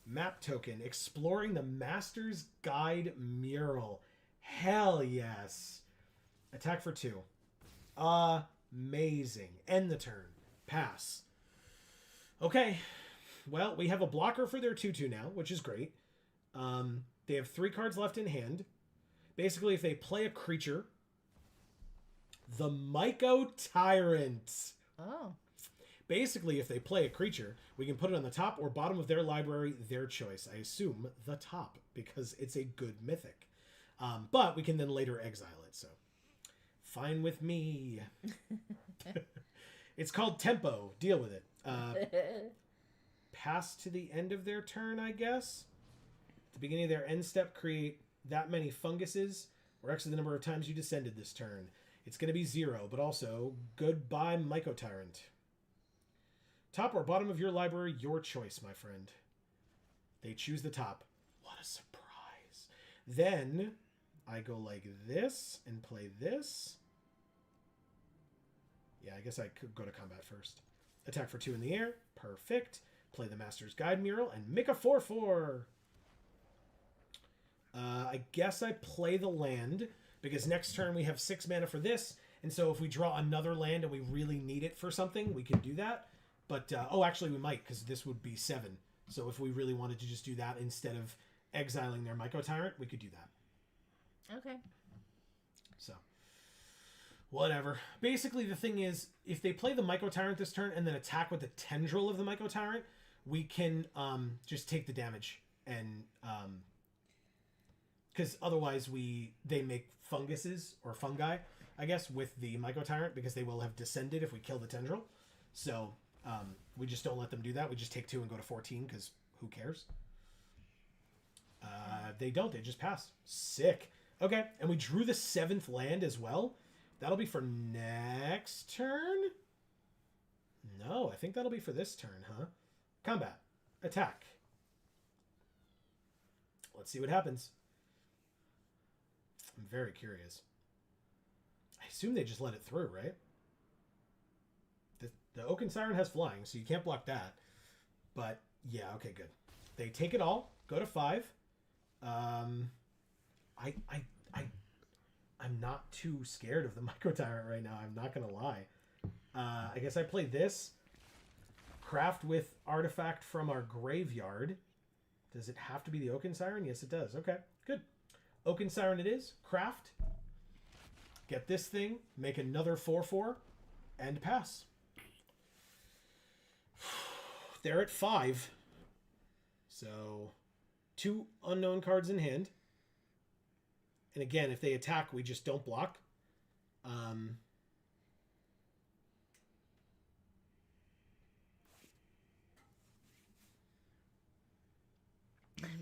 Map token. Exploring the Master's Guide mural. Hell yes. Attack for 2. Amazing. End the turn. Pass. Okay. Well, we have a blocker for their 2/2 now, which is great. They have 3 cards left in hand. Basically, if they play a creature, the Myco Tyrant. Oh. Basically, if they play a creature, we can put it on the top or bottom of their library, their choice. I assume the top, because it's a good mythic. But we can then later exile it, so fine with me. It's called Tempo. Deal with it. Pass to the end of their turn, I guess. At the beginning of their end step, create that many funguses, or X is the number of times you descended this turn. It's going to be 0, but also goodbye, Myco Tyrant. Top or bottom of your library, your choice, my friend. They choose the top. What a surprise. Then I go like this and play this. Yeah, I guess I could go to combat first. Attack for 2 in the air. Perfect. Play the Master's Guide Mural and make a 4/4. I guess I play the land because next turn we have 6 mana for this. And so if we draw another land and we really need it for something, we can do that. But, actually we might because this would be 7. So if we really wanted to just do that instead of exiling their Myco Tyrant, we could do that. Okay. So, whatever. Basically, the thing is, if they play the Myco Tyrant this turn and then attack with the Tendril of the Myco Tyrant, we can just take the damage. And, because otherwise they make funguses, or fungi, I guess, with the Myco Tyrant, because they will have descended if we kill the Tendril. So, we just don't let them do that. We just take 2 and go to 14, because who cares? They don't. They just pass. Sick. Okay, and we drew the 7th land as well. That'll be for next turn? No, I think that'll be for this turn, huh? Combat. Attack. Let's see what happens. I'm very curious. I assume they just let it through, right? The Oaken Siren has flying, so you can't block that. But, yeah, okay, good. They take it all, go to 5. I'm not too scared of the Myco Tyrant right now. I'm not going to lie. I guess I play this. Craft with artifact from our graveyard. Does it have to be the Oaken Siren? Yes, it does. Okay, good. Oaken Siren it is. Craft. Get this thing. Make another 4/4. And pass. They're at 5. So, 2 unknown cards in hand. And again, if they attack, we just don't block.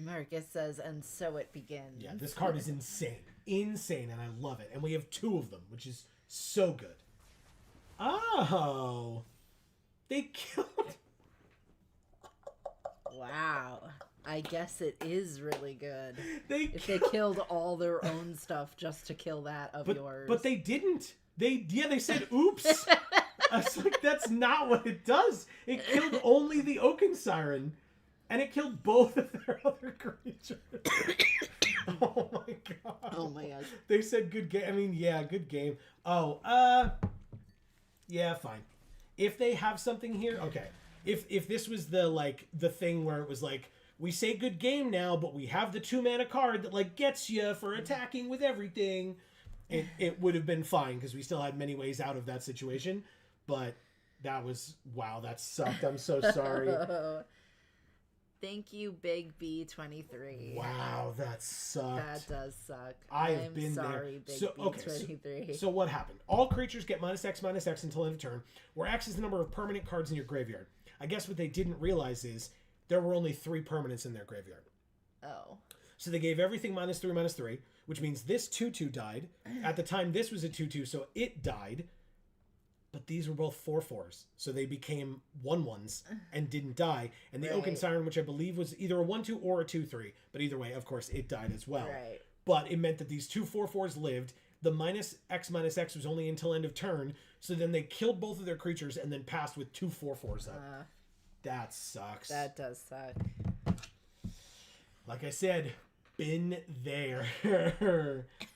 Marcus says, and so it begins. Yeah, this card is insane. Insane, and I love it. And we have 2 of them, which is so good. Oh! They killed... Wow. I guess it is really good. They killed all their own stuff just to kill that of yours. But they didn't. They said, oops. I was like, that's not what it does. It killed only the Oaken Siren. And it killed both of their other creatures. Oh my god. Oh my god. They said good game. I mean, yeah, good game. Oh, yeah, fine. If they have something here, okay. If this was the thing where it was like, we say good game now, but we have the 2-mana card that gets you for attacking with everything, it would have been fine because we still had many ways out of that situation. But that was, wow, that sucked. I'm so sorry. Thank you, Big B23. Wow, that sucked. That does suck. I've been sorry, there. Big B23. So what happened? All creatures get -X until end of turn, where X is the number of permanent cards in your graveyard. I guess what they didn't realize is there were only 3 permanents in their graveyard. Oh. So they gave everything -3/-3, which means this 2/2 died. At the time, this was a 2/2, so it died. But these were both 4/4s, so they became 1/1s and didn't die. And the Oaken Siren, which I believe was either a 1/2 or a 2/3, but either way, of course, it died as well. Right. But it meant that these 2 4/4s lived. The -X was only until end of turn, so then they killed both of their creatures and then passed with 2 4/4s up. That sucks. That does suck. Like I said, been there.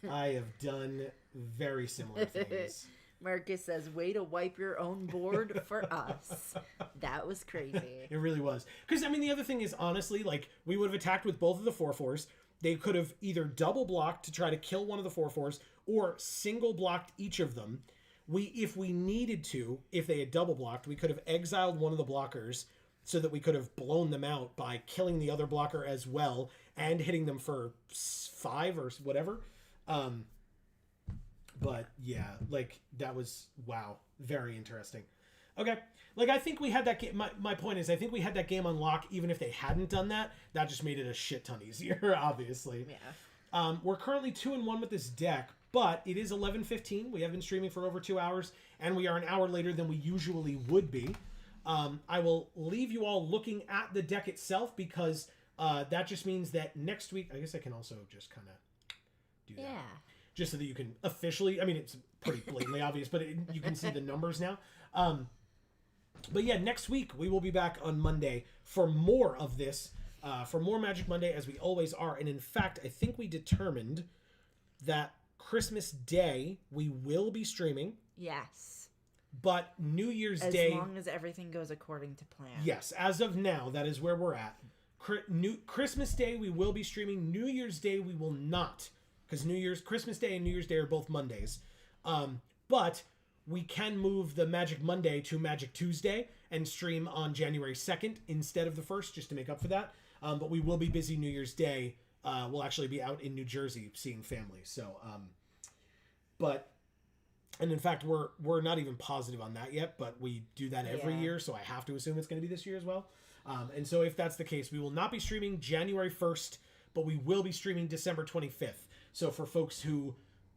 I have done very similar things. Marcus says, way to wipe your own board for us. That was crazy. It really was. Because, I mean, the other thing is, honestly, we would have attacked with both of the 4/4s. They could have either double blocked to try to kill one of the 4/4s or single blocked each of them. If we needed to, if they had double blocked, we could have exiled one of the blockers so that we could have blown them out by killing the other blocker as well and hitting them for 5 or whatever. But yeah, that was, wow, very interesting. Okay, I think we had that game. My point is, I think we had that game on lock. Even if they hadn't done that, that just made it a shit ton easier, obviously. Yeah. We're currently 2-1 with this deck, but it is 11:15. We have been streaming for over 2 hours, and we are an hour later than we usually would be. I will leave you all looking at the deck itself because that just means that next week, I guess I can also just kind of do that. Yeah. Just so that you can officially, I mean, it's pretty blatantly obvious, but you can see the numbers now. But yeah, next week we will be back on Monday for more of this, for more Magic Monday, as we always are. And in fact, I think we determined that Christmas Day we will be streaming. Yes. But New Year's Day... As long as everything goes according to plan. Yes, as of now, that is where we're at. Christmas Day we will be streaming. New Year's Day we will not. Because Christmas Day and New Year's Day are both Mondays. But we can move the Magic Monday to Magic Tuesday and stream on January 2nd instead of the 1st, just to make up for that. But we will be busy New Year's Day. We'll actually be out in New Jersey seeing family. So, and in fact, we're not even positive on that yet, but we do that every year, so I have to assume it's going to be this year as well. And so if that's the case, we will not be streaming January 1st, but we will be streaming December 25th. So for folks who,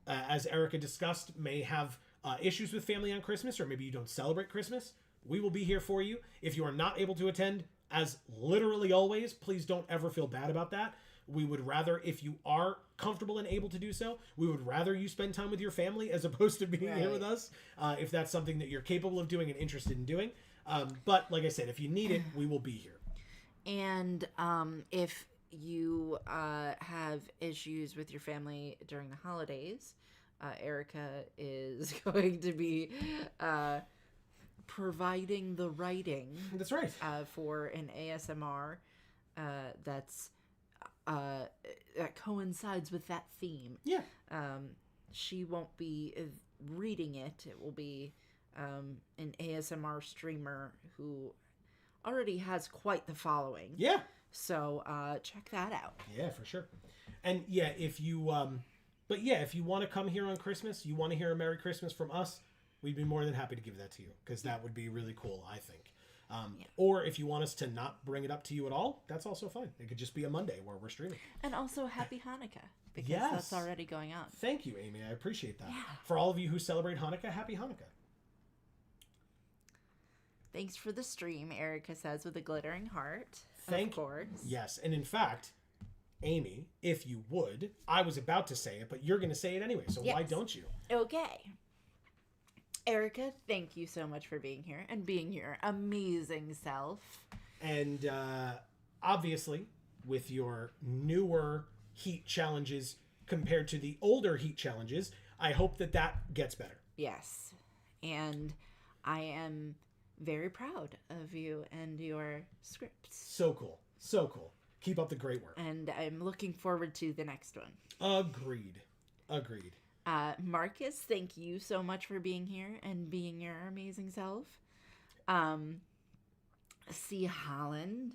as Erica discussed, may have issues with family on Christmas, or maybe you don't celebrate Christmas, we will be here for you. If you are not able to attend, as literally always, please don't ever feel bad about that. We would rather, if you are comfortable and able to do so, we would rather you spend time with your family as opposed to being here with us, if that's something that you're capable of doing and interested in doing. But like I said, if you need it, we will be here. And if you have issues with your family during the holidays, Erica is going to be providing the writing. That's right. For an ASMR that coincides with that theme. Yeah. She won't be reading it. It will be an ASMR streamer who already has quite the following. Yeah. So check that out. Yeah, for sure. And yeah, if you if you want to come here on Christmas, you want to hear a Merry Christmas from us, we'd be more than happy to give that to you, because that would be really cool, I think. Or if you want us to not bring it up to you at all, that's also fine. It could just be a Monday where we're streaming. And also Happy Hanukkah, because that's already going on. Thank you, Amy. I appreciate that. Yeah. For all of you who celebrate Hanukkah, Happy Hanukkah. Thanks for the stream, Erica says with a glittering heart. Of course. Yes, and in fact, Amy, if you would, I was about to say it, but you're going to say it anyway, so why don't you? Okay. Erica, thank you so much for being here and being your amazing self. And obviously, with your newer heat challenges compared to the older heat challenges, I hope that gets better. Yes. And I am very proud of you and your scripts. So cool. So cool. Keep up the great work. And I'm looking forward to the next one. Agreed. Marcus, thank you so much for being here and being your amazing self. C. Holland,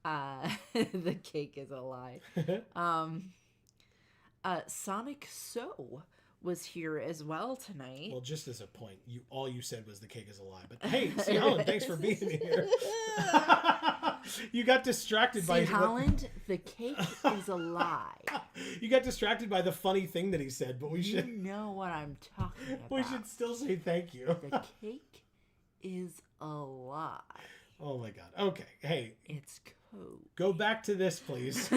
the cake is a lie. Sonic So was here as well tonight. Well, just as a point, all you said was the cake is a lie. But hey, C. Holland, thanks for being here. You got distracted by... C. Holland, the cake is a lie. You got distracted by the funny thing that he said, but we should... You know what I'm talking about. We should still say thank you. The cake is a lie. Oh my god. Okay. Hey. It's code. Go back to this, please.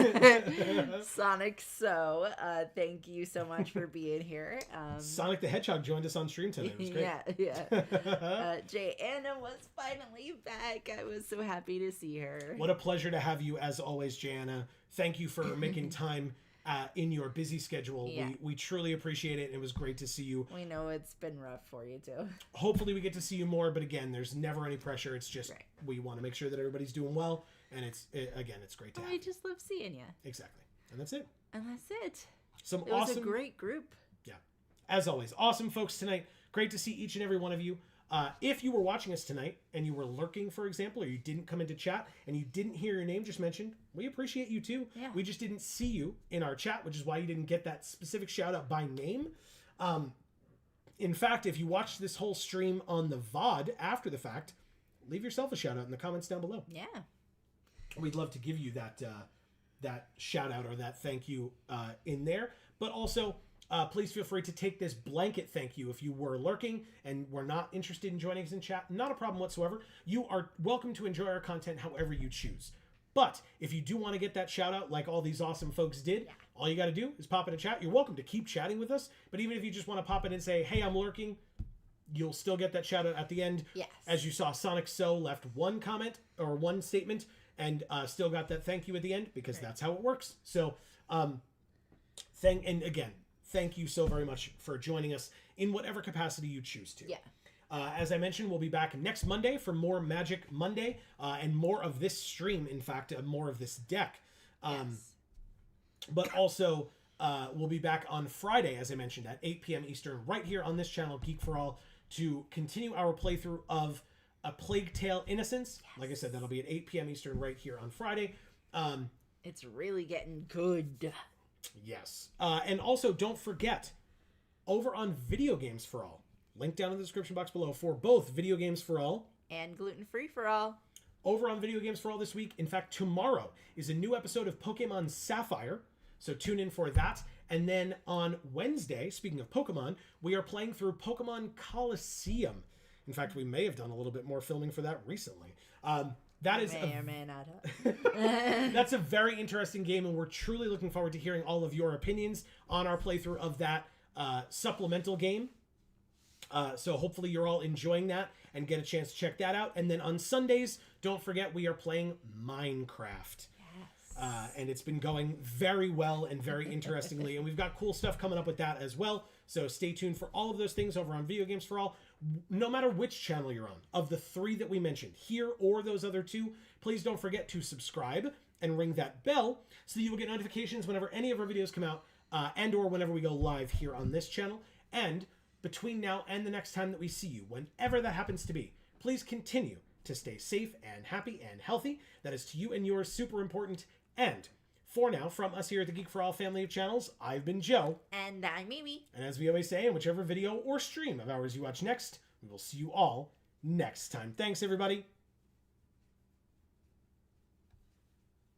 Sonic So, thank you so much for being here. Sonic the Hedgehog joined us on stream today. It was great. Yeah. Anna was finally back. I was so happy to see her. What a pleasure to have you as always, Jana. Thank you for making time in your busy schedule. Yeah. We truly appreciate it, and it was great to see you. We know it's been rough for you too. Hopefully we get to see you more, but again, there's never any pressure. It's just we want to make sure that everybody's doing well, and it's great to have you. We just love seeing you. Exactly. And that's it. It was a great group. Yeah. As always, awesome folks tonight. Great to see each and every one of you. If you were watching us tonight and you were lurking, for example, or you didn't come into chat and you didn't hear your name just mentioned, we appreciate you too. Yeah. We just didn't see you in our chat, which is why you didn't get that specific shout out by name. In fact, if you watch this whole stream on the VOD after the fact, leave yourself a shout out in the comments down below. Yeah. We'd love to give you that shout out or that thank you in there. But also, please feel free to take this blanket thank you if you were lurking and were not interested in joining us in chat. Not a problem whatsoever. You are welcome to enjoy our content however you choose. But if you do want to get that shout out like all these awesome folks did, all you got to do is pop in a chat. You're welcome to keep chatting with us. But even if you just want to pop in and say, hey, I'm lurking, you'll still get that shout out at the end. Yes. As you saw, Sonic So left one comment or one statement and still got that thank you at the end because that's how it works. So, thank you so very much for joining us in whatever capacity you choose to. Yeah. As I mentioned, we'll be back next Monday for more Magic Monday and more of this stream, in fact, more of this deck. But also, we'll be back on Friday, as I mentioned, at 8 p.m. Eastern, right here on this channel, Geek for All, to continue our playthrough of A Plague Tale Innocence. Like I said, that'll be at 8 p.m. Eastern right here on Friday. It's really getting good. Yes. And also, don't forget, over on Video Games for All, link down in the description box below for both Video Games for All and Gluten Free for All. Over on Video Games for All this week, in fact, tomorrow is a new episode of Pokemon Sapphire, so tune in for that. And then on Wednesday, speaking of Pokemon, we are playing through Pokemon Coliseum. In fact, we may have done a little bit more filming for that recently. That is may or may not have. That's a very interesting game, and we're truly looking forward to hearing all of your opinions on our playthrough of that supplemental game. So hopefully you're all enjoying that and get a chance to check that out. And then on Sundays, don't forget we are playing Minecraft. And it's been going very well and very interestingly, and we've got cool stuff coming up with that as well. So stay tuned for all of those things over on Video Games for All. No matter which channel you're on, of the 3 that we mentioned, here or those other 2, please don't forget to subscribe and ring that bell so that you will get notifications whenever any of our videos come out and or whenever we go live here on this channel. And between now and the next time that we see you, whenever that happens to be, please continue to stay safe and happy and healthy. That is to you and yours super important. And for now, from us here at the Geek for All family of channels, I've been Joe. And I'm Mimi. And as we always say, in whichever video or stream of ours you watch next, we will see you all next time. Thanks, everybody.